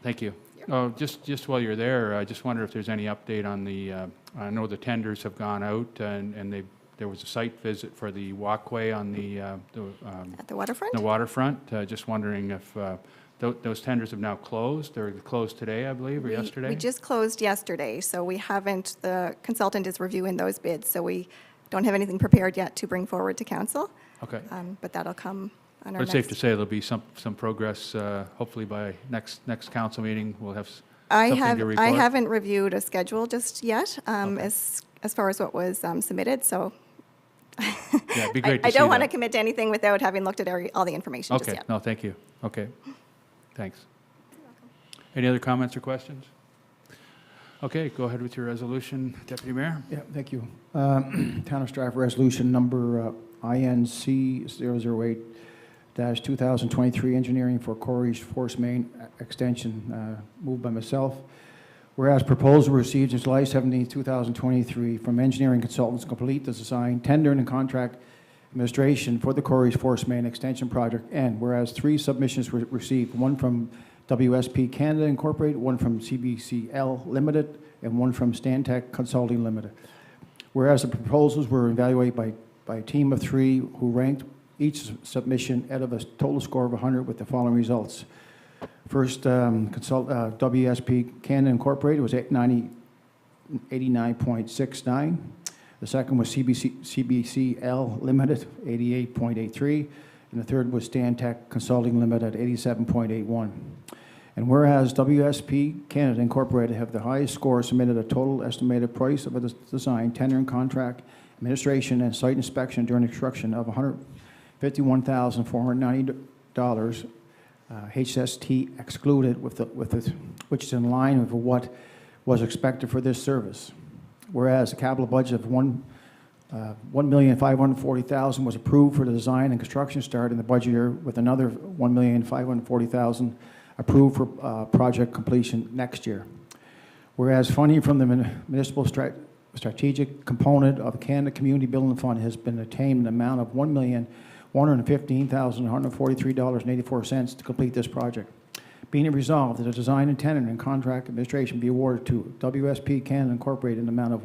Thank you. Oh, just while you're there, I just wonder if there's any update on the, I know the tenders have gone out, and there was a site visit for the walkway on the At the waterfront? waterfront. Just wondering if those tenders have now closed. They're closed today, I believe, or yesterday? We just closed yesterday, so we haven't, the consultant is reviewing those bids, so we don't have anything prepared yet to bring forward to council, Okay. but that'll come on our But it's safe to next. say there'll be some progress, hopefully by next council meeting, we'll have I something to report. haven't reviewed a schedule just yet, Okay. as far as what was submitted, so Yeah, it'd be great to I see don't want to that. commit to anything without having looked at all the information just Okay, yet. no, thank you. Okay, thanks. Any other comments or questions? Okay, go ahead with your resolution, Deputy Mayor. Yeah, thank you. Town of Stratford Resolution Number INC 008-2023, engineering for Corey's Force Main Extension, moved by myself. Whereas proposal received on July 17, 2023, from engineering consultants to complete the design, tender, and contract administration for the Corey's Force Main Extension project. And whereas 3 submissions were received, one from WSP Canada Incorporated, one from CBCL Limited, and one from Stantec Consulting Limited. Whereas the proposals were evaluated by a team of 3 who ranked each submission out of a total score of 100 with the following results. First, WSP Canada Incorporated was at 89.69. The second was CBCL Limited, 88.83. And the third was Stantec Consulting Limited, 87.81. And whereas WSP Canada Incorporated have the highest score, submitted a total estimated price of a design, tender and contract, administration, and site inspection during construction of $151,490, HST excluded, which is in line with what was expected for this service. Whereas a capital budget of $1,540,000 was approved for the design and construction start in the budget year, with another $1,540,000 approved for project completion next year. Whereas funding from the municipal strategic component of the Canada Community Building Fund has been attained in the amount of $1,115,143.84 to complete this project. Being it resolved that the design and tender and contract administration be awarded to WSP Canada Incorporated in the amount of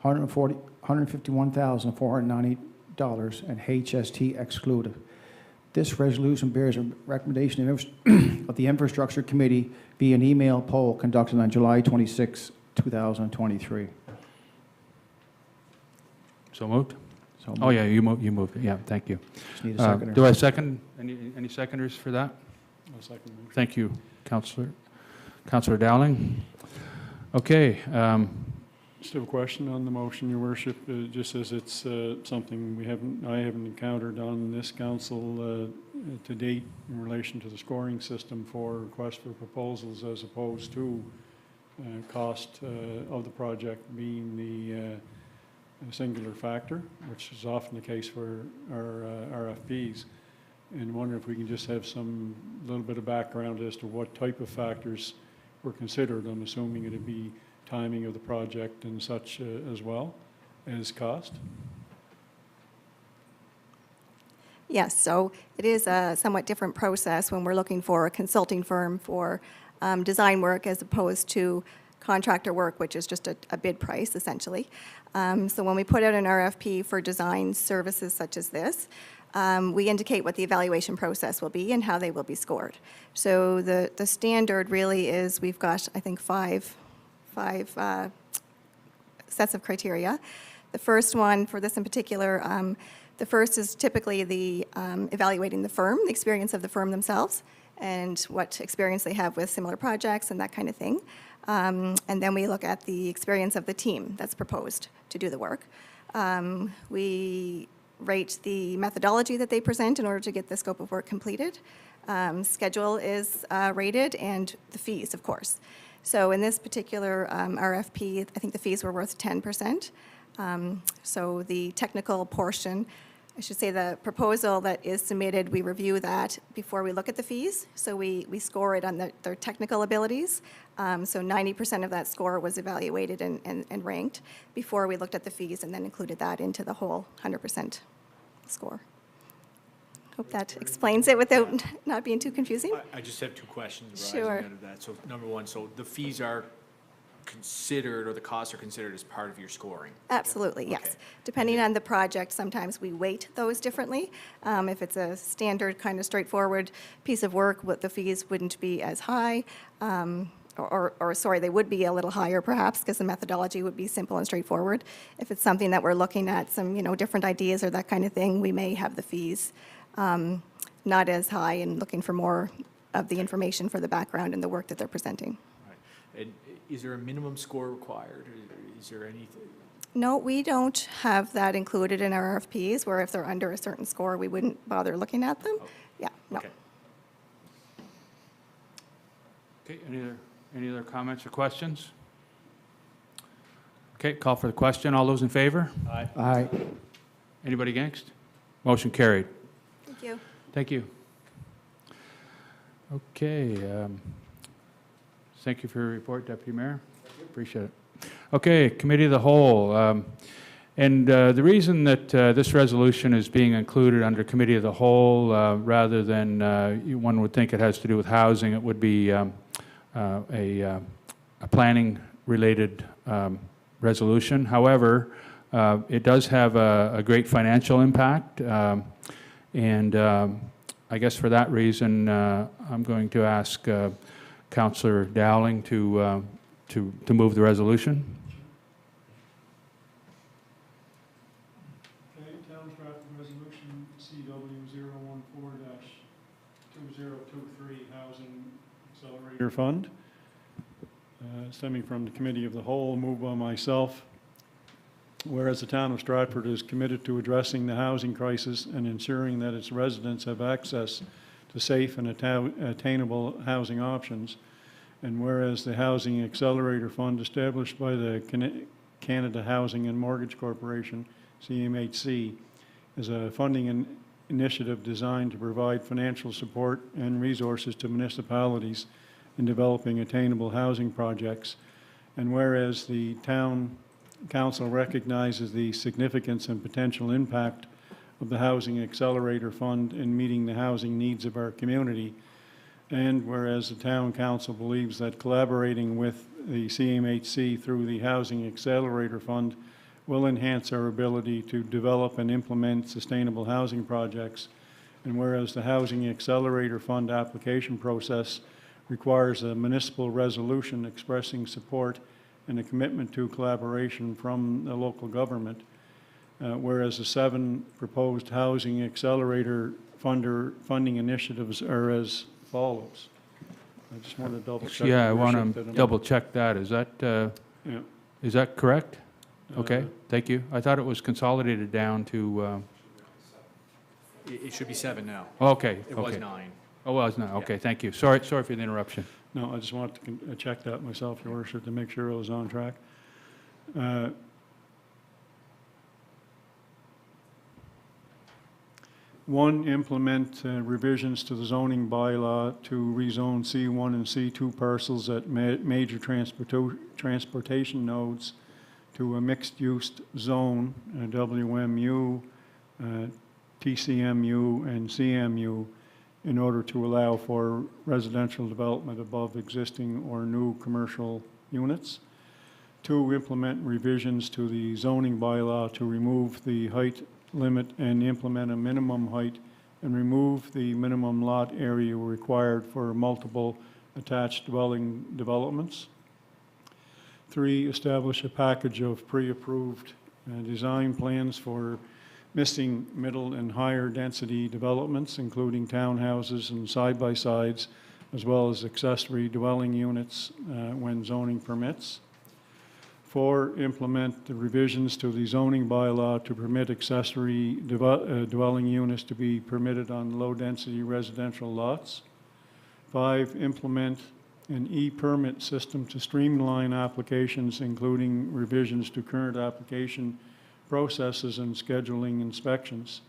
$151,490 and HST excluded. This resolution bears a recommendation of the Infrastructure Committee via an email poll conducted on July 26, 2023. So moved? So Oh, yeah, you moved it, yeah, thank you. just need a seconder. Do I second, any seconders for that? I'll second the motion. Thank you, Councillor Dowling. Okay, Just have a question on the motion, Your Worship, just as it's something I haven't encountered on this council to date in relation to the scoring system for request for proposals, as opposed to cost of the project being the singular factor, which is often the case for our RFPs. and wonder if we can just have some little bit of background as to what type of factors were considered. I'm assuming it'd be timing of the project and such as well as cost. Yes, so it is a somewhat different process when we're looking for a consulting firm for design work as opposed to contractor work, which is just a bid price, essentially. So when we put out an RFP for design services such as this, we indicate what the evaluation process will be and how they will be scored. So the standard really is, we've got, I think, five sets of criteria. The first one, for this in particular, the first is typically the evaluating the firm, the experience of the firm themselves, and what experience they have with similar projects and that kind of thing. And then we look at the experience of the team that's proposed to do the work. We rate the methodology that they present in order to get the scope of work completed. Schedule is rated, and the fees, of course. So in this particular RFP, I think the fees were worth 10%. So the technical portion, I should say the proposal that is submitted, we review that before we look at the fees. So we score it on their technical abilities. So 90% of that score was evaluated and ranked before we looked at the fees, and then included that into the whole 100% score. Hope that explains it without not being too confusing. I just have two questions Sure. arising out of that. So number one, so the fees are considered, or the costs are considered as part of your scoring? Absolutely, yes. Okay. Depending on the project, sometimes we weight those differently. If it's a standard kind of straightforward piece of work, the fees wouldn't be as high. Or sorry, they would be a little higher perhaps, because the methodology would be simple and straightforward. If it's something that we're looking at, some, different ideas or that kind of thing, we may have the fees not as high, and looking for more of the information for the background and the work that they're presenting. Right. And is there a minimum score required? Or is there anything? No, we don't have that included in our RFPs, where if they're under a certain score, we wouldn't bother looking at them. Oh. Yeah, no. Okay. Okay, any other comments or questions? Okay, call for the question. All those in favor? Aye. Anybody against? Motion carried. Thank you. Thank you. Okay, thank you for your report, Deputy Mayor. Appreciate it. Okay, Committee of the Whole. And the reason that this resolution is being included under Committee of the Whole, rather than one would think it has to do with housing, it would be a planning-related resolution. However, it does have a great financial impact, and I guess for that reason, I'm going to ask Councillor Dowling to move the resolution. Okay, Town Stratford Resolution CW014-2023 Housing Accelerator Fund, stemming from the Committee of the Whole, moved by myself. Whereas the town of Stratford is committed to addressing the housing crisis and ensuring that its residents have access to safe and attainable housing options, and whereas the Housing Accelerator Fund established by the Canada Housing and Mortgage Corporation, CMHC, is a funding initiative designed to provide financial support and resources to municipalities in developing attainable housing projects, and whereas the town Council recognizes the significance and potential impact of the Housing Accelerator Fund in meeting the housing needs of our community, and whereas the Town Council believes that collaborating with the CMHC through the Housing Accelerator Fund will enhance our ability to develop and implement sustainable housing projects, and whereas the Housing Accelerator Fund application process requires a municipal resolution expressing support and a commitment to collaboration from the local government, whereas the 7 proposed Housing Accelerator funding initiatives are as follows. I just want to double check. Yeah, I want to double check that. Is that, Yeah. is that correct? Okay, thank you. I thought it was consolidated down to, It should be 7 now. okay. It was okay. 9. Oh, well, it's not, okay, thank you. Sorry for the interruption. No, I just wanted to check that myself, Your Worship, to make sure I was on track. One, implement revisions to the zoning bylaw to rezone C1 and C2 parcels at major transportation nodes to a mixed-use zone, WMU, TCMU, and CMU, in order to allow for residential development above existing or new commercial units. Two, implement revisions to the zoning bylaw to remove the height limit and implement a minimum height and remove the minimum lot area required for multiple attached dwelling developments. Three, establish a package of pre-approved design plans for missing middle and higher density developments, including townhouses and side-by-sides, as well as accessory dwelling units when zoning permits. Four, implement the revisions to the zoning bylaw to permit accessory dwelling units to be permitted on low-density residential lots. Five, implement an e-permit system to streamline applications, including revisions to current application processes and scheduling inspections.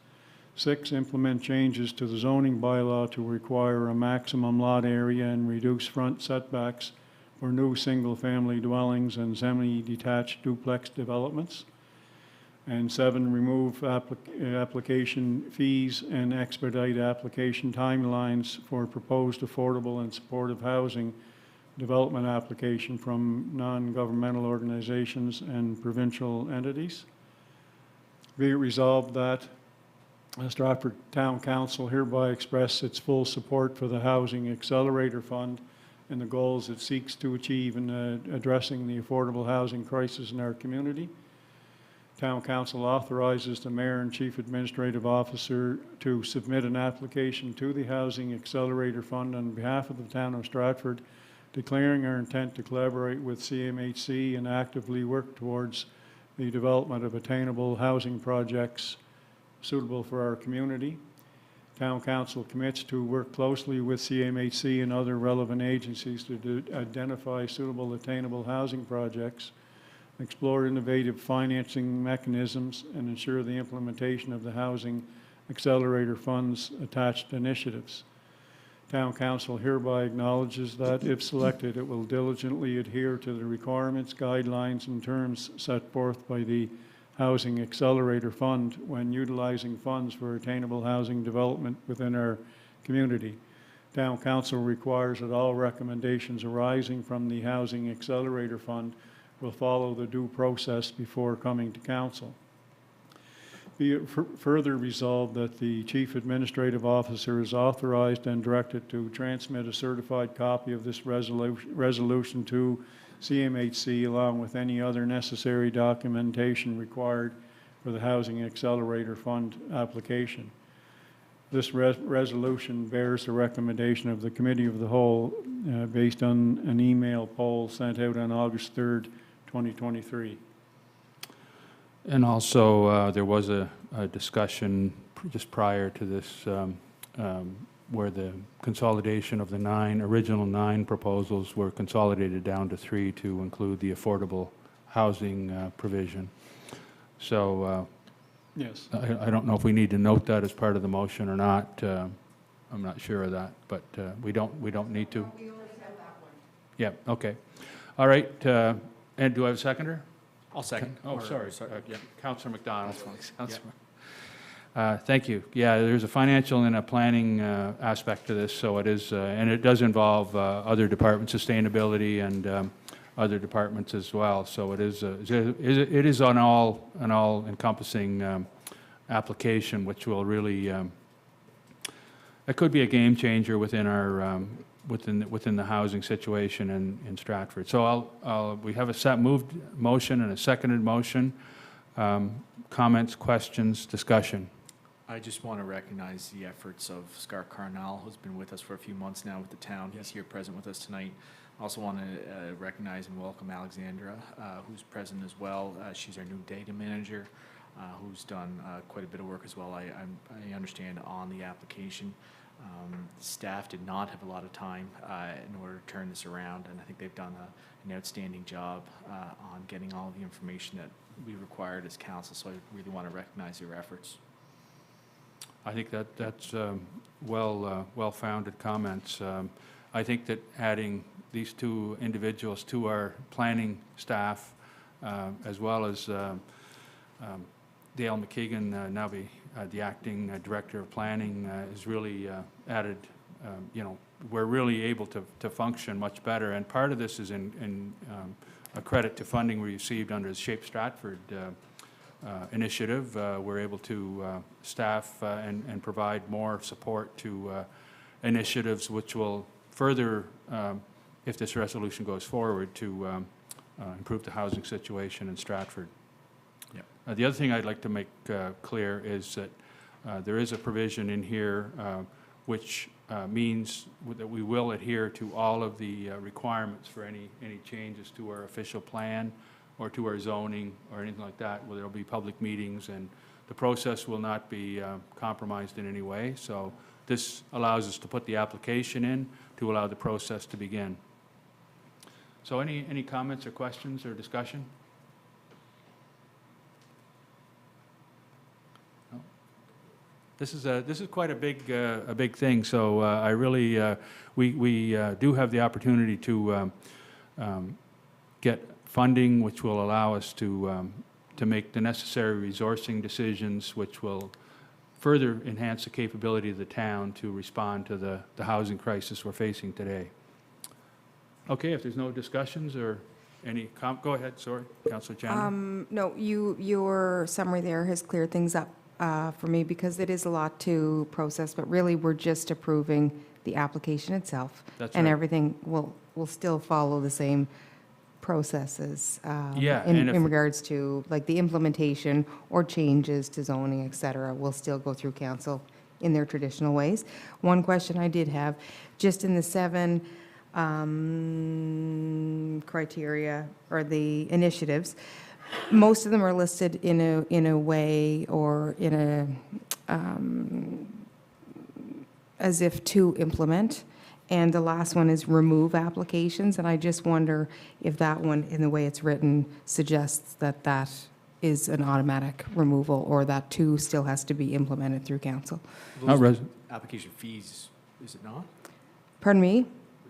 Six, implement changes to the zoning bylaw to require a maximum lot area and reduce front setbacks for new single-family dwellings and semi-detached duplex developments. And seven, remove application fees and expedite application timelines for proposed affordable and supportive housing development application from non-governmental organizations and provincial entities. Be it resolved that Stratford Town Council hereby express its full support for the Housing Accelerator Fund and the goals it seeks to achieve in addressing the affordable housing crisis in our community. Town Council authorizes the Mayor and Chief Administrative Officer to submit an application to the Housing Accelerator Fund on behalf of the Town of Stratford, declaring our intent to collaborate with CMHC and actively work towards the development of attainable housing projects suitable for our community. Town Council commits to work closely with CMHC and other relevant agencies to identify suitable attainable housing projects, explore innovative financing mechanisms, and ensure the implementation of the Housing Accelerator Fund's attached initiatives. Town Council hereby acknowledges that, if selected, it will diligently adhere to the requirements, guidelines, and terms set forth by the Housing Accelerator Fund when utilizing funds for attainable housing development within our community. Town Council requires that all recommendations arising from the Housing Accelerator Fund will follow the due process before coming to Council. Be it further resolved that the Chief Administrative Officer is authorized and directed to transmit a certified copy of this resolution to CMHC along with any other necessary documentation required for the Housing Accelerator Fund application. This resolution bears the recommendation of the Committee of the Whole based on an email poll sent out on August 3rd, 2023. And also, there was a discussion just prior to this where the consolidation of the original nine proposals were consolidated down to 3 to include the affordable housing provision. So yes, I don't know if we need to note that as part of the motion or not. I'm not sure of that, but we don't need to. We already have that one. Yeah, okay. All right, and do I have a seconder? I'll second. Oh, sorry. Yeah. Councillor McDonald. That's Councillor. Thank you. Yeah, there's a financial and a planning aspect to this, so it is, and it does involve other departments, sustainability, and other departments as well. So it is an all-encompassing application, which will really it could be a game changer within our within the housing situation in Stratford. So we have a moved motion and a seconded motion. Comments, questions, discussion. I just want to recognize the efforts of Scar Carnell, who's been with us for a few months now with the town. He's here present with us tonight. I also want to recognize and welcome Alexandra, who's present as well. She's our new data manager, who's done quite a bit of work as well, I understand, on the application. Staff did not have a lot of time in order to turn this around, and I think they've done an outstanding job on getting all the information that we required as council, so I really want to recognize your efforts. I think that's well-founded comments. I think that adding these two individuals to our planning staff, as well as Dale McKeegan, now the acting director of planning, is really added. We're really able to function much better, and part of this is in a credit to funding we received under the Shape Stratford initiative. We're able to staff and provide more support to initiatives which will further, if this resolution goes forward, to improve the housing situation in Stratford. Yeah. The other thing I'd like to make clear is that there is a provision in here which means that we will adhere to all of the requirements for any changes to our official plan or to our zoning or anything like that, where there'll be public meetings, and the process will not be compromised in any way. So this allows us to put the application in to allow the process to begin. So any comments or questions or discussion? No? This is quite a big thing. So I really we do have the opportunity to get funding, which will allow us to make the necessary resourcing decisions, which will further enhance the capability of the town to respond to the housing crisis we're facing today. Okay, if there's no discussions or any go ahead, sorry, Councillor Chandler. No, your summary there has cleared things up for me, because it is a lot to process, but really we're just approving the application itself. That's and right. Everything will still follow the same processes Yeah, and if- in regards to like the implementation or changes to zoning, et cetera, will still go through council in their traditional ways. One question I did have, just in the 7 criteria or the initiatives, most of them are listed in a way or in a as if to implement, and the last one is remove applications, and I just wonder if that one, in the way it's written, suggests that that is an automatic removal, or that 2 still has to be implemented through council. Those application fees, is it not? Pardon me?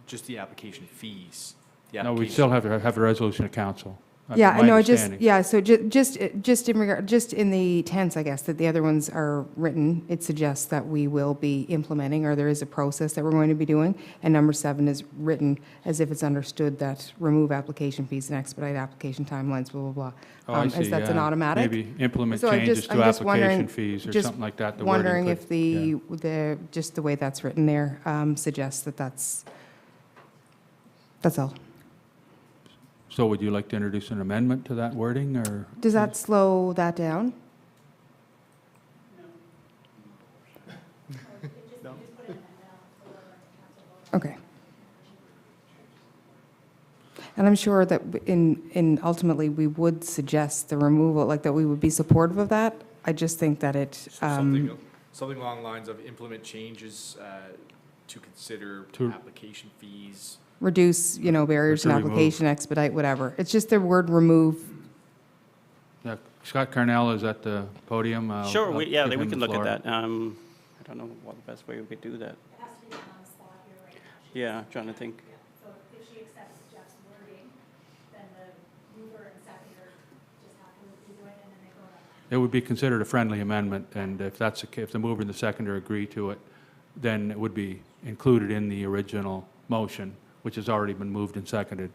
Just the application fees. No, we still have to have a resolution of council. Yeah, My I know, understanding. so just in regard, just in the tense, I guess, that the other ones are written, it suggests that we will be implementing, or there is a process that we're going to be doing, and number 7 is written as if it's understood that remove application fees and expedite application timelines, blah, blah, blah. Oh, I see, As that's an yeah. automatic? Maybe implement So I'm changes just to wondering- application fees or just something like that. The wording Wondering could- if yeah. just the way that's written there suggests that that's all. So would you like to introduce an amendment to that wording, or? Does that slow that down? Okay. And I'm sure that in ultimately, we would suggest the removal, like that we would be supportive of that. I just think that it, Something along the lines of implement changes to consider To- application fees. reduce, barriers in To remove. application, expedite, whatever. It's just the word remove. Yeah, Scott Carnell is at the podium. Sure, I'll we give him can the look at floor. that. I don't know what the best way we could do that. It has to be done on the spot here, right? Yeah, trying to think. So if she accepts Jeff's wording, then the mover and seconder just have to do it, and then they go to. It would be considered a friendly amendment, and if the mover and the seconder agree to it, then it would be included in the original motion, which has already been moved and seconded.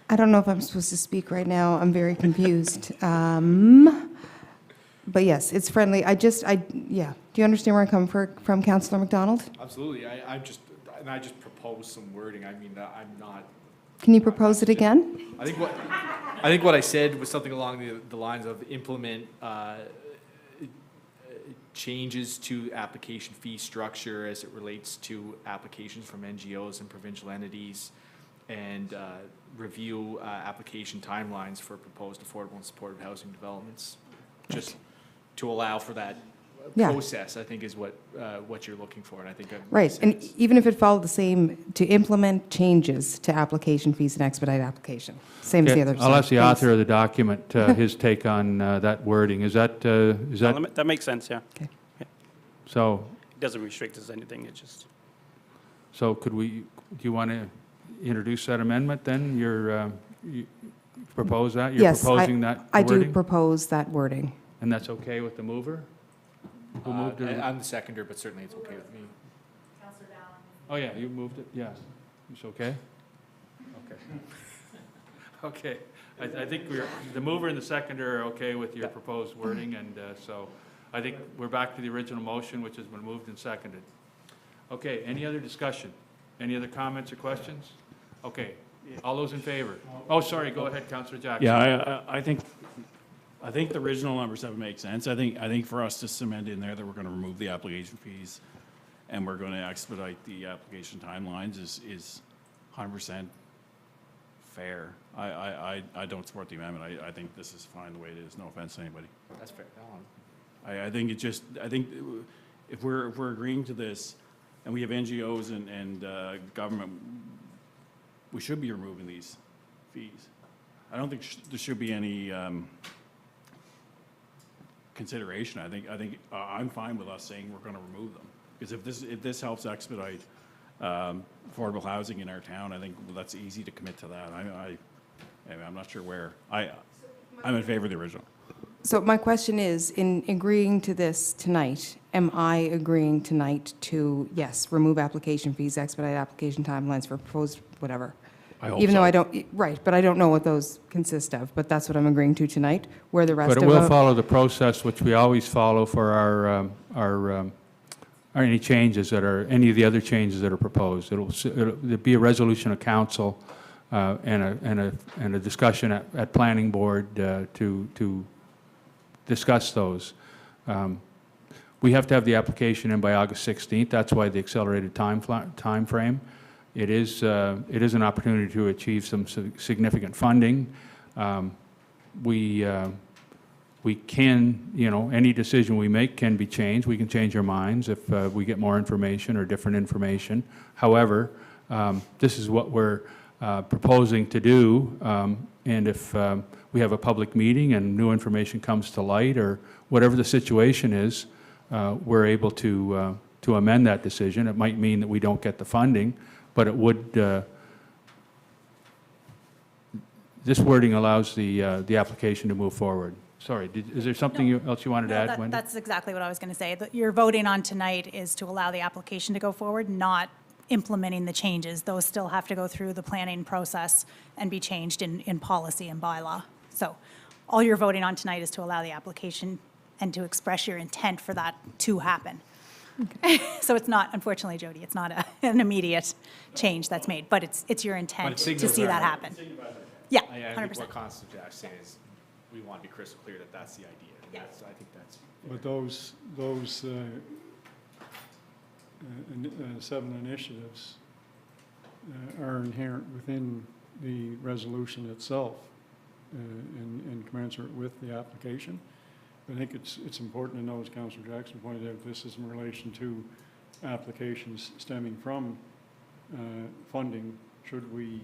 I don't know if I'm supposed to speak right now. I'm very confused. But yes, it's friendly. Yeah. Do you understand where I come from, Councillor McDonald? Absolutely. I just proposed some wording. I mean, I'm not. Can you propose it again? I think what I said was something along the lines of implement changes to application fee structure as it relates to applications from NGOs and provincial entities, and review application timelines for proposed affordable and supportive housing developments, just to allow for that Yeah. process, I think, is what you're looking for, and I think that makes Right, and sense. even if it followed the same, to implement changes to application fees and expedite application, same as the Okay, other. I'll ask the side. author of the document, his take on that wording. Is that, That makes sense, yeah. so, It doesn't restrict us anything, it just, so could we, do you want to introduce that amendment then? You propose that? You're Yes, proposing that I do wording? propose that wording. And that's okay with the mover? Who moved it? I'm the seconder, but certainly it's okay with me. Oh, yeah, you moved it, yeah. It's okay? Okay. Okay, I think the mover and the seconder are okay with your proposed wording, and so I think we're back to the original motion, which has been moved and seconded. Okay, any other discussion? Any other comments or questions? Okay, all those in favor? Oh, sorry, go ahead, Councillor Jackson. Yeah, I think the original numbers have make sense. I think for us to cement in there that we're going to remove the application fees and we're going to expedite the application timelines is 100% fair. I don't support the amendment. I think this is fine the way it is. No offense to anybody. That's fair. I think if we're agreeing to this and we have NGOs and government, we should be removing these fees. I don't think there should be any consideration. I think I'm fine with us saying we're going to remove them, because if this helps expedite affordable housing in our town, I think that's easy to commit to that. I'm not sure where. I'm in favor of the original. So my question is, in agreeing to this tonight, am I agreeing tonight to, yes, remove application fees, expedite application timelines for proposed whatever? I hope Even though so. I don't, right, but I don't know what those consist of, but that's what I'm agreeing to tonight, where the rest But of it will them. follow the process which we always follow for our any changes that are, any of the other changes that are proposed. There'll be a resolution of council and a discussion at planning board to discuss those. We have to have the application in by August 16th. That's why the accelerated time frame. It is an opportunity to achieve some significant funding. We can, any decision we make can be changed. We can change our minds if we get more information or different information. However, this is what we're proposing to do, and if we have a public meeting and new information comes to light, or whatever the situation is, we're able to amend that decision. It might mean that we don't get the funding, but it would, this wording allows the application to move forward. Sorry, is there something else you wanted to add, Wendy? That's exactly what I was going to say. That you're voting on tonight is to allow the application to go forward, not implementing the changes. Those still have to go through the planning process and be changed in policy and bylaw. So all you're voting on tonight is to allow the application and to express your intent for that to happen. So it's not, unfortunately, Jody, it's not an immediate change that's made, but it's your intent to see that happen. Yeah, I 100%. think what Councillor Jack's saying is we want to be crystal clear that that's the idea. And Yeah. I think that's. But those 7 initiatives are inherent within the resolution itself and commensurate with the application. I think it's important to know, as Councillor Jackson pointed out, this is in relation to applications stemming from funding. Should we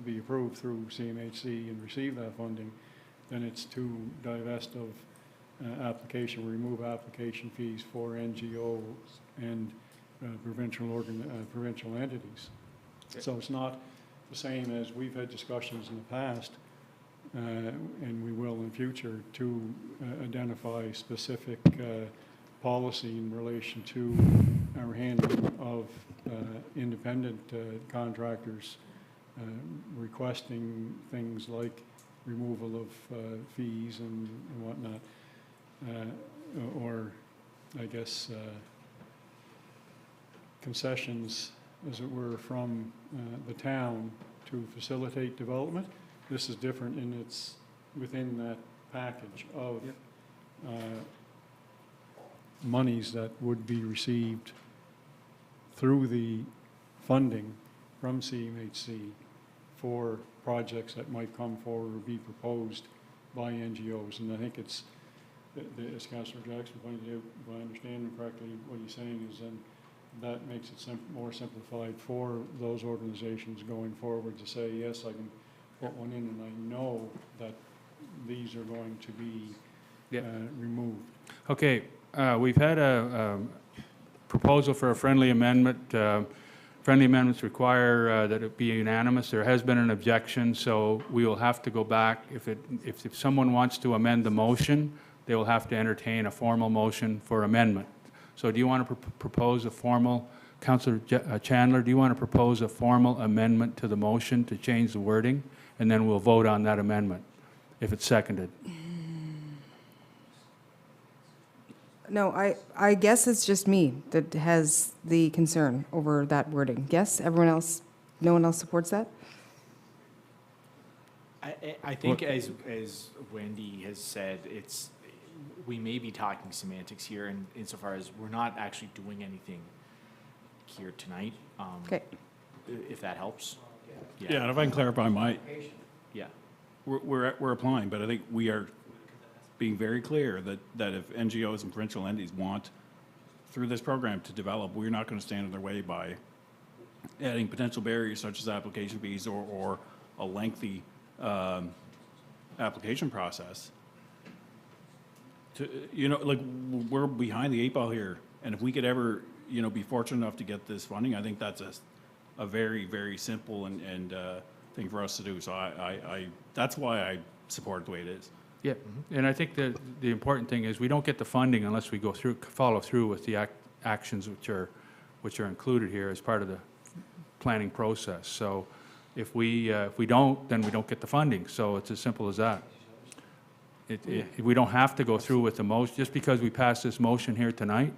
be approved through CMHC and receive that funding, then it's to divest of remove application fees for NGOs and provincial entities. So it's not the same as we've had discussions in the past, and we will in future, to identify specific policy in relation to our handling of independent contractors requesting things like removal of fees and whatnot, or I guess concessions, as it were, from the town to facilitate development. This is different in its within that package of monies that would be received through the funding from CMHC for projects that might come forward or be proposed by NGOs. And I think it's as Councillor Jackson pointed out, if I understand him correctly, what he's saying is then that makes it more simplified for those organizations going forward to say, yes, I can put one in and I know that these are going to be removed. Okay, we've had a proposal for a friendly amendment. Friendly amendments require that it be unanimous. There has been an objection, so we will have to go back. If someone wants to amend the motion, they will have to entertain a formal motion for amendment. So do you want to propose a formal, Councillor Chandler, do you want to propose a formal amendment to the motion to change the wording? And then we'll vote on that amendment, if it's seconded. No, I guess it's just me that has the concern over that wording. Yes, everyone else, no one else supports that? I think as Wendy has said, we may be talking semantics here insofar as we're not actually doing anything here tonight. Okay. If that helps. Yeah, and if I can clarify Yeah. we're applying, but I think we are being very clear that if NGOs and provincial entities want, through this program, to develop, we're not going to stand in their way by adding potential barriers such as application fees or a lengthy application process. We're behind the 8 ball here, and if we could ever, be fortunate enough to get this funding, I think that's a very, very simple and thing for us to do. So I that's why I support it the way it is. Yeah, and I think that the important thing is we don't get the funding unless we follow through with the actions which are included here as part of the planning process. So if we don't, then we don't get the funding. So it's as simple as that. We don't have to go through with the motion. Just because we pass this motion here tonight,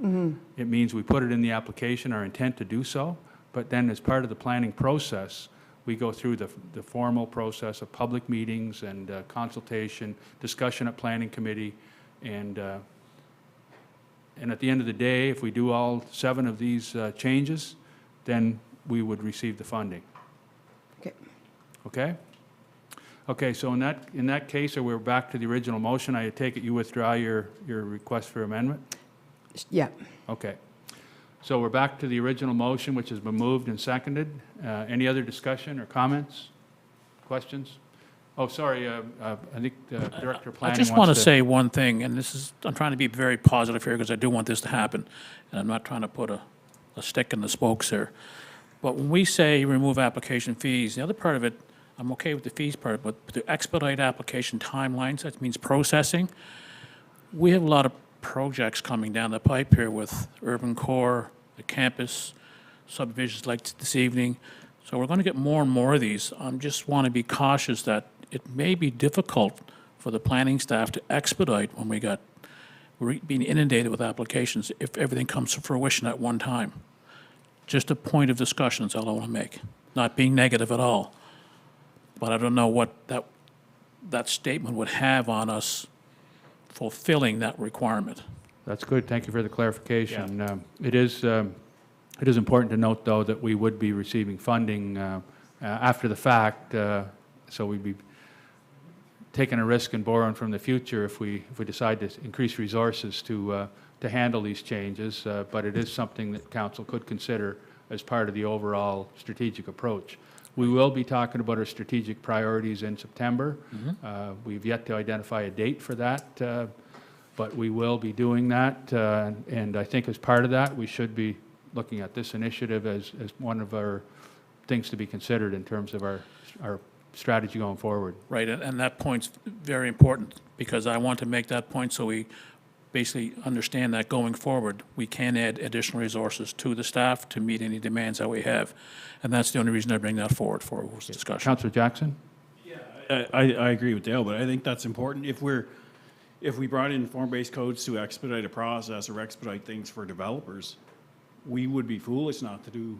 it means we put it in the application, our intent to do so. But then as part of the planning process, we go through the formal process of public meetings and consultation, discussion at planning committee, and at the end of the day, if we do all 7 of these changes, then we would receive the funding. Okay. Okay? Okay, so in that case, we're back to the original motion. I take it you withdraw your request for amendment? Yeah. Okay. So we're back to the original motion, which has been moved and seconded. Any other discussion or comments, questions? Oh, sorry, I think the Director of Planning I just want to say one thing, and I'm trying to be very positive here because I do want this to happen, and I'm not trying to put a stick in the spokes here. But when we say remove application fees, the other part of it, I'm okay with the fees part, but to expedite application timelines, that means processing. We have a lot of projects coming down the pipe here with urban core, the campus, subdivisions like this evening. So we're going to get more and more of these. I just want to be cautious that it may be difficult for the planning staff to expedite when we're being inundated with applications if everything comes to fruition at one time. Just a point of discussion is all I want to make. Not being negative at all. But I don't know what that statement would have on us fulfilling that requirement. That's good. Thank you for the clarification. It is important to note, though, that we would be receiving funding after the fact, so we'd be taking a risk and borrowing from the future if we decide to increase resources to handle these changes. But it is something that Council could consider as part of the overall strategic approach. We will be talking about our strategic priorities in September. We've yet to identify a date for that, but we will be doing that. And I think as part of that, we should be looking at this initiative as one of our things to be considered in terms of our strategy going forward. Right, and that point's very important because I want to make that point so we basically understand that going forward, we can add additional resources to the staff to meet any demands that we have. And that's the only reason I bring that forward for discussion. Councillor Jackson? Yeah, I agree with Dale, but I think that's important. If we brought in form-based codes to expedite a process or expedite things for developers, we would be foolish not to do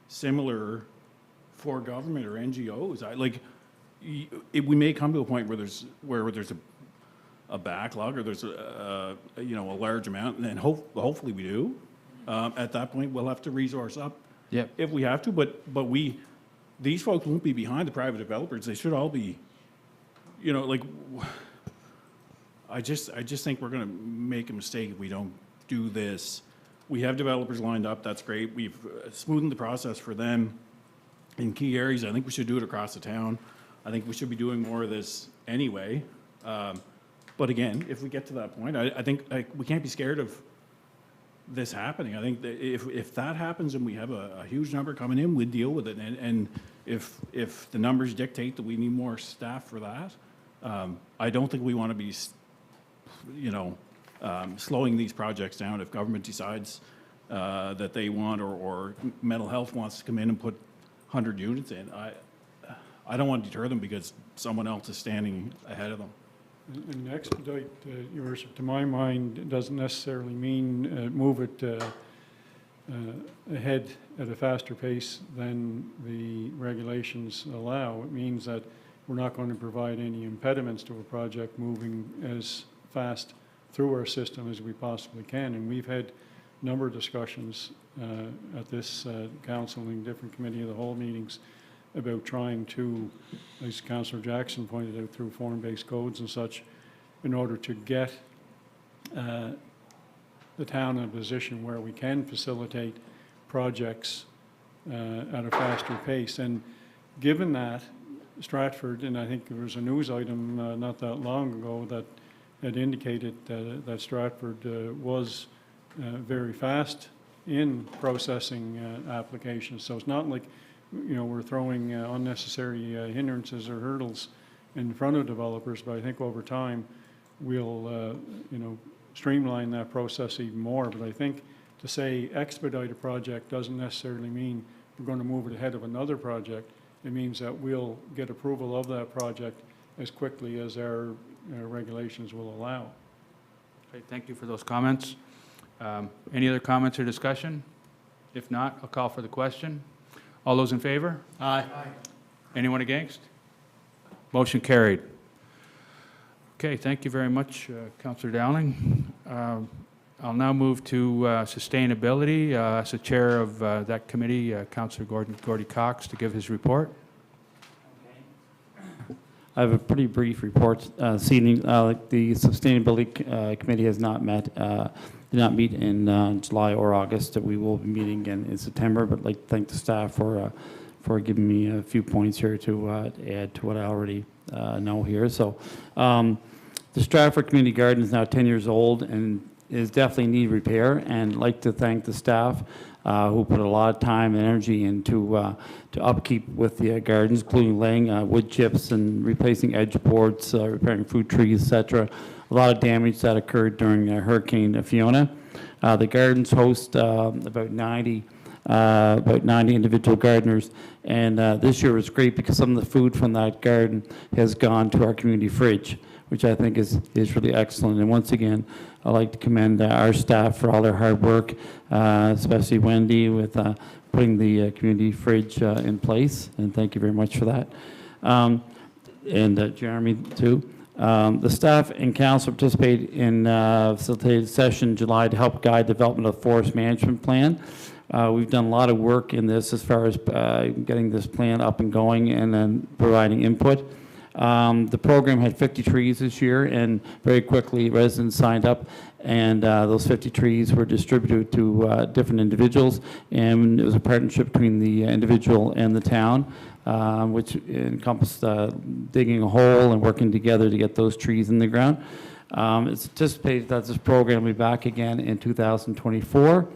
similar for government or NGOs. We may come to a point where there's a backlog or there's a large amount, and then hopefully we do. At that point, we'll have to resource up if we have to. But these folks won't be behind the private developers. They should all be, I just think we're going to make a mistake if we don't do this. We have developers lined up, that's great. We've smoothened the process for them in key areas. I think we should do it across the town. I think we should be doing more of this anyway. But again, if we get to that point, I think we can't be scared of this happening. I think that if that happens and we have a huge number coming in, we'd deal with it. And if the numbers dictate that we need more staff for that, I don't think we want to be, slowing these projects down. If government decides that they want, or mental health wants to come in and put 100 units in, I don't want to deter them because someone else is standing ahead of them. And expedite, Your Worship, to my mind, doesn't necessarily mean move it ahead at a faster pace than the regulations allow. It means that we're not going to provide any impediments to a project moving as fast through our system as we possibly can. And we've had a number of discussions at this council and different committee of the whole meetings about trying to, as Councillor Jackson pointed out, through form-based codes and such, in order to get the town in a position where we can facilitate projects at a faster pace. And given that, Stratford, and I think there was a news item not that long ago that had indicated that Stratford was very fast in processing applications. So it's not like we're throwing unnecessary hindrances or hurdles in front of developers, but I think over time we'll, streamline that process even more. But I think to say expedite a project doesn't necessarily mean we're going to move it ahead of another project. It means that we'll get approval of that project as quickly as our regulations will allow. Okay, thank you for those comments. Any other comments or discussion? If not, I'll call for the question. All those in favor? Aye. Anyone against? Motion carried. Okay, thank you very much, Councillor Dowling. I'll now move to sustainability. As the chair of that committee, Councillor Gordy Cox, to give his report. I have a pretty brief report this evening. The Sustainability Committee has not met, did not meet in July or August. We will be meeting again in September, but I'd like to thank the staff for giving me a few points here to add to what I already know here. So the Stratford Community Garden is now 10 years old and is definitely need repair, and I'd like to thank the staff who put a lot of time and energy into to upkeep with the gardens, including laying wood chips and replacing edge boards, repairing fruit trees, etc. A lot of damage that occurred during Hurricane Fiona. The gardens host about 90 individual gardeners, and this year was great because some of the food from that garden has gone to our community fridge, which I think is really excellent. And once again, I'd like to commend our staff for all their hard work, especially Wendy with putting the community fridge in place, and thank you very much for that. And Jeremy too. The staff and council participated in a facilitated session in July to help guide development of forest management plan. We've done a lot of work in this as far as getting this plan up and going and then providing input. The program had 50 trees this year, and very quickly residents signed up, and those 50 trees were distributed to different individuals, and it was a partnership between the individual and the town, which encompassed digging a hole and working together to get those trees in the ground. It's anticipated that this program will be back again in 2024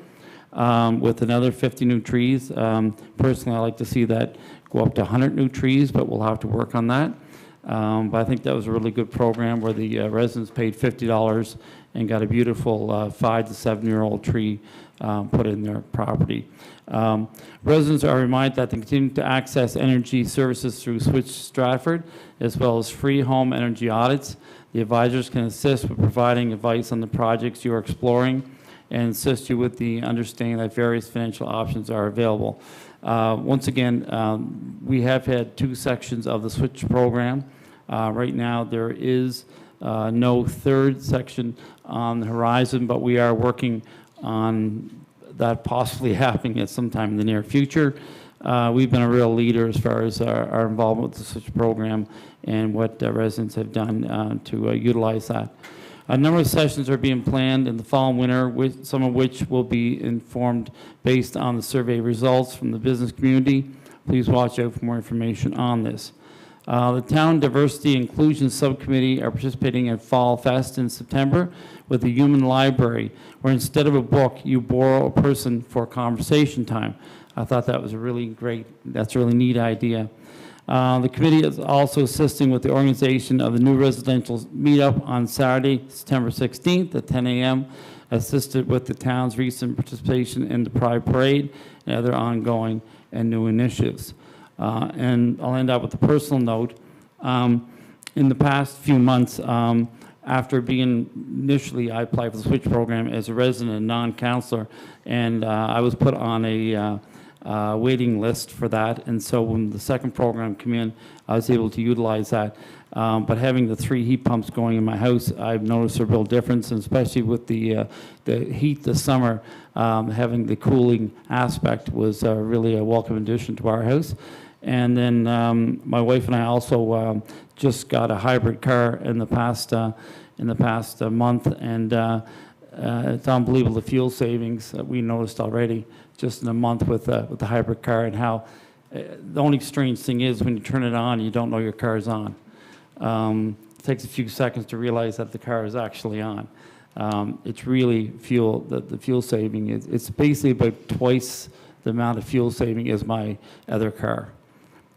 with another 50 new trees. Personally, I like to see that go up to 100 new trees, but we'll have to work on that. But I think that was a really good program where the residents paid $50 and got a beautiful 5 to 7-year-old tree put in their property. Residents are reminded that they continue to access energy services through Switch Stratford, as well as free home energy audits. The advisors can assist with providing advice on the projects you are exploring and assist you with the understanding that various financial options are available. Once again, we have had 2 sections of the Switch program. Right now, there is no 3rd section on the horizon, but we are working on that possibly happening at some time in the near future. We've been a real leader as far as our involvement with the Switch program and what residents have done to utilize that. A number of sessions are being planned in the fall and winter, some of which will be informed based on the survey results from the business community. Please watch out for more information on this. The Town Diversity Inclusion Subcommittee are participating in Fall Fest in September with the Human Library, where instead of a book, you borrow a person for conversation time. I thought that was a really that's a really neat idea. The committee is also assisting with the organization of the new residential meetup on Saturday, September 16th at 10 a.m., assisted with the town's recent participation in the Pride Parade and other ongoing and new initiatives. And I'll end up with a personal note. In the past few months, after being initially, I applied for the SWITCH program as a resident and non-counselor, and I was put on a waiting list for that. And so when the second program came in, I was able to utilize that. But having the 3 heat pumps going in my house, I've noticed a real difference, and especially with the heat this summer, having the cooling aspect was really a welcome addition to our house. And then my wife and I also just got a hybrid car in the past month, and it's unbelievable the fuel savings that we noticed already just in a month with the hybrid car, and how the only strange thing is when you turn it on, you don't know your car is on. It takes a few seconds to realize that the car is actually on. It's really the fuel saving. It's basically about twice the amount of fuel saving as my other car,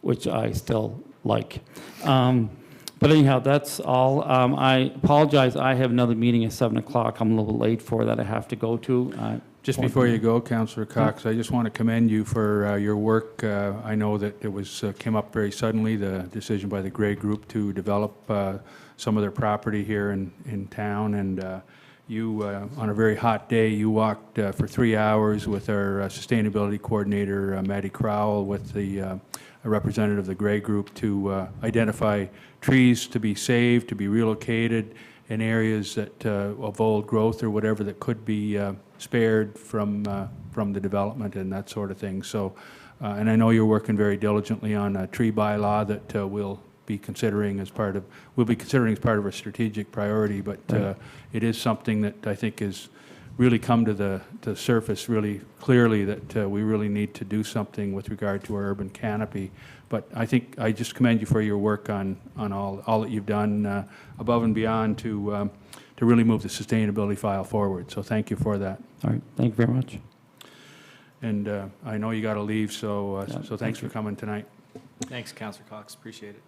which I still like. But anyhow, that's all. I apologize. I have another meeting at 7 o'clock. I'm a little late for that I have to go to. Just before you go, Councillor Cox, I just want to commend you for your work. I know that it was came up very suddenly, the decision by the Grey Group to develop some of their property here in town, and you, on a very hot day, you walked for 3 hours with our sustainability coordinator, Maddie Crowell, with a representative of the Grey Group to identify trees to be saved, to be relocated in areas that of old growth or whatever that could be spared from the development and that sort of thing. So, and I know you're working very diligently on a tree bylaw that we'll be considering as part of our strategic priority. But it is something that I think is really come to the surface really clearly, that we really need to do something with regard to our urban canopy. But I think I just commend you for your work on all that you've done above and beyond to really move the sustainability file forward. So thank you for that. All right, thank you very much. And I know you got to leave, so thanks for coming tonight. Thanks, Councillor Cox. Appreciate it.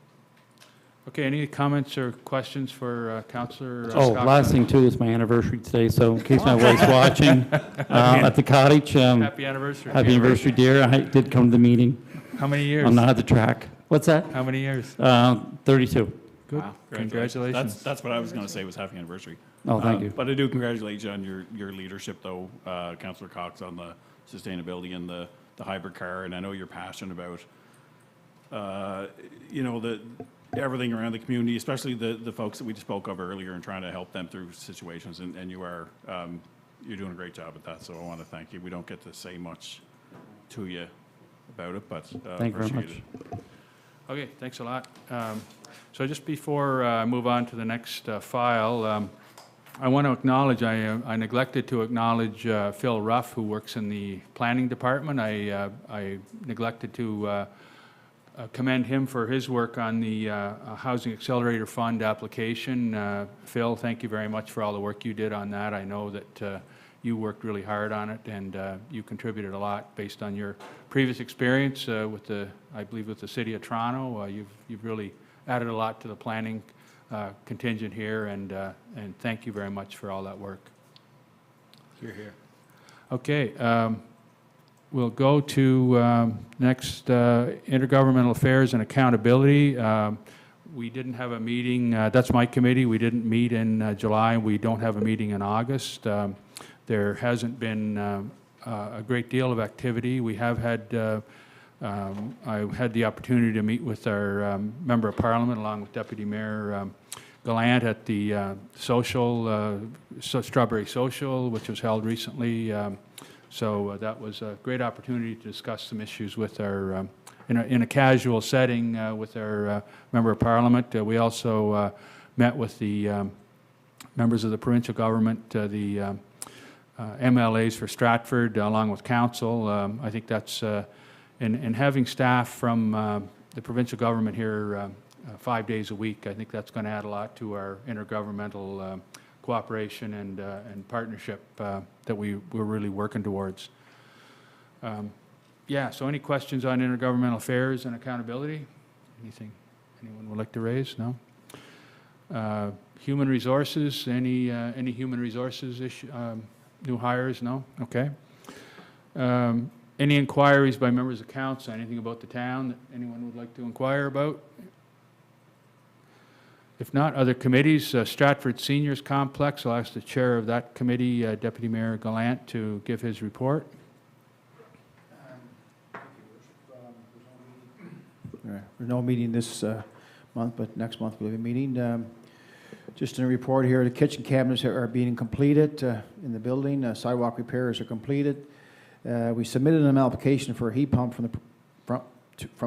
Okay, any comments or questions for Councillor Scott? Last thing too is my anniversary today, so in case my wife's watching at the cottage. Happy anniversary. Happy anniversary, dear. I did come to the meeting. How many years? I'm not at the track. What's that? How many years? 32. Good. Wow. Congratulations. That's what I was going to say, was happy anniversary. Oh, thank you. But I do congratulate you on your leadership, though, Councillor Cox, on the sustainability and the hybrid car. And I know you're passionate about, everything around the community, especially the folks that we just spoke of earlier, and trying to help them through situations. And you are, you're doing a great job at that. So I want to thank you. We don't get to say much to you about it, but thank you very much. Okay, thanks a lot. So just before I move on to the next file, I want to acknowledge, I neglected to acknowledge Phil Ruff, who works in the planning department. I neglected to commend him for his work on the Housing Accelerator Fund application. Phil, thank you very much for all the work you did on that. I know that you worked really hard on it, and you contributed a lot based on your previous experience with I believe with the City of Toronto. You've really added a lot to the planning contingent here, and thank you very much for all that work. You're here. Okay. We'll go to next, Intergovernmental Affairs and Accountability. We didn't have a meeting, that's my committee. We didn't meet in July. We don't have a meeting in August. There hasn't been a great deal of activity. We have had, I had the opportunity to meet with our Member of Parliament along with Deputy Mayor Gallant at the Strawberry Social, which was held recently. So that was a great opportunity to discuss some issues with our, in a casual setting with our Member of Parliament. We also met with the members of the provincial government, the MLAs for Stratford, along with council. I think that's, and having staff from the provincial government here 5 days a week, I think that's going to add a lot to our intergovernmental cooperation and partnership that we're really working towards. Yeah, so any questions on intergovernmental affairs and accountability? Anything anyone would like to raise? No? Human resources, any human resources issue, new hires? No? Okay. Any inquiries by members of council, anything about the town that anyone would like to inquire about? If not, other committees, Stratford Seniors Complex, I'll ask the chair of that committee, Deputy Mayor Gallant, to give his report. There's no meeting this month, but next month we'll have a meeting. Just in a report here, the kitchen cabinets are being completed in the building. Sidewalk repairs are completed. We submitted an application for a heat pump from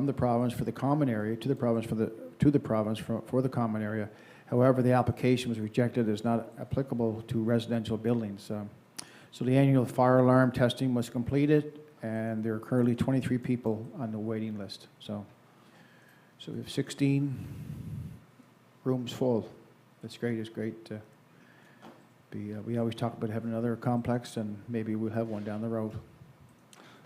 the province for the common area to the province for the common area. However, the application was rejected as not applicable to residential buildings. So the annual fire alarm testing was completed, and there are currently 23 people on the waiting list. So we have 16 rooms full. That's great. It's great to be. We always talk about having another complex, and maybe we'll have one down the road.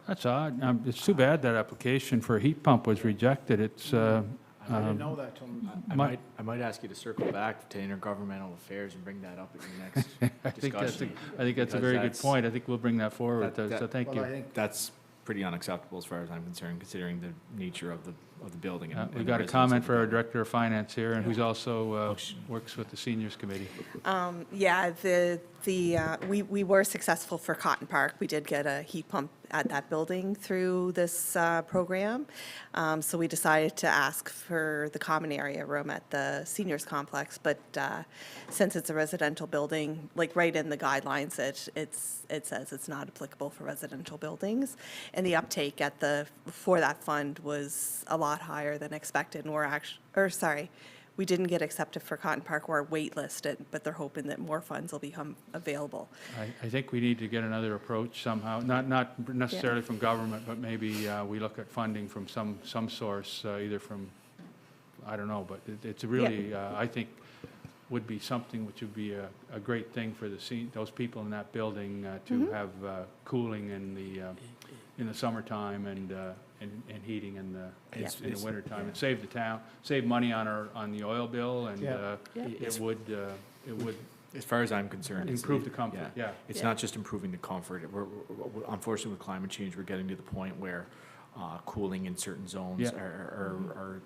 That's odd. It's too bad that application for a heat pump was rejected. It's I didn't know that till I might ask you to circle back to intergovernmental affairs and bring that up at your next discussion. I think that's a very good point. I think we'll bring that forward. That- So thank you. That's pretty unacceptable as far as I'm concerned, considering the nature of the building. And We the got a residents comment of for the our building. Director of Finance here, and who's also works with the Seniors Committee. Yeah, we were successful for Cotton Park. We did get a heat pump at that building through this program. So we decided to ask for the common area room at the seniors complex. But since it's a residential building, like right in the guidelines, it says it's not applicable for residential buildings. And the uptake for that fund was a lot higher than expected. And we didn't get accepted for Cotton Park. We're waitlisted, but they're hoping that more funds will become available. I think we need to get another approach somehow, not necessarily from government, but maybe we look at funding from some source, either from, I don't know, but it's really, I think, would be something which would be a great thing for those people in that building to have cooling in the summertime and heating in the wintertime, and save the town, save money on the oil bill, and it would, as far as I'm concerned, improve the comfort. Yeah. It's not just improving the comfort. Unfortunately, with climate change, we're getting to the point where cooling in certain zones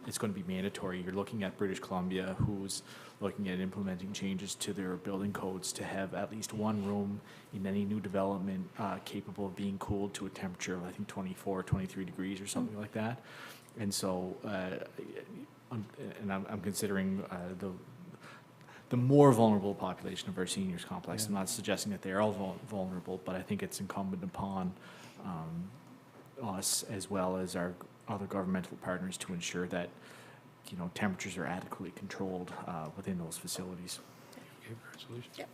it's going to be mandatory. You're looking at British Columbia, who's looking at implementing changes to their building codes to have at least one room in any new development capable of being cooled to a temperature of, I think, 24, 23 degrees or something like that. And so, I'm considering the more vulnerable population of our seniors complex. I'm not suggesting that they are all vulnerable, but I think it's incumbent upon us, as well as our other governmental partners, to ensure that temperatures are adequately controlled within those facilities.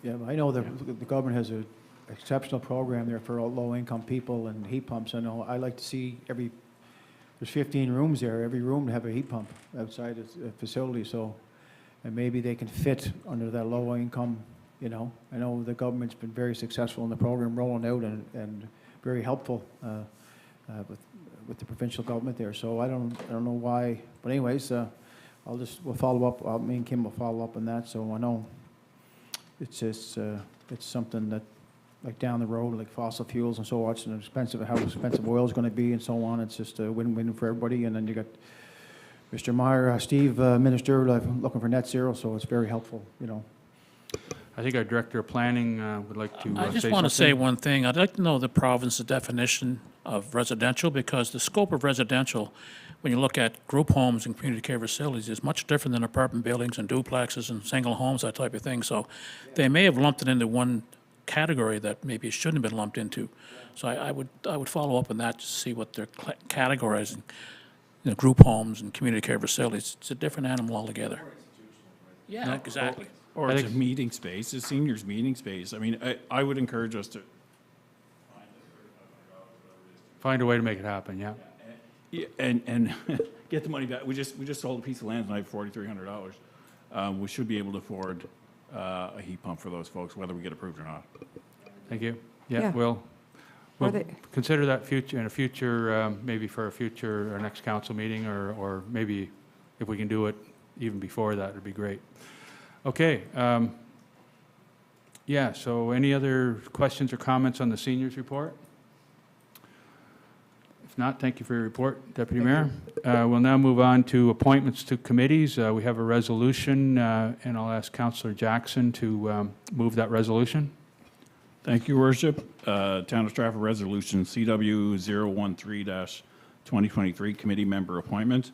Yeah, I know the government has an exceptional program there for low-income people and heat pumps. I know I like to see there's 15 rooms there, every room to have a heat pump outside the facility, so, and maybe they can fit under that low-income, I know the government's been very successful in the program rolling out and very helpful with the provincial government there, so I don't know why, but anyways, we'll follow up, me and Kim will follow up on that, so I know it's just, it's something that, like down the road, like fossil fuels and so on, and how expensive oil is going to be and so on, it's just a win-win for everybody, and then you got Mr. Meyer, Steve, Minister, looking for net zero, so it's very helpful, I think our Director of Planning would like to I just say want to say something. one thing. I'd like to know the province's definition of residential, because the scope of residential, when you look at group homes and community care facilities, is much different than apartment buildings and duplexes and single homes, that type of thing. So they may have lumped it into one category that maybe it shouldn't have been lumped into. So I would follow up on that to see what they're categorizing. Group homes and community care facilities, it's a different animal altogether. Yeah, exactly. Or I it's a think- meeting space, a seniors meeting space. I mean, I would encourage us to Find a way to make it happen, yeah. yeah, and get the money back. We just sold a piece of land tonight for $4,300. We should be able to afford a heat pump for those folks, whether we get approved or not. Thank you. Yeah, Yeah. we'll Or they- consider that in a future, maybe for a future, our next council meeting, or maybe if we can do it even before that, it'd be great. Okay. Yeah, so any other questions or comments on the seniors report? If not, thank you for your report, Deputy Mayor. We'll now move on to appointments to committees. We have a resolution, and I'll ask Councillor Jackson to move that resolution. Thank you, Worship. Town of Stratford Resolution CW 013-2023, Committee Member Appointment,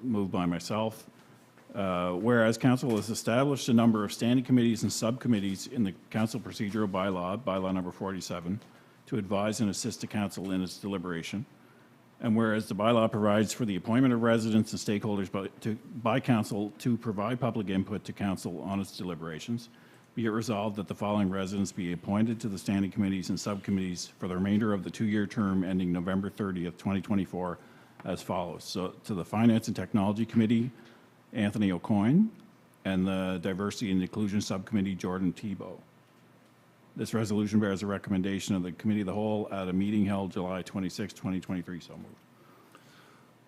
moved by myself. Whereas Council has established a number of standing committees and subcommittees in the Council Procedural Bylaw number 47, to advise and assist the Council in its deliberation. And whereas the bylaw provides for the appointment of residents and stakeholders by Council to provide public input to Council on its deliberations, be it resolved that the following residents be appointed to the standing committees and subcommittees for the remainder of the two-year term ending November 30th, 2024, as follows. So to the Finance and Technology Committee, Anthony O'Coin, and the Diversity and Inclusion Subcommittee, Jordan Tebow. This resolution bears a recommendation of the Committee of the Whole at a meeting held July 26, 2023. So moved.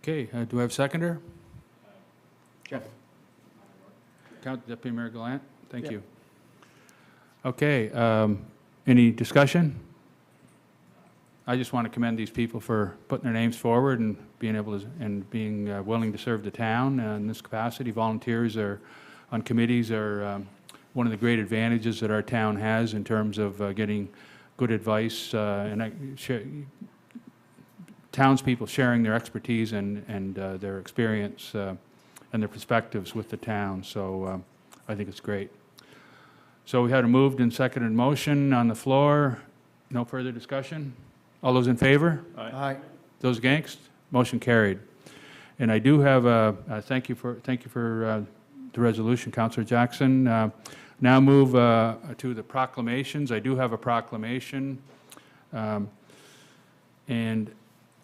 Okay, do I have a seconder? Jeff. Deputy Mayor Gallant, thank you. Okay, any discussion? I just want to commend these people for putting their names forward and being able to, and being willing to serve the town in this capacity. Volunteers on committees are one of the great advantages that our town has in terms of getting good advice townspeople sharing their expertise and their experience and their perspectives with the town. So I think it's great. So we had a moved and seconded motion on the floor. No further discussion? All those in favor? Aye. Those against? Motion carried. And I do have a thank you for the resolution, Councillor Jackson. Now move to the proclamations. I do have a proclamation, and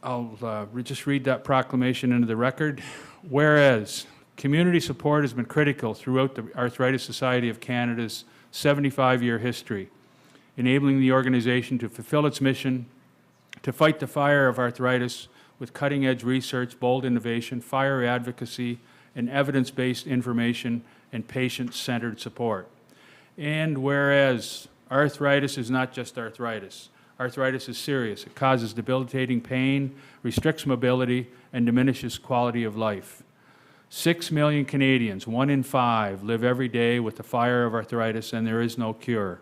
I'll just read that proclamation into the record. Whereas community support has been critical throughout the Arthritis Society of Canada's 75-year history, enabling the organization to fulfill its mission to fight the fire of arthritis with cutting-edge research, bold innovation, fire advocacy, and evidence-based information and patient-centered support. And whereas arthritis is not just arthritis. Arthritis is serious. It causes debilitating pain, restricts mobility, and diminishes quality of life. 6 million Canadians, 1 in 5, live every day with the fire of arthritis, and there is no cure.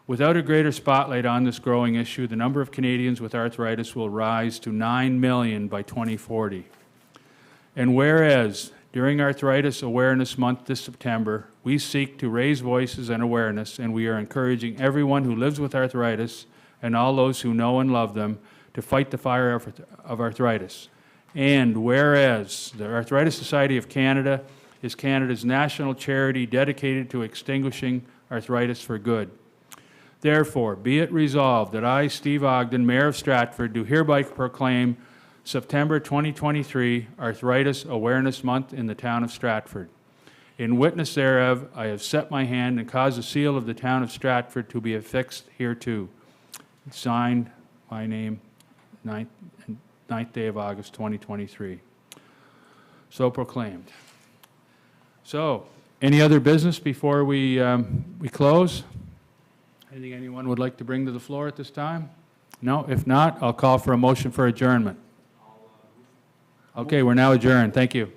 Without a greater spotlight on this growing issue, the number of Canadians with arthritis will rise to 9 million by 2040. And whereas during Arthritis Awareness Month this September, we seek to raise voices and awareness, and we are encouraging everyone who lives with arthritis and all those who know and love them to fight the fire of arthritis. And whereas the Arthritis Society of Canada is Canada's national charity dedicated to extinguishing arthritis for good. Therefore, be it resolved that I, Steve Ogden, Mayor of Stratford, do hereby proclaim September 2023 Arthritis Awareness Month in the town of Stratford. In witness thereof, I have set my hand and caused the seal of the town of Stratford to be affixed hereto. Signed, my name, 9th day of August 2023. So proclaimed. So, any other business before we close? Anything anyone would like to bring to the floor at this time? No? If not, I'll call for a motion for adjournment. Okay, we're now adjourned. Thank you.